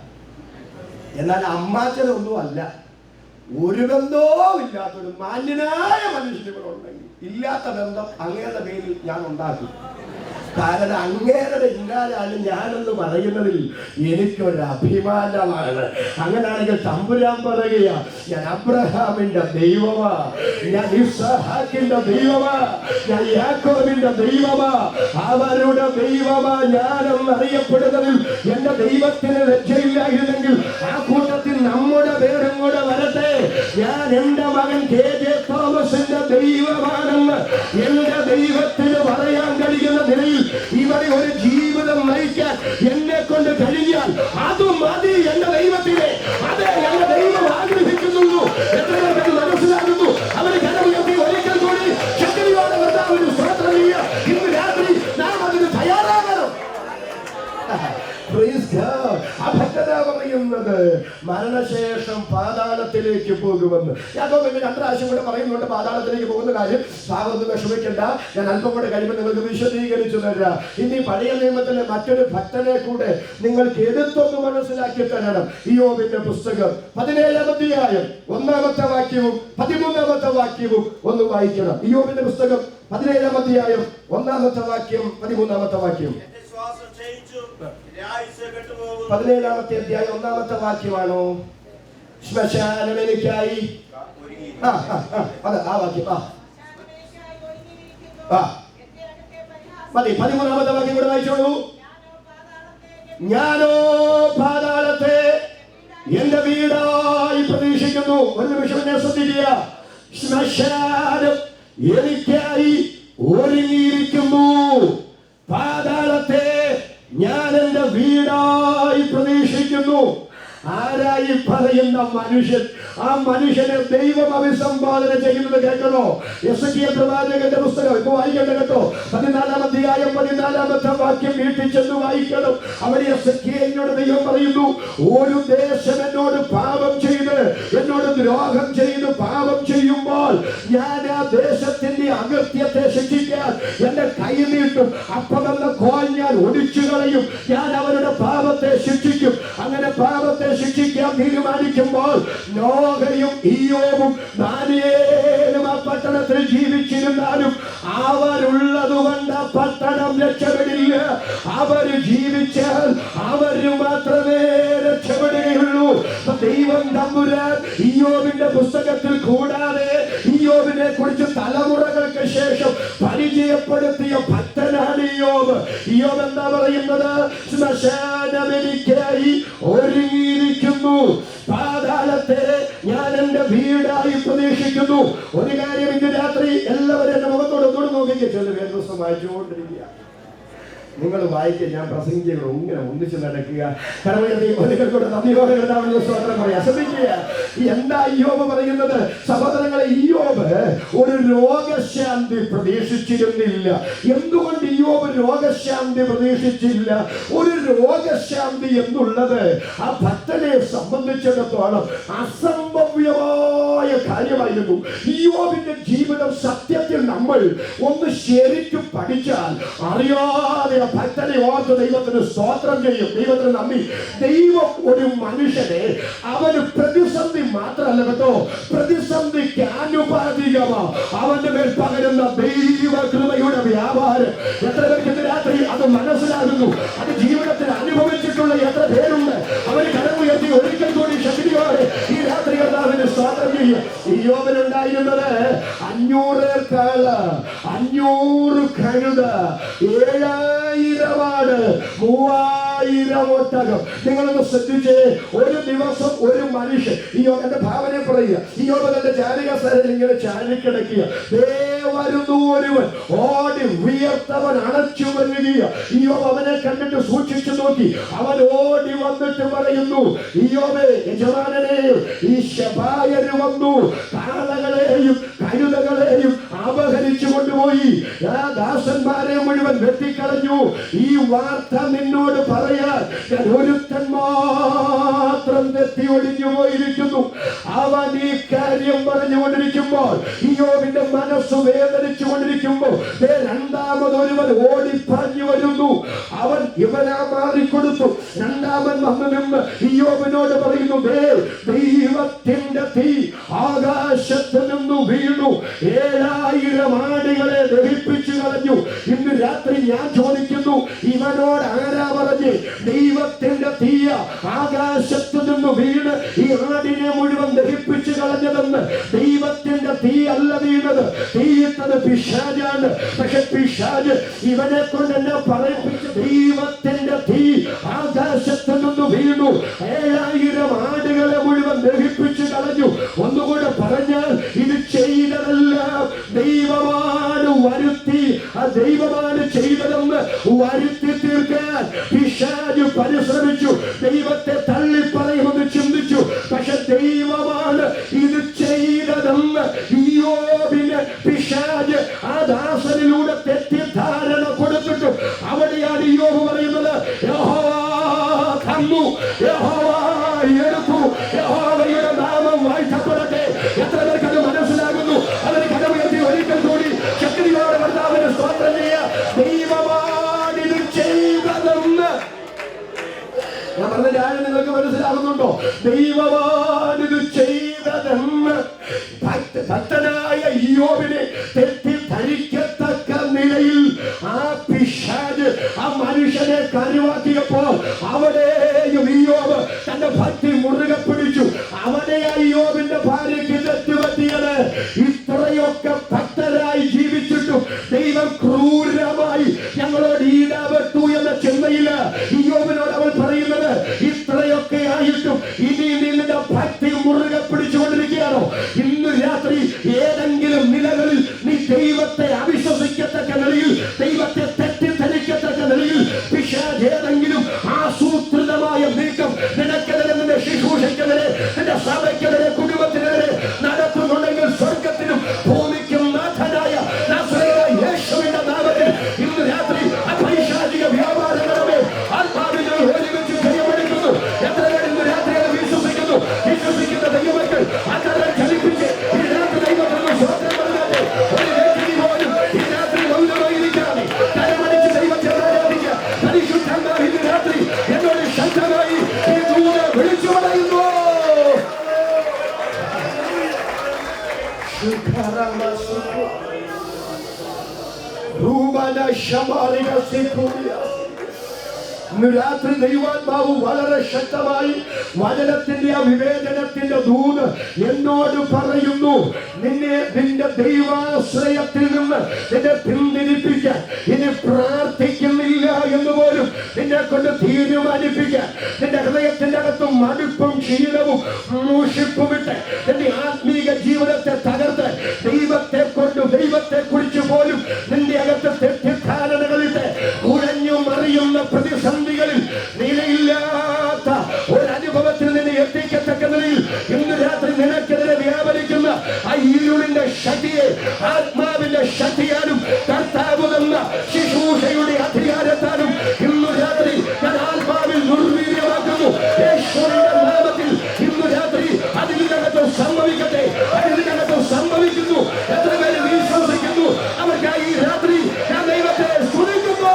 എന്നാൽ അമ്മാച്ചനൊന്നും അല്ല, ഒരു ബന്ധവും ഇല്ലാത്തൊരു മാന്യനായ മനുഷ്യൻ ഇവിടെ ഉണ്ടെങ്കിൽ ഇല്ലാത്ത ബന്ധം അങ്ങയുടെ പേരിൽ ഞാൻ ഉണ്ടാക്കും. കാരണം അങ്ങേരുടെ ഇല്ലാതാണ് ഞാനെന്ന് പറയുന്നതിൽ എനിക്കൊരു അഭിമാനമാണ്. അങ്ങനെയാണെങ്കിൽ തമ്പുരാൻ പറയുക, ഞാൻ അബ്രഹാമിന്റെ ദൈവമാ, ഞാൻ ഇസ്ഹാക്കിന്റെ ദൈവമാ, ഞാൻ യാക്കോബിന്റെ ദൈവമാ, അവരുടെ ദൈവമാ ഞാനെന്ന് അറിയപ്പെടുന്നതിൽ എന്റെ ദൈവത്തിന് രക്ഷയില്ലായിരുന്നെങ്കിൽ ആ കൂട്ടത്തിൽ നമ്മുടെ പേരും കൂടെ വരട്ടെ. ഞാൻ എന്റെ മകൻ KJ തോമസിന്റെ ദൈവമാണെന്ന് എന്റെ ദൈവത്തിന് പറയാൻ കഴിയുന്ന നിലയിൽ ഇവിടെ ഒരു ജീവിതം നയിക്കാൻ എന്നെ കൊണ്ട് കഴിഞ്ഞാൽ അത് മതി എന്റെ ദൈവത്തിനെ. അതെ, എന്റെ ദൈവം ആഗ്രഹിക്കുന്നുള്ളൂ. എത്രയൊക്കെ മനസ്സിലാകുന്നു. അവര് കരമുയർത്തി ഒരിക്കൽ കൂടി ശക്തിയോടെ ഒരു സ്തോത്രം ചെയ്യുക. ഇന്ന് രാത്രി നാം അതിന് തയ്യാറാകണം. പറയുന്നത് മരണശേഷം പാതാളത്തിലേക്ക് പോകുമെന്ന്. യാക്കോബ് രണ്ട് പ്രാവശ്യം കൂടെ പറയുന്നുണ്ട് പാതാളത്തിലേക്ക് പോകുന്ന കാര്യം. സാവൊന്നും വിഷമിക്കണ്ട, ഞാൻ അല്പം കൂടെ കഴിയുമ്പോൾ നിങ്ങൾക്ക് വിശദീകരിച്ചു തരാം. ഇനി പഴയ നിയമത്തിലെ മറ്റൊരു ഭക്തനെ കൂടെ നിങ്ങൾക്ക് എടുത്തൊന്ന് മനസ്സിലാക്കി തരണം. ഇയ്യോബിന്റെ പുസ്തകം 17-ാം അധ്യായം 1-ാമത്തെ വാക്യവും 13-ാമത്തെ വാക്യവും ഒന്ന് വായിക്കണം. ഇയ്യോബിന്റെ പുസ്തകം 17-ാം അധ്യായം 1-ാമത്തെ വാക്യം 13-ാമത്തെ വാക്യം. 17-ാമത്തെ അധ്യായം 1-ാമത്തെ വാക്യമാണോ? ശ്മശാനം എനിക്കായി, അതെ ആ വാക്യം. മതി, 13-ാമത്തെ വാക്യം കൂടെ വായിച്ചോളൂ. ഞാനോ പാതാളത്തെ എന്റെ വീടായി പ്രതീക്ഷിക്കുന്നു. ഒരു നിമിഷം എന്നെ ശ്രദ്ധിക്കുക. ശ്മശാനം എനിക്കായി ഒരുങ്ങിയിരിക്കുന്നു. പാതാളത്തെ ഞാൻ എന്റെ വീടായി പ്രതീക്ഷിക്കുന്നു. ആരായി പറയുന്ന മനുഷ്യൻ? ആ മനുഷ്യനെ ദൈവം അഭിസംബോധന ചെയ്യുന്നത് കേൾക്കണോ? എസെക്കിയേൽ പ്രവാചകന്റെ പുസ്തകം ഇപ്പൊ വായിക്കേണ്ട കേട്ടോ. 14-ാം അധ്യായം 14-ാമത്തെ വാക്യം വീട്ടിൽ ചെന്ന് വായിക്കണം. അവിടെ എസെക്കിയേലിനോട് ദൈവം പറയുന്നു, ഒരു ദേശം എന്നോട് പാപം ചെയ്ത്, എന്നോട് ദ്രോഹം ചെയ്ത് പാപം ചെയ്യുമ്പോൾ ഞാൻ ആ ദേശത്തിന്റെ അകൃത്യത്തെ ശിക്ഷിക്കാൻ എന്റെ കൈ നീട്ടും. അപ്പമെന്ന കോൽ ഞാൻ ഒടിച്ചു കളയും. ഞാൻ അവരുടെ പാപത്തെ ശിക്ഷിക്കും. അങ്ങനെ പാപത്തെ ശിക്ഷിക്കാൻ തീരുമാനിക്കുമ്പോൾ നോഹയും ഇയ്യോബും ദാനിയേലും ആ പട്ടണത്തിൽ ജീവിച്ചിരുന്നാലും അവരുള്ളതുകൊണ്ട് ആ പട്ടണം രക്ഷപ്പെടില്ല. അവര് ജീവിച്ചാൽ അവര് മാത്രമേ രക്ഷപ്പെടുകയുള്ളൂ. തമ്പുരാൻ ഇയ്യോബിന്റെ പുസ്തകത്തിൽ കൂടാതെ ഇയ്യോബിനെ കുറിച്ച് തലമുറകൾക്ക് ശേഷം പരിചയപ്പെടുത്തിയ ഭക്തനാണ് ഇയ്യോബ്. ഇയ്യോബ് എന്താ പറയുന്നത്? ശ്മശാനമെനിക്കായി ഒരുങ്ങിയിരിക്കുന്നു, പാതാളത്തെ ഞാൻ എന്റെ വീടായി പ്രതീക്ഷിക്കുന്നു. ഒരു കാര്യം ഇന്ന് രാത്രി എല്ലാവരും എന്റെ മുഖത്തോട് ഒന്നുകൂടെ നോക്കിച്ചിട്ടുണ്ട്. വേദപുസ്തകം വായിച്ചുകൊണ്ടിരിക്കുക. നിങ്ങൾ വായിക്കുക, ഞാൻ പ്രസംഗിക്കുക, ഇങ്ങനെ ഒന്നിച്ച് നടക്കുക. കർമ്മയോടെ നന്ദിയോടെ സ്തോത്രം പറയാം. ശ്രദ്ധിക്കുക, എന്താ ഇയ്യോബ് പറയുന്നത്? സഹോദരങ്ങളെ, ഇയ്യോബ് ഒരു രോഗശാന്തി പ്രതീക്ഷിച്ചിരുന്നില്ല. എന്തുകൊണ്ട് ഇയ്യോബ് രോഗശാന്തി പ്രതീക്ഷിച്ചില്ല? ഒരു രോഗശാന്തി എന്നുള്ളത് ആ ഭക്തനെ സംബന്ധിച്ചിടത്തോളം അസംഭവ്യമായ കാര്യമായിരുന്നു. ഇയ്യോബിന്റെ ജീവിതം സത്യത്തിൽ നമ്മൾ ഒന്ന് ശരിക്കും പഠിച്ചാൽ അറിയാതെ ഭക്തനെ ഓർത്ത് ദൈവത്തിന് സ്തോത്രം ചെയ്യും. ദൈവത്തിന് നന്ദി. ദൈവം ഒരു മനുഷ്യനെ അവന് പ്രതിസന്ധി മാത്രമല്ല കേട്ടോ, പ്രതിസന്ധിക്ക് ആനുപാതികമാ അവന്റെ മേൽ പകരുന്ന ദൈവകൃപയുടെ വ്യാപാരം. എത്ര പേർക്ക് രാത്രി അത് മനസ്സിലാകുന്നു? അത് ജീവിതത്തിൽ അനുഭവിച്ചിട്ടുള്ള എത്ര പേരുണ്ട്? അവന് കരമുയർത്തി ഒരിക്കൽ കൂടി ശക്തിയോടെ ഈ രാത്രി കർത്താവിന് സ്തോത്രം ചെയ്യും. ഇയ്യോബിനുണ്ടായിരുന്നത് 500 കാള, 500 കഴുത, 7000 ആട്, 3000 ഒട്ടകം. നിങ്ങളൊന്ന് ശ്രദ്ധിച്ചേ. ഒരു ദിവസം ഒരു മനുഷ്യൻ, എന്റെ ഭാവനയെ പറയുക, ഇയ്യോബ് തന്റെ ചാരികസരയിൽ ഇങ്ങനെ ചാരിക്കിടക്കുക. വരുന്നു ഒരുവൻ, ഓടി വിയർത്തവൻ അണച്ചു വരിക. ഇയ്യോബ് അവനെ കണ്ടിട്ട് സൂക്ഷിച്ചു നോക്കി. അവൻ ഓടി വന്നിട്ട് പറയുന്നു, ഇയ്യോബേ യജമാനനെ, ഈ ശബായര് വന്നു കാളകളെയും കഴുതകളെയും അപഹരിച്ചു കൊണ്ടുപോയി, ആ ദാസന്മാരെ മുഴുവൻ വെട്ടിക്കളഞ്ഞു. ഈ വാർത്ത നിന്നോട് പറയാൻ ഞാൻ ഒരുത്തൻ മാത്രം തെറ്റി ഒടിഞ്ഞു പോയിരിക്കുന്നു. അവൻ ഈ കാര്യം പറഞ്ഞുകൊണ്ടിരിക്കുമ്പോൾ, ഇയ്യോബിന്റെ മനസ്സ് വേദനിച്ചു കൊണ്ടിരിക്കുമ്പോൾ, രണ്ടാമതൊരുവൻ ഓടിപ്പാഞ്ഞു വരുന്നു. അവൻ ഇവനാ മാറിക്കൊടുത്തു. രണ്ടാമൻ വന്നു നിന്ന് ഇയ്യോബിനോട് പറയുന്നു, ദൈവത്തിന്റെ തീ ആകാശത്ത് നിന്ന് വീണു, 7000 ആടുകളെ ദഹിപ്പിച്ചു കളഞ്ഞു. ഇന്ന് രാത്രി ഞാൻ ചോദിക്കുന്നു, ഇവനോട് ആരാ പറഞ്ഞ് ദൈവത്തിന്റെ തീയ ആകാശത്ത് നിന്ന് വീണ് ഈ ആടിനെ മുഴുവൻ ദഹിപ്പിച്ചു കളഞ്ഞതെന്ന്? ദൈവത്തിന്റെ തീ അല്ല വീണത്, തീയിട്ടത് പിശാചാണ്. പക്ഷെ പിശാച് ഇവനെ കൊണ്ട് എന്നെ പറയിപ്പിച്ചു, ദൈവത്തിന്റെ തീ ആകാശത്ത് നിന്ന് വീണു, 7000 ആടുകളെ മുഴുവൻ ദഹിപ്പിച്ചു കളഞ്ഞു. ഒന്നുകൂടെ പറഞ്ഞാൽ, ഇത് ചെയ്തതെല്ലാം ദൈവമാണ് വരുത്തി, ആ ദൈവമാണ് ചെയ്തതെന്ന് വരുത്തി തീർക്കാൻ പിശാച് പരിശ്രമിച്ചു. ദൈവത്തെ തള്ളിപ്പറയുമെന്ന് ചിന്തിച്ചു. പക്ഷെ ദൈവമാണ് ഇത് ചെയ്തതെന്ന് ഇയ്യോബിന് പിശാച് ആ ദാസനിലൂടെ തെറ്റിദ്ധാരണ കൊടുത്തിട്ടു. അവിടെയാണ് ഇയ്യോബ് പറയുന്നത്, യഹോവ തന്നു, യഹോവ എടുത്തു, യഹോവയുടെ നാമം വാഴ്ത്തപ്പെടട്ടെ. എത്ര പേർക്ക് അത് മനസ്സിലാകുന്നു? അതിന് കടമുയർത്തി ഒരിക്കൽ കൂടി ശക്തിയോടെ കർത്താവിന് സ്തോത്രം ചെയ്യുക. ദൈവമാണിത് ചെയ്തതെന്ന് ഞാൻ പറഞ്ഞ കാര്യം നിങ്ങൾക്ക് മനസ്സിലാകുന്നുണ്ടോ? ദൈവമാണിത് ചെയ്തതെന്ന് ഭക്തനായ ഇയ്യോബിനെ തെറ്റിദ്ധരിക്കത്തക്ക നിലയിൽ ആ പിശാച് ആ മനുഷ്യനെ കരുവാക്കിയപ്പോൾ അവിടെയും ഇയ്യോബ് തന്റെ ഭക്തി മുറുകെ പിടിച്ചു. അവിടെയാ ഇയ്യോബിന്റെ ഭാര്യയ്ക്ക് തെറ്റുപറ്റിയത്. ഇത്രയൊക്കെ ഭക്തരായി ജീവിച്ചിട്ടും ദൈവം ക്രൂരമായി ഞങ്ങളോട് ഈടാപെട്ടു എന്ന ചിന്തയില്ല ഇയ്യോബിനോട് അവൾ പറയുന്നത്. ഇത്രയൊക്കെ ആയിട്ടും ഇനി നിന്റെ ഭക്തി മുറുകെ പിടിച്ചുകൊണ്ടിരിക്കുകയാണോ? ഇന്ന് രാത്രി ഏതെങ്കിലും നിലകളിൽ നീ ദൈവത്തെ അവിശ്വസിക്കത്തക്ക നിലയിൽ, ദൈവത്തെ തെറ്റിദ്ധരിക്കത്തക്ക നിലയിൽ പിശാച് ഏതെങ്കിലും ആസൂത്രിതമായ നീക്കം നിനക്കെതിരെ, നിന്റെ ശുശ്രൂഷയ്ക്കെതിരെ, നിന്റെ സഭയ്ക്കെതിരെ, കുടുംബത്തിനെതിരെ നടത്തുന്നുണ്ടെങ്കിൽ സ്വർഗത്തിനും ഭൂമിക്കും നാഥനായ നസറേയ യേശുവിന്റെ നാമത്തിൽ ഇന്ന് രാത്രി അപൈശാചിക വ്യാപാരങ്ങളെ ആത്മാവിനെ ഒരുമിച്ച് ജയമെടുക്കുന്നു. എത്ര പേർ ഇന്ന് രാത്രി അത് വിശ്വസിക്കുന്നു? വിശ്വസിക്കുന്ന ദൈവമക്കൾ അതരെ ചലിപ്പിച്ച് ഈ രാത്രി ദൈവത്തിന് സ്തോത്രം പറഞ്ഞാൽ ഒരു വ്യക്തി പോലും ഈ രാത്രി മൗനമായിരിക്കാതെ കരമടിച്ച് ദൈവത്തെ ആരാധിക്കുക. പരിശുദ്ധാത്മാവ് ഇന്ന് രാത്രി എന്നോട് ശക്തമായി ഈ ദൂതൻ വിളിച്ചു പറയുന്നു. ഇന്ന് രാത്രി ദൈവാത്മാവ് വളരെ ശക്തമായി വചനത്തിന്റെ ആ വിവേചനത്തിന്റെ ദൂത് എന്നോട് പറയുന്നു. നിന്റെ ദൈവാശ്രയത്തിൽ നിന്ന് നിന്നെ പിന്തിരിപ്പിക്കാൻ, ഇനി പ്രാർത്ഥിക്കുന്നില്ല എന്ന് പോലും നിന്നെ കൊണ്ട് തീരുമാനിപ്പിക്കാൻ, നിന്റെ ഹൃദയത്തിന്റെ അകത്തും മടുപ്പും ക്ഷീണവും മൂഷിപ്പും ഇട്ട് നിന്റെ ആത്മീക ജീവിതത്തെ തകർത്ത് ദൈവത്തെ കുറിച്ച് പോലും നിന്റെ അകത്ത് തെറ്റിദ്ധാരണകളിട്ട് കുഴഞ്ഞു മറിയുന്ന പ്രതിസന്ധികളിൽ നിലയില്ലാത്ത ഒരനുഭവത്തിൽ നിന്നെ എത്തിക്കത്തക്ക നിലയിൽ ഇന്ന് രാത്രി നിനക്കെതിരെ വ്യാപരിക്കുന്ന ആ ഇരുളിന്റെ ശക്തിയെ ആത്മാവിന്റെ ശക്തിയാലും കർത്താവ് തന്ന ശുശ്രൂഷയുടെ അധികാരത്താലും ഇന്ന് രാത്രി ഞാൻ ആത്മാവിൽ നിർവീര്യമാക്കുന്നു. യേശുവിന്റെ നാമത്തിൽ ഇന്ന് രാത്രി അതിനകത്ത് സംഭവിക്കട്ടെ, അതിനകത്ത് സംഭവിക്കുന്നു. എത്ര പേര് വിശ്വസിക്കുന്നു? അവർക്കായി ഈ രാത്രി ഞാൻ ദൈവത്തെ സ്തുതിക്കുന്നു.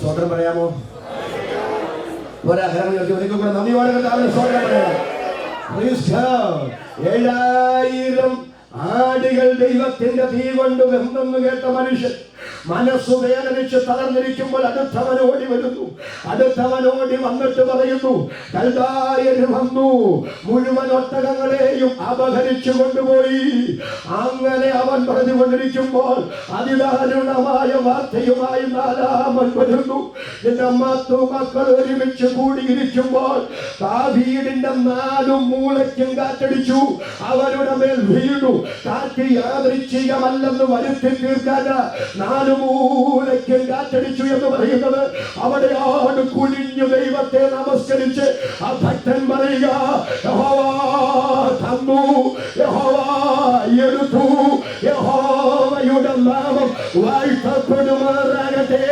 സ്വതന്ത്രം പറയാമോ? ഒരിക്കൽ കൂടെ നന്ദിയോടെ സ്വതന്ത്രം പറയാം. 7000 ആടുകൾ ദൈവത്തിന്റെ തീ കൊണ്ട് വെന്തെന്ന് കേട്ട മനുഷ്യൻ മനസ്സു വേദനിച്ച് തളർന്നിരിക്കുമ്പോൾ അടുത്തവൻ ഓടി വരുന്നു. അടുത്തവൻ ഓടി വന്നിട്ട് പറയുന്നു, കൽദായര് വന്നു, മുഴുവൻ ഒട്ടകങ്ങളെയും അപഹരിച്ചു കൊണ്ടുപോയി. അങ്ങനെ അവൻ പറഞ്ഞുകൊണ്ടിരിക്കുമ്പോൾ അതിദാരുണമായ വാർത്തയുമായി 4-ാമൻ വരുന്നു. എന്റെ 10 മക്കൾ ഒരുമിച്ച് കൂടിയിരിക്കുമ്പോൾ ദാവീദിന്റെ 4 മൂലയ്ക്കും കാറ്റടിച്ചു, അവരുടെ മേൽ വീണു. കാറ്റ് യാദൃച്ഛികമല്ലെന്ന് വരുത്തി തീർക്കാൻ 4 മൂലയ്ക്കും കാറ്റടിച്ചു എന്ന് പറയുന്നത് അവിടെയാണ് കുനിഞ്ഞു ദൈവത്തെ നമസ്കരിച്ച് ആ ഭക്തൻ പറയുക, യഹോവ തന്നു, യഹോവ എടുത്തു, യഹോവയുടെ നാമം വാഴ്ത്തപ്പെടുമാറാകട്ടെ.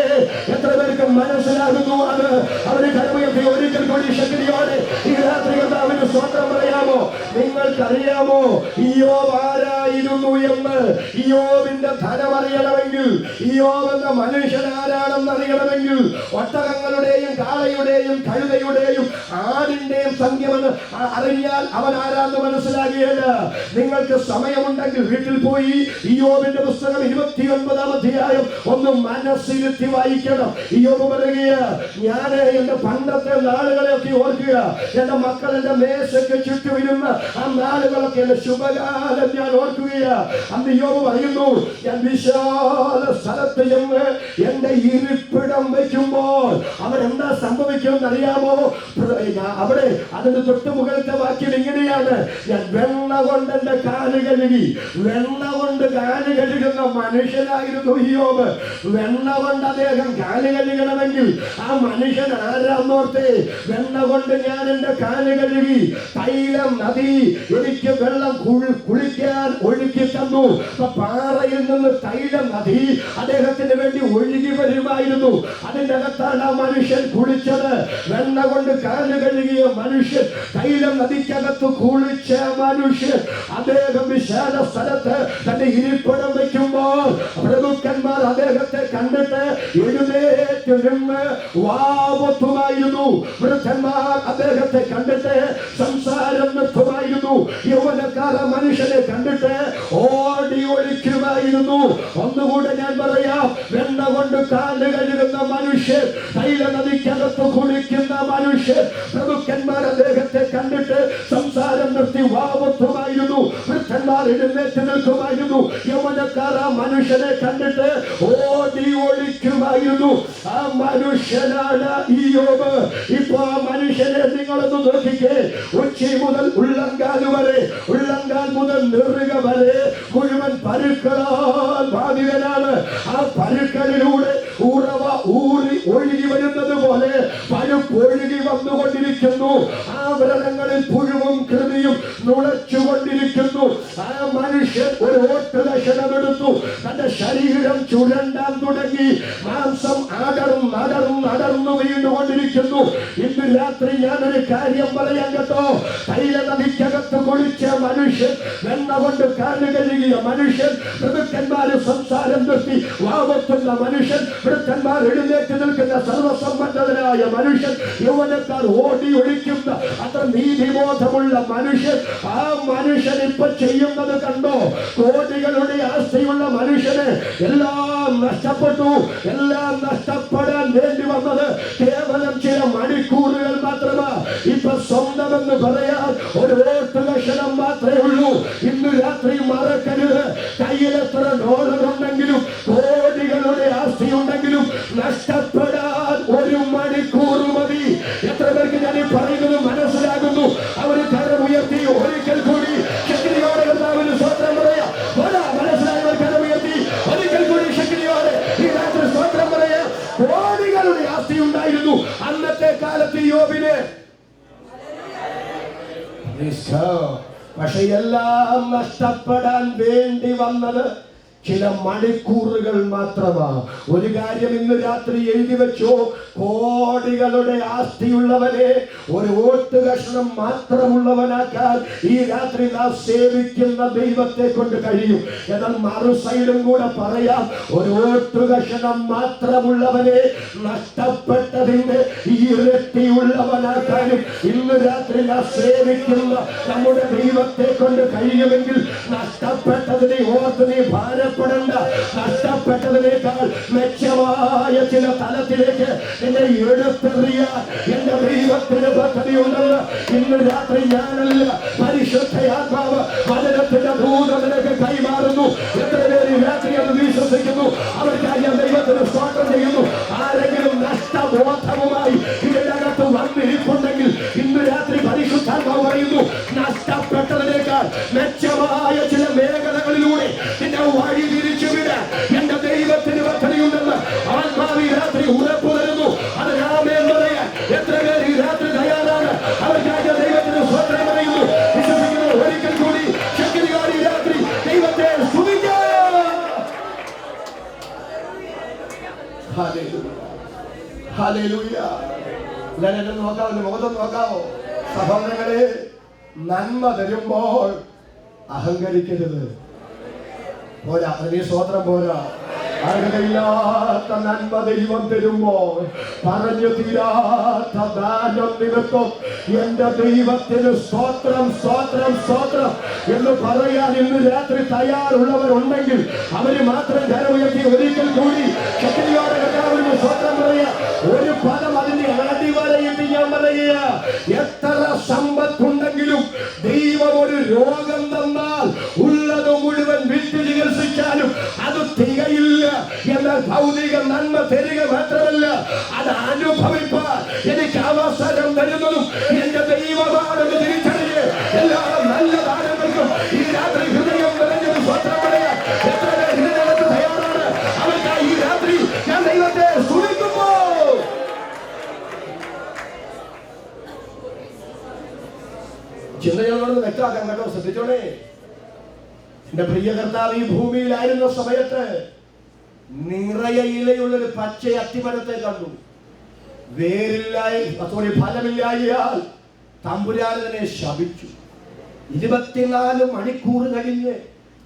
എത്ര പേർക്ക് മനസ്സിലാകുന്നു അത്? അവന് കർമ്മയത്തെ ഒരിക്കൽ കൂടി ശക്തിയോടെ ഈ രാത്രി കർത്താവിന് സ്വന്തം പറയാമോ? നിങ്ങൾക്കറിയാമോ ഇയ്യോബ് ആരായിരുന്നു എന്ന്? ഇയ്യോബിന്റെ ധനമറിയണമെങ്കിൽ, ഇയ്യോബ് എന്ന മനുഷ്യൻ ആരാണെന്ന് അറിയണമെങ്കിൽ ഒട്ടകങ്ങളുടെയും കാളയുടെയും കഴുതയുടെയും ആടിന്റെയും സംഖ്യമെന്ന് അറിഞ്ഞാൽ അവൻ ആരാന്ന് മനസ്സിലാകിയല്ല. നിങ്ങൾക്ക് സമയമുണ്ടെങ്കിൽ വീട്ടിൽ പോയി ഇയ്യോബിന്റെ പുസ്തകം 29-ാം അധ്യായം ഒന്ന് മനസ്സിരുത്തി വായിക്കണം. ഇയ്യോബ് പറയുക, ഞാൻ എന്റെ പണ്ടത്തെ നാളുകളെയൊക്കെ ഓർക്കുക, എന്റെ മക്കൾ എന്റെ മേശയ്ക്ക് ചുറ്റുമിരുന്ന ആ നാളുകളൊക്കെ എന്റെ ശുഭകാലം ഞാൻ ഓർക്കുകയാ. അന്ന് ഇയ്യോബ് പറയുന്നു, ഞാൻ വിശാല സ്ഥലത്ത് ചെന്ന് എന്റെ ഇരിപ്പിടം വയ്ക്കുമ്പോൾ അവരെന്താ സംഭവിക്കുമെന്ന് അറിയാമോ? അവിടെ അതിന്റെ തൊട്ട് മുകളിലത്തെ വാക്യം ഇങ്ങനെയാണ്, ഞാൻ വെണ്ണ കൊണ്ട് എന്റെ കാല് കഴുകി. വെണ്ണ കൊണ്ട് കാല് കഴുകുന്ന മനുഷ്യനായിരുന്നു ഇയ്യോബ്. വെണ്ണ കൊണ്ട് അദ്ദേഹം കാല് കഴുകണമെങ്കിൽ ആ മനുഷ്യൻ ആരാന്നോർത്തെ? വെണ്ണ കൊണ്ട് ഞാൻ എന്റെ കാല് കഴുകി. തൈലം നദി എനിക്ക് വെള്ളം കുളിക്കാൻ ഒഴുക്കി തന്നു. പാറയിൽ നിന്ന് തൈലം നദി അദ്ദേഹത്തിന് വേണ്ടി ഒഴുകി വരുമായിരുന്നു. അതിന്റെ അകത്താണ് ആ മനുഷ്യൻ കുളിച്ചത്. വെണ്ണ കൊണ്ട് കാല് കഴുകിയ മനുഷ്യൻ, തൈലം നദിക്കകത്ത് കുളിച്ച മനുഷ്യൻ, അദ്ദേഹം വിശാല സ്ഥലത്ത് തന്റെ ഇരിപ്പിടം വയ്ക്കുമ്പോൾ പ്രഭുക്കന്മാർ അദ്ദേഹത്തെ കണ്ടിട്ട് എഴുന്നേറ്റ് നിന്ന് വാവത്തുമായിരുന്നു. വൃദ്ധന്മാർ അദ്ദേഹത്തെ കണ്ടിട്ട് സംസാരം നിർത്തുമായിരുന്നു. യൗവനക്കാർ മനുഷ്യനെ കണ്ടിട്ട് ഓടി ഒളിക്കുമായിരുന്നു. ഒന്നുകൂടെ ഞാൻ പറയാം, വെണ്ണ കൊണ്ട് കാല് കഴുകുന്ന മനുഷ്യൻ, തൈല നദിക്കകത്ത് കുളിക്കുന്ന മനുഷ്യൻ, പ്രഭുക്കന്മാർ അദ്ദേഹത്തെ കണ്ടിട്ട് സംസാരം നിർത്തി വാവത്തുമായിരുന്നു. വൃദ്ധന്മാർ എഴുന്നേറ്റ് നിൽക്കുമായിരുന്നു. യൗവനക്കാർ ആ മനുഷ്യനെ കണ്ടിട്ട് ഓടി ഒളിക്കുമായിരുന്നു. ആ മനുഷ്യനാണ് ഇയ്യോബ്. ഇപ്പൊ ആ മനുഷ്യനെ നിങ്ങളൊന്ന് നോക്കിക്കേ. ഉച്ച മുതൽ ഉള്ളങ്കാൽ വരെ, ഉള്ളങ്കാൽ മുതൽ നെറുക വരെ മുഴുവൻ പരുക്കളാൽ ബാധിതനാണ്. ആ പരുക്കളിലൂടെ ഉറവ ഊറി ഒഴുകി വരുന്നത് പോലെ പഴുപ്പൊഴുകി വന്നുകൊണ്ടിരിക്കുന്നു. ആ വ്രണങ്ങളിൽ പുഴുവും കൃതിയും നുളച്ചുകൊണ്ടിരിക്കുന്നു. ആ മനുഷ്യൻ ഒരു ഓട്ടുലക്ഷണമെടുത്തു. തന്റെ ശരീരം ചുരണ്ടാൻ തുടങ്ങി. മാംസം അടർന്നു വീണ്ടുകൊണ്ടിരിക്കുന്നു. ഇന്ന് രാത്രി ഞാനൊരു കാര്യം പറയാൻ കേട്ടോ. തൈല നദിക്കകത്ത് കുളിച്ച മനുഷ്യൻ, വെണ്ണ കൊണ്ട് കാല് കഴുകിയ മനുഷ്യൻ, പ്രഭുക്കന്മാര് സംസാരം നിർത്തി വാവത്തുന്ന മനുഷ്യൻ, വൃദ്ധന്മാർ എഴുന്നേറ്റ് നിൽക്കുന്ന സർവസമ്പന്നതനായ മനുഷ്യൻ, യൗവനക്കാർ ഓടി ഒളിക്കുന്ന അത്ര നീതിബോധമുള്ള മനുഷ്യൻ, ആ മനുഷ്യൻ ഇപ്പൊ ചെയ്യുന്നത് കണ്ടോ? കോടികളുടെ ആസ്തിയുള്ള മനുഷ്യന് എല്ലാം നഷ്ടപ്പെട്ടു. എല്ലാം നഷ്ടപ്പെടാൻ വേണ്ടി വന്നത് കേവലം ചില മണിക്കൂറുകൾ മാത്രമാ. ഇപ്പൊ സ്വന്തമെന്ന് പറയാൻ ഒരു വോട്ട് ലക്ഷണം മാത്രമേ ഉള്ളൂ. ഇന്ന് രാത്രി മറക്കരുത്, കയ്യിൽ എത്ര ഡോളറുണ്ടെങ്കിലും കോടികളുടെ ആസ്തി ഉണ്ടെങ്കിലും നഷ്ടപ്പെടാൻ ഒരു മണിക്കൂർ മതി. എത്ര പേർക്ക് ഞാൻ ഈ പറയുന്നത് മനസ്സിലാകുന്നു? അവര് കരമുയർത്തി ഒരിക്കൽ കൂടി ശക്തിയോടെ കർത്താവിന് സ്തോത്രം പറയാ. മനസ്സിലായവർ കരമുയർത്തി ഒരിക്കൽ കൂടി ശക്തിയോടെ ഈ രാത്രി സ്തോത്രം പറയാ. കോടികളുടെ ആസ്തി ഉണ്ടായിരുന്നു അന്നത്തെ കാലത്ത് യോബിന്. പക്ഷെ എല്ലാം നഷ്ടപ്പെടാൻ വേണ്ടി വന്നത് ചില മണിക്കൂറുകൾ മാത്രമാ. ഒരു കാര്യം ഇന്ന് രാത്രി എഴുതി വെച്ചോ, കോടികളുടെ ആസ്തിയുള്ളവനെ ഒരു വോട്ട് കഷ്ണം മാത്രമുള്ളവനാക്കാൻ ഈ രാത്രി നാം സേവിക്കുന്ന ദൈവത്തെ കൊണ്ട് കഴിയും. എന്നാൽ മറു സൈഡും കൂടെ പറയാം, ഒരു വോട്ട് കഷ്ണം മാത്രമുള്ളവനെ നഷ്ടപ്പെട്ടതിന്റെ ഇരട്ടിയുള്ളവനാക്കാനും ഇന്ന് രാത്രി നാം സേവിക്കുന്ന നമ്മുടെ ദൈവത്തെ കൊണ്ട് കഴിയുമെങ്കിൽ നഷ്ടപ്പെട്ടതിനെ ഓർത്ത് നീ ഭാരം നഷ്ടപ്പെട്ടതിനേക്കാൾ മെച്ചമായ ചില തലത്തിലേക്ക് എന്നെ എടുത്തെറിയ എന്റെ ദൈവത്തിന് പദ്ധതിയുണ്ടെന്ന് ഇന്ന് രാത്രി ഞാനല്ല, പരിശുദ്ധയാത്മാവ് വചനത്തിന്റെ ദൂതനിലേക്ക് കൈമാറുന്നു. എത്ര പേര് രാത്രി അത് വിശ്വസിക്കുന്നു? അവർക്കായി ഞാൻ ദൈവത്തിന് സ്തോത്രം ചെയ്യുന്നു. ആരെങ്കിലും നഷ്ടബോധവുമായി ഇതിനകത്ത് വന്നിരിപ്പുണ്ടെങ്കിൽ ഇന്ന് രാത്രി പരിശുദ്ധാത്മാവ് പറയുന്നു, നഷ്ടപ്പെട്ടതിനേക്കാൾ മെച്ചമായ ചില മേഖലകളിലൂടെ നിന്നെ വഴി തിരിച്ചുവിട എന്റെ ദൈവത്തിന് പദ്ധതിയുണ്ടെന്ന് ആത്മാവ് ഈ രാത്രി ഉറപ്പു തരുന്നു. അത് രാമേൻ പറയാൻ എത്ര പേർ ഈ രാത്രി തയ്യാറാണ്? അവർക്കായി ദൈവത്തിന് സ്തോത്രം പറയുന്നു. വിശ്വസിക്കുന്നു. ഒരിക്കൽ കൂടി ശക്തിയോടെ ഈ രാത്രി ദൈവത്തെ സ്തുതിക്കാം. ഹല്ലേലൂയ. ഞാൻ എന്നെ നോക്കാവോ, മുഖത്ത് നോക്കാവോ? സഹോദരങ്ങളെ, നന്മ തരുമ്പോൾ അഹങ്കരിക്കരുത്. പോരാ, അതിന് സ്വോത്രം പോരാ. അർഹതയില്ലാത്ത നന്മ ദൈവം തരുമ്പോൾ പറഞ്ഞു തീരാത്ത ദാനം നിമിത്തം എന്റെ ദൈവത്തിന് സ്തോത്രം സ്തോത്രം സ്തോത്രം എന്ന് പറയാൻ ഇന്ന് രാത്രി തയ്യാറുള്ളവരുണ്ടെങ്കിൽ അവര് മാത്രം കരമുയർത്തി ഒരിക്കൽ കൂടി ശക്തിയോടെ കർത്താവിന് സ്തോത്രം പറയാ. ഒരു പദം അതിന്റെ അടിവരയിട്ട് ഞാൻ പറയുക, എത്ര സമ്പത്തുണ്ടെങ്കിലും ദൈവം ഒരു രോഗം തന്നാൽ ഉള്ളത് മുഴുവൻ വിറ്റ് ചികിത്സിച്ചാലും അത് തികയില്ല. എന്നാൽ ഭൗതിക നന്മ തരിക മാത്രമല്ല, അത് അനുഭവിപ്പാൻ എനിക്ക് അവസരം തരുന്നതും എന്റെ ദൈവമാണെന്ന് തിരിച്ചറിയേ. എല്ലാ നല്ല ദാനങ്ങൾക്കും ഈ രാത്രി ഹൃദയം നിറഞ്ഞൊരു സ്തോത്രം പറയാൻ എത്ര ഹൃദയത്ത് തയ്യാറാണ്? അവർക്കായി ഈ രാത്രി ഞാൻ ദൈവത്തെ സ്തുതിക്കുമ്പോ ചിന്തകളോട് വ്യക്തമാക്കാൻ കേട്ടോ, ശ്രദ്ധിച്ചോണേ. എന്റെ പ്രിയ കർത്താവ് ഈ ഭൂമിയിലായിരുന്ന സമയത്ത് നിറയെ ഇലയുള്ളൊരു പച്ച അത്തിമരത്തെ കണ്ടു. ഫലമില്ലായാൽ തമ്പുരാനെ ശപിച്ചു. 24 മണിക്കൂർ കഴിഞ്ഞ്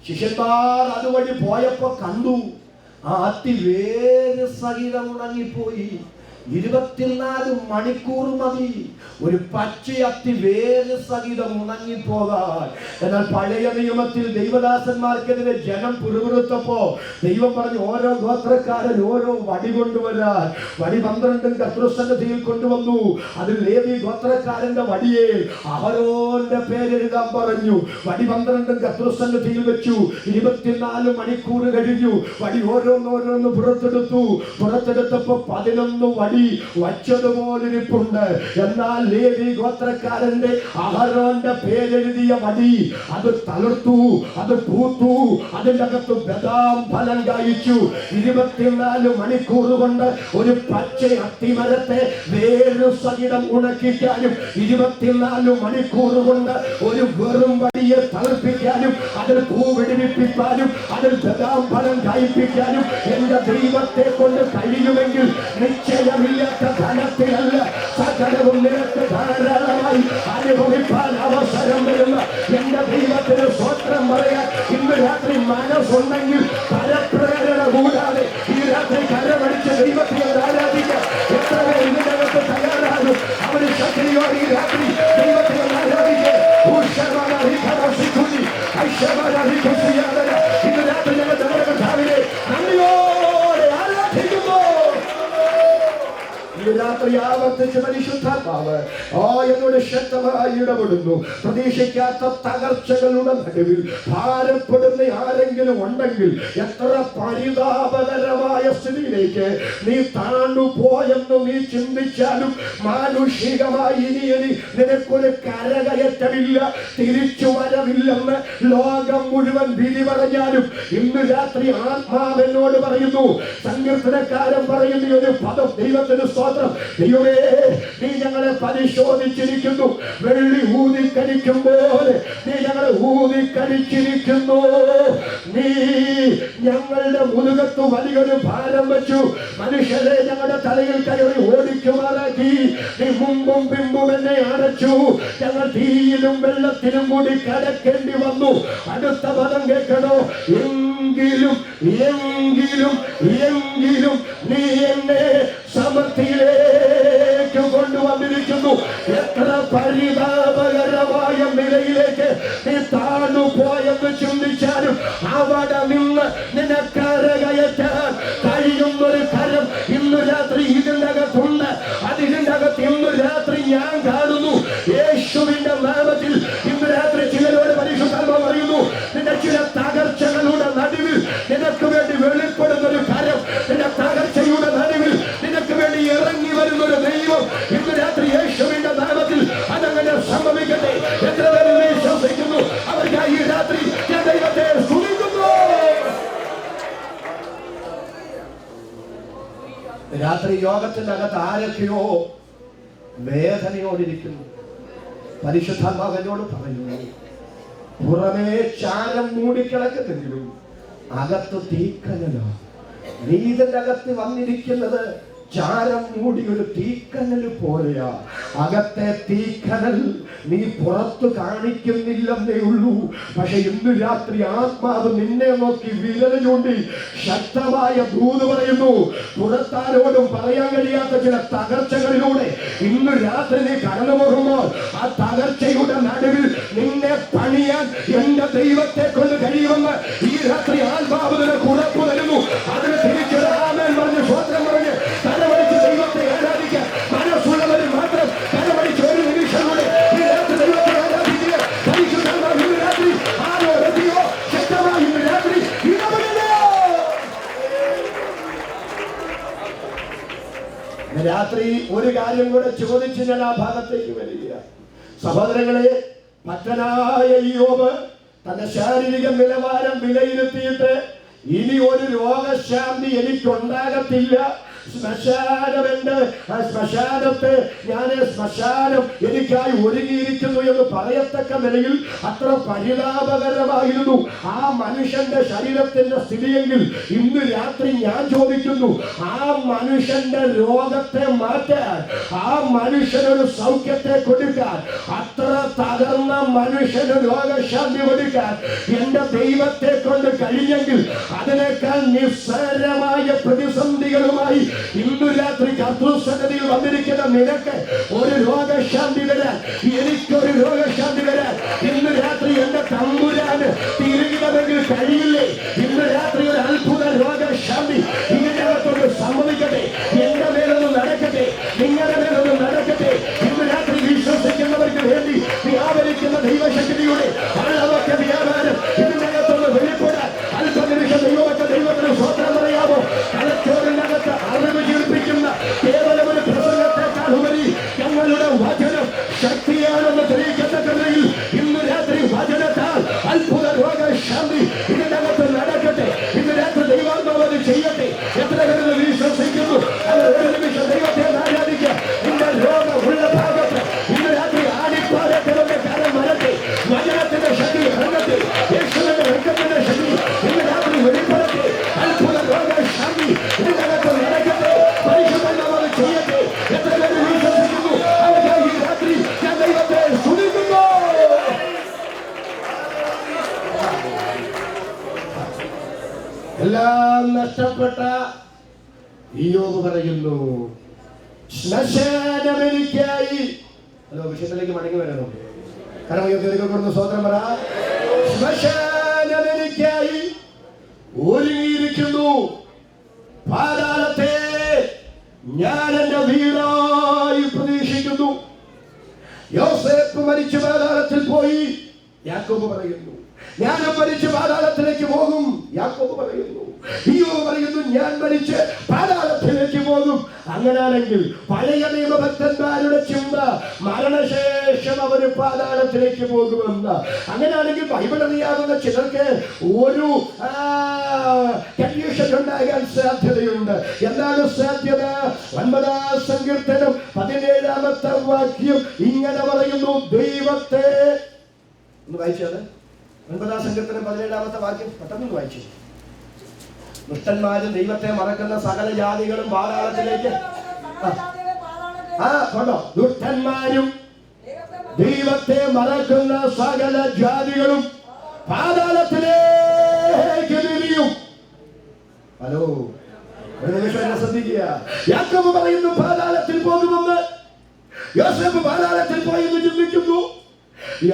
ശിഷ്യന്മാർ അതുവഴി പോയപ്പോ കണ്ടു ആ അത്തി വേര് സഹിതം ഉണങ്ങിപ്പോയി. 24 മണിക്കൂർ മതി ഒരു പച്ചയത്തി വേര് സഹിതം ഉണങ്ങിപ്പോകാൻ. എന്നാൽ പഴയ നിയമത്തിൽ ദൈവദാസന്മാർക്കെതിരെ ജനം പിറുപിറുത്തപ്പോ ദൈവം പറഞ്ഞു, ഓരോ ഗോത്രക്കാരൻ ഓരോ വടി കൊണ്ടുവരാൻ. വടി 12 കർത്തൃസന്നിധിയിൽ കൊണ്ടുവന്നു. അതിൽ ലേവി ഗോത്രക്കാരന്റെ വടിയെ അഹരോന്റെ പേരെഴുതാൻ പറഞ്ഞു. വടി 12 കർത്തൃസന്നിധിയിൽ വെച്ചു. 24 മണിക്കൂർ കഴിഞ്ഞു. വടി ഓരോന്നോരോന്ന് പുറത്തെടുത്തപ്പോ 11 വടി വച്ചതുപോലിരിപ്പുണ്ട്. എന്നാൽ ലേവി ഗോത്രക്കാരന്റെ അഹരോന്റെ പേരെഴുതിയ വടി അത് തളിർത്തു, അത് പൂത്തു, അതിൻ്റെ അകത്ത് ബദാം ഫലം കായ്ച്ചു. 24 മണിക്കൂർ കൊണ്ട് ഒരു പച്ച അത്തിമരത്തെ വേരു സഹിതം ഉണക്കിക്കാനും 24 മണിക്കൂർ കൊണ്ട് ഒരു വെറും വടിയെ തളിർപ്പിക്കാനും അതിൽ പൂ വിടിപ്പിക്കാനും അതിൽ ബദാം ഫലം കായ്പിക്കാനും എന്റെ ദൈവത്തെ കൊണ്ട് കഴിയുമെങ്കിൽ നിശ്ചയം അറിയാത്ത ധനത്തിലല്ല, സകലവും നിനക്ക് ധാരാളമായി അനുഭവിക്കാൻ അവസരം വരുന്ന എന്റെ ദൈവത്തിന് സ്വത്രം പറയാൻ ഇന്ന് രാത്രി മനസ്സുണ്ടെങ്കിൽ പരപ്രേരണ കൂടാതെ ഈ രാത്രി കരമടിച്ച് ദൈവത്തെ ആരാധിക്കാൻ എത്ര പേർ ഇതിനകത്ത് തയ്യാറാകും? അവന് ശക്തിയോടെ ഈ രാത്രി ദൈവത്തെ ആരാധിക്കുക. ഇന്ന് രാത്രി ഞങ്ങൾ നമ്മുടെ കർത്താവിനെ നന്ദിയോടെ ആരാധിക്കുന്നു. ഈ രാത്രി ആവർത്തിച്ച് പരിശുദ്ധാത്മാവ് എന്നോട് ശക്തമായി ഇടപെടുന്നു. പ്രതീക്ഷിക്കാത്ത തകർച്ചകളുടെ നടുവിൽ ഭാരപ്പെടുന്ന ആരെങ്കിലും ഉണ്ടെങ്കിൽ, എത്ര പരിതാപകരമായ സ്ഥിതിയിലേക്ക് നീ താണ്ടുപോയെന്ന് നീ ചിന്തിച്ചാലും മാനുഷികമായി ഇനി നിനക്കൊരു കരകയറ്റമില്ല, തിരിച്ചു വരവില്ലെന്ന് ലോകം മുഴുവൻ വിധി പറഞ്ഞാലും ഇന്ന് രാത്രി ആത്മാവെന്നോട് പറയുന്നു, സങ്കീർത്തനക്കാരൻ പറയുന്ന ഒരു പദം, ദൈവത്തിന് സ്തോത്രം. ദൈവമേ, നീ ഞങ്ങളെ പരിശോധിച്ചിരിക്കുന്നു, വെള്ളി ഊതിക്കടിക്കുമ്പോൾ നീ ഞങ്ങളെ ഊതിക്കടിച്ചിരിക്കുന്നു. നീ ഞങ്ങളുടെ മുതുകത്ത് വലിയൊരു ഭാരം വെച്ചു, മനുഷ്യരെ ഞങ്ങളുടെ തലയിൽ കയറി ഓടിക്കുമാറാക്കി. നീ മുമ്പും പിമ്പും എന്നെ അടച്ചു, ഞങ്ങൾ തീയിലും വെള്ളത്തിലും കൂടി കടക്കേണ്ടി വന്നു. അടുത്ത പദം കേൾക്കണോ? എങ്കിലും എങ്കിലും എങ്കിലും നീ എന്നെ സമൃദ്ധിയിലേക്ക് കൊണ്ടുവന്നിരിക്കുന്നു. എത്ര പരിതാപകരമായ നിലയിലേക്ക് നീ താണുപോയെന്ന് ചിന്തിച്ചാലും അവിടെ നിന്ന് നിനക്കരകയറ്റാൻ കഴിയുന്നൊരു കരം ഇന്ന് രാത്രി ഇതിൻ്റെ അകത്തുണ്ട്. അതിൻ്റെ അകത്ത് ഇന്ന് രാത്രി ഞാൻ കാണുന്നു. യേശുവിന്റെ നാമത്തിൽ ഇന്ന് രാത്രി ചിലരോട് പരിശുദ്ധാത്മാവ് പറയുന്നു, നിന്റെ ചില തകർച്ചകളുടെ നടുവിൽ നിനക്ക് വേണ്ടി വെളിപ്പെടുന്ന ഒരു കരം, നിന്റെ തകർച്ചയുടെ നടുവിൽ നിനക്ക് വേണ്ടി ഇറങ്ങി വരുന്നൊരു ദൈവം ഇന്ന് രാത്രി യേശുവിന്റെ നാമത്തിൽ അതങ്ങനെ സംഭവിക്കട്ടെ. എത്ര പേര് വിശ്വസിക്കുന്നു? അവർക്കായി ഈ രാത്രി ഞാൻ ദൈവത്തെ സ്തുതിക്കുന്നു. രാത്രി യോഗത്തിന്റെ അകത്ത് ആരൊക്കെയോ വേദനയോടിരിക്കുന്നു. പരിശുദ്ധാത്മാവ് എന്നോട് പറയുന്നു, പുറമേ ചാരം മൂടിക്കിടക്കുന്നെങ്കിലും അകത്ത് തീക്കനല. നീ ഇതിന്റെ അകത്ത് വന്നിരിക്കുന്നത് ചാരം മൂടി ഒരു തീക്കനൽ പോലെയാ. അകത്തെ തീക്കനൽ നീ പുറത്തു കാണിക്കുന്നില്ലെന്നേ ഉള്ളൂ. പക്ഷെ ഇന്ന് രാത്രി ആത്മാവ് നിന്നെ നോക്കി വിരൽ ചൂണ്ടി ശക്തമായ ദൂത് പറയുന്നു. പുറത്താരോടും പറയാൻ കഴിയാത്ത ചില തകർച്ചകളിലൂടെ ഇന്ന് രാത്രി നീ കടന്നു പോകുമ്പോൾ ആ തകർച്ചയുടെ നടുവിൽ നിന്നെ പണിയാൻ എന്റെ ദൈവത്തെ കൊണ്ട് കഴിയുമെന്ന് ഈ രാത്രി ആത്മാവ് നിനക്ക് ഉറപ്പ് തരുന്നു. അതിന് തിരിച്ചൊരാമേൻ പറഞ്ഞ് സ്വത്രം പറഞ്ഞ് കരമടിച്ച് ദൈവത്തെ ആരാധിക്കാൻ മനസ്സുള്ളവർ മാത്രം കരമടിച്ച് ഒരു നിമിഷം കൂടെ ഈ രാത്രി ദൈവത്തെ ആരാധിക്കുക. പരിശുദ്ധമായി ഇന്ന് രാത്രി ആരോ എത്തിയോ ശക്തമായി ഇന്ന് രാത്രി ഇടപെടലോ. രാത്രി ഒരു കാര്യം കൂടെ ചോദിച്ച് ഞാൻ ആ ഭാഗത്തേക്ക് വരിക. സഹോദരങ്ങളെ, ഭക്തനായ യോബ് തന്റെ ശാരീരിക നിലവാരം വിലയിരുത്തിയിട്ട് ഇനി ഒരു രോഗശാന്തി എനിക്കുണ്ടാകത്തില്ല, ശ്മശാനത്തെ ഞാൻ ശ്മശാനം എനിക്കായി ഒരുങ്ങിയിരിക്കുന്നു എന്ന് പറയത്തക്ക നിലയിൽ അത്ര പരിതാപകരമായിരുന്നു ആ മനുഷ്യന്റെ ശരീരത്തിന്റെ സ്ഥിതിയെങ്കിൽ ഇന്ന് രാത്രി ഞാൻ ചോദിക്കുന്നു, ആ മനുഷ്യന്റെ രോഗത്തെ മാറ്റാൻ, ആ മനുഷ്യനൊരു സൗഖ്യത്തെ കൊടുക്കാൻ, അത്ര തകർന്ന മനുഷ്യന് രോഗശാന്തി കൊടുക്കാൻ എന്റെ ദൈവത്തെ കൊണ്ട് കഴിഞ്ഞെങ്കിൽ അതിനേക്കാൾ നിസ്സാരമായ പ്രതിസന്ധികളുമായി ഇന്നു രാത്രി കർത്തൃസന്നിധിയിൽ വന്നിരിക്കുന്ന നിനക്ക് ഒരു രോഗശാന്തി വരാൻ, എനിക്കൊരു രോഗശാന്തി വരാൻ ഇന്ന് രാത്രി എന്റെ തമ്പുരാന് തിരികണമെങ്കിൽ കഴിയില്ലേ? ഇന്ന് രാത്രി ഒരു അത്ഭുത രോഗശാന്തി ഇതിനകത്തൊന്ന് സംഭവിക്കട്ടെ. എന്റെ മേലൊന്നും നടക്കട്ടെ, നിങ്ങളുടെ മേലൊന്നും നടക്കട്ടെ. ഇന്ന് രാത്രി വിശ്വസിക്കുന്നവർക്ക് വേണ്ടി വ്യാപരിക്കുന്ന ദൈവശക്തിയുടെ അളവൊക്കെ വ്യാപാരം ഇതിനകത്തൊന്ന് വെളിപ്പെടാൻ അല്പനിമിഷം ദൈവത്തിന് സ്വത്രം പറയാമോ? തലച്ചോറിനകത്ത് അറിവ് ജീവിപ്പിക്കുന്ന കേവലം ഒരു പ്രസംഗത്തെക്കാൾ ഉപരി ഞങ്ങളുടെ വചനം ശക്തിയാണെന്ന് തെളിയിക്കട്ടെ. ഇയ്യോബ് പറയുന്നു, ശ്മശാനമെനിക്കായി. ഹലോ, വിഷയത്തിലേക്ക് മടങ്ങി വരണം. കാരണം കൊടുക്കുന്ന സ്വതന്ത്രം പറ. ശ്മശാനമെനിക്കായി ഒരുങ്ങിയിരിക്കുന്നു, പാതാളത്തെ ഞാൻ എന്റെ വീടായി പ്രതീക്ഷിക്കുന്നു. യോസേഫ് മരിച്ചു പാതാളത്തിൽ പോയി. യാക്കോബ് പറയുന്നു, ഞാനും മരിച്ച് പാതാളത്തിലേക്ക് പോകും. യാക്കോബ് പറയുന്നു, ഇയ്യോബ് പറയുന്നു, ഞാൻ മരിച്ച് പാതാളത്തിലേക്ക് പോകും. അങ്ങനെയാണെങ്കിൽ പഴയ നിയമഭക്തന്മാരുടെ ചിന്ത മരണശേഷം അവര് പാതാളത്തിലേക്ക് പോകുമെന്ന്. അങ്ങനെയാണെങ്കിൽ ബൈബിൾ അറിയാവുന്ന ചിലർക്ക് ഒരു കൺഫ്യൂഷൻ ഉണ്ടാകാൻ സാധ്യതയുണ്ട്. എന്താണ് സാധ്യത? 9-ാം സങ്കീർത്തനം 17-ാമത്തെ വാക്യം ഇങ്ങനെ പറയുന്നു, ദൈവത്തെ ഒന്ന് വായിച്ചത്. 9-ാം സങ്കീർത്തനം 17-ാമത്തെ വാക്യം പെട്ടെന്ന് വായിച്ചു. ദുഷ്ടന്മാരും ദൈവത്തെ മറക്കുന്ന സകല ജാതികളും പാതാളത്തിലേക്ക്. കണ്ടോ? ദുഷ്ടന്മാരും ദൈവത്തെ മറക്കുന്ന സകല ജാതികളും പാതാളത്തിലേക്ക് തിരിയും. ഹലോ, ഒരു നിമിഷം ശ്രദ്ധിക്കുക. യാക്കോബ് പറയുന്നു പാതാളത്തിൽ പോകുമെന്ന്. യോസേഫ് പാതാളത്തിൽ പോയി എന്ന് ചിന്തിക്കുന്നു.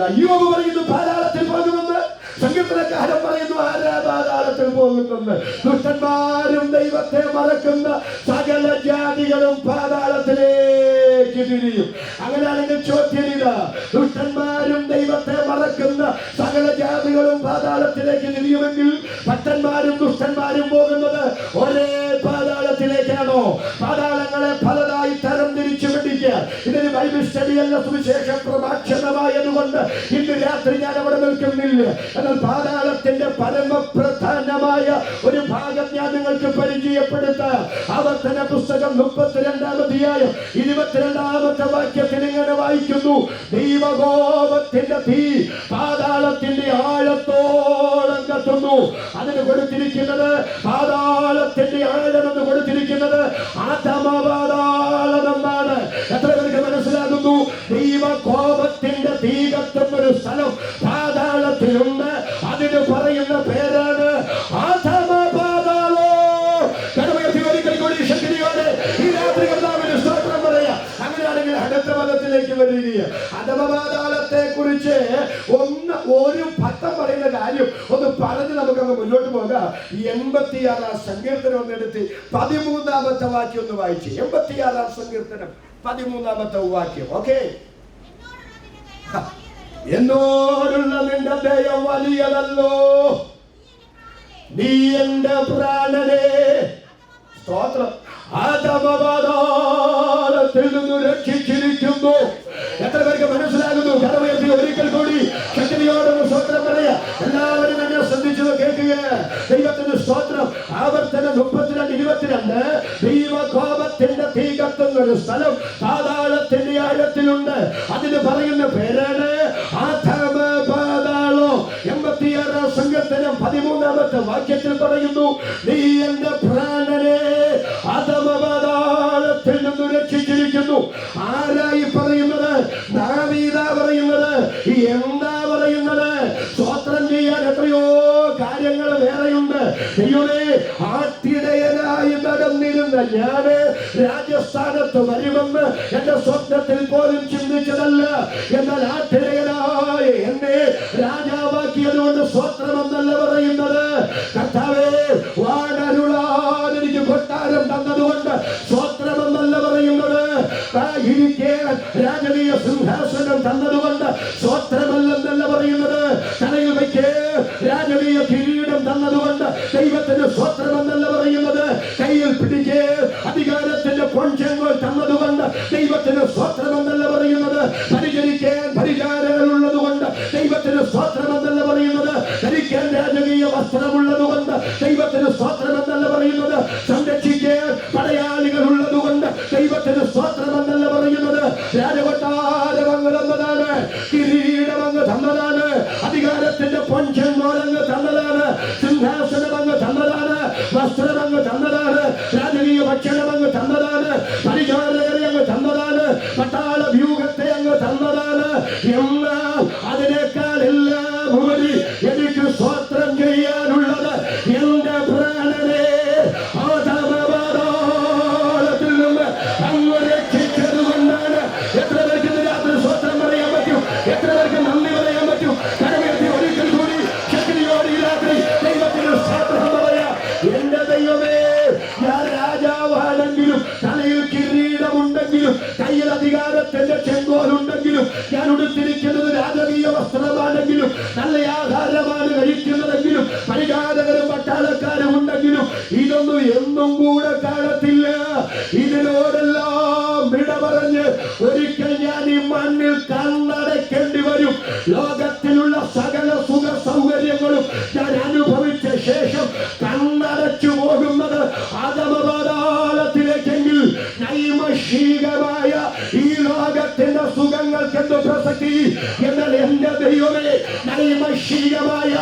അയ്യോബ് പറയുന്നു പാതാളത്തിൽ പോകുമെന്ന്. സങ്കീർത്തനക്കാരൻ പറയുന്നു ആരാ പാതാളത്തിൽ പോകുമെന്ന്? ദുഷ്ടന്മാരും ദൈവത്തെ മറക്കുന്ന സകല ജാതികളും പാതാളത്തിലേക്ക് തിരിയും. അങ്ങനെയാണെങ്കിൽ ചോദ്യം ഇതാ, ദുഷ്ടന്മാരും ദൈവത്തെ മറക്കുന്ന സകല ജാതികളും പാതാളത്തിലേക്ക് തിരിയുമെങ്കിൽ ഭക്തന്മാരും ദുഷ്ടന്മാരും പോകുന്നത് ഒരേ പാതാളത്തിലേക്കാണോ? പാതാളങ്ങളെ പലതായി തരം തിരിച്ചു പിടിക്കുക. ഇതിന് ബൈബിൾ സ്റ്റഡി അല്ല, സുവിശേഷ പ്രഭാഷണമായതുകൊണ്ട് ഇന്ന് രാത്രി ഞാൻ അവിടെ നിൽക്കുന്നില്ല. എന്നാൽ പാതാളത്തിന്റെ പരമപ്രധാനമായ ഒരു ഭാഗം ഞാൻ നിങ്ങൾക്ക് പരിചയപ്പെടുത്താം. ആവർത്തന പുസ്തകം 32-ാം അധ്യായം 22-ാമത്തെ വാക്യത്തിൽ ഇങ്ങനെ വായിക്കുന്നു, ദൈവകോപത്തിന്റെ തീ പാതാളത്തിന്റെ ആഴത്തോളം കത്തുന്നു. അതിന് കൊടുത്തിരിക്കുന്നത് പാതാളത്തിന്റെ ആഴമെന്ന് കൊടുത്തിരിക്കുന്നത് ആദമപാതാളമെന്നാണ്. എത്ര പേർക്ക് മനസ്സിലാകുന്നു? ദൈവകോപത്തിന്റെ തീ കത്തുന്ന ഒരു സ്ഥലം പാതാളത്തിലുണ്ട്. അതിന് പറയുന്ന പേരാണ് ആദമപാതാളോ. ഒരിക്കൽ കൂടി ശക്തിയോടെ ഈ രാത്രി കർത്താവിന് സ്തോത്രം പറയാം. അങ്ങനെയാണെങ്കിൽ അടുത്ത പദത്തിലേക്ക് വരിക. അധമപാതാളത്തെ കുറിച്ച് ഒരു ഭക്തം പറയുന്ന കാര്യം ഒന്ന് പറഞ്ഞ് നമുക്കങ്ങ് മുന്നോട്ട് പോകാം. 86-ാം സങ്കീർത്തനം ഒന്നെടുത്ത് 13-ാമത്തെ വാക്യം ഒന്ന് വായിച്ച്. 86-ാം സങ്കീർത്തനം 13-ാമത്തെ വാക്യം. ഓക്കെ. എന്നോടുള്ള നിന്റെ ദയം വലിയതല്ലോ, നീ എന്റെ പ്രാണനെ സ്തോത്രം ആദമപാതാളത്തിൽ നിന്ന് രക്ഷിച്ചിരിക്കുന്നു. എത്ര പേർക്ക് മനസ്സിലാകുന്നു? കരമുയർത്തി ഒരിക്കൽ കൂടി ശക്തിയോടൊന്ന് സ്തോത്രം പറയാ. എല്ലാവരും എന്നെ ശ്രദ്ധിച്ചു കേൾക്കുക. ദൈവത്തിന്റെ സ്തോത്രം. ആവർത്തനം 32:22. ദൈവകോപത്തിന്റെ തീ കത്തുന്ന ഒരു സ്ഥലം പാതാളത്തിന്റെ ആഴത്തിലുണ്ട്. അതിന് പറയുന്ന പേരാണ് ആദമപാതാളം. 86-ാം സങ്കീർത്തനം 13-ാമത്തെ വാക്യത്തിൽ പറയുന്നു, നീ എന്റെ പ്രാണനെ അധമപാതാളത്തിൽ നിന്ന് രക്ഷിച്ചിരിക്കുന്നു. ആരായി പറയുന്നത്? ദാവീദാ പറയുന്നത്. എന്താ പറയുന്നത്? സ്തോത്രം ചെയ്യാൻ എത്രയോ കാര്യങ്ങൾ വേറെയുണ്ട്. ദൈവമേ, ആട്ടിടയനായി നടന്നിരുന്ന ഞാന് രാജസ്ഥാനത്ത് വരുമെന്ന് എന്റെ സ്വപ്നത്തിൽ പോലും ചിന്തിച്ചതല്ല. എന്നാൽ ആട്ടിടയനായ എന്നെ രാജാവാക്കിയതുകൊണ്ട് സ്തോത്രമെന്നല്ല പറയുന്നത്. കർത്താവേ, വാണരുളാൻ എനിക്ക് കൊട്ടാരം തന്നതുകൊണ്ട് സ്തോത്രമെന്നല്ല പറയുന്നത്. ഇരിക്കാൻ രാജകീയ സിംഹാസനം തന്നതുകൊണ്ട് സ്തോത്രമല്ലെന്നല്ല പറയുന്നത്. തലയിൽ വയ്ക്ക് രാജകീയ കിരീടം തന്നതുകൊണ്ട് ദൈവത്തിന് സ്തോത്രമെന്നല്ല പറയുന്നത്. കയ്യിൽ പിടിക്ക് അധികാരത്തിന്റെ പൊൻചെങ്കോൽ തന്നതുകൊണ്ട് ദൈവത്തിന് സ്തോത്രമെന്നല്ല പറയുന്നത്. പരിചരിക്കാൻ പരിചാരകൾ ഉള്ളതുകൊണ്ട് ദൈവത്തിന് സ്തോത്രമെന്നല്ല പറയുന്നത്. ധരിക്കാൻ രാജകീയ വസ്ത്രമുള്ളതുകൊണ്ട് ദൈവത്തിന് സ്തോത്രമെന്നല്ല പറയുന്നത്. സംരക്ഷിക്കാൻ പടയാളികൾ ഉള്ളതുകൊണ്ട് ദൈവത്തിന് സ്തോത്രമെന്നല്ല പറയുന്നത്. രാജകൊട്ടാരം അങ്ങ് തന്നതാണ്, കിരീടം അങ്ങ് തന്നതാണ്, അധികാരത്തിന്റെ പൊൻചെങ്കോൽ അങ്ങ് തന്നതാണ്, സിംഹാസനം അങ്ങ് തന്നതാണ്, വസ്ത്രം അങ്ങ് തന്നതാണ്, രാജകീയ ഭക്ഷണം അങ്ങ് തന്നതാണ്, പരിചാരകരെ അങ്ങ് തന്നതാണ്, പട്ടാള വ്യൂഹത്തെ അങ്ങ് തന്നതാണ്. എന്നാൽ അതിനേക്കാൾ എല്ലാം ഉപരി എനിക്ക് സ്തോത്രം ചെയ്യാനുള്ളത് എന്റെ പ്രാണനെ ആദമപാതാളത്തിൽ ഉണ്ടെങ്കിലും കയ്യിൽ അധികാരത്തിന്റെ ചെങ്കോലുണ്ടെങ്കിലും ഞാൻ ഉടുത്തിരിക്കുന്നത് രാജകീയ വസ്ത്രമാണെങ്കിലും നല്ല ആഹാരമാണ് കഴിക്കുന്നതെങ്കിലും പരിചാരകരും പട്ടാളക്കാരും ഉണ്ടെങ്കിലും ഇതൊന്നും എന്നും കൂടെ കാണത്തില്ല. ഇതിനോടെല്ലാം വിട പറഞ്ഞ് ഒരിക്കൽ ഞാൻ ഈ മണ്ണിൽ കണ്ണടയ്ക്കേണ്ടി വരും. ലോകത്തിലുള്ള സകല സുഖ സൗകര്യങ്ങളും ഞാൻ അനുഭവിച്ച ശേഷം കണ്ണടച്ചു പോകുന്നത് അധമപാതാളത്തിലേക്കെങ്കിൽ നൈമഷികമായ ഈ ലോകത്തിന്റെ സുഖങ്ങൾക്ക് എന്ത് പ്രസക്തി? എന്നാൽ എന്റെ ദൈവമേ, നൈമഷികമായ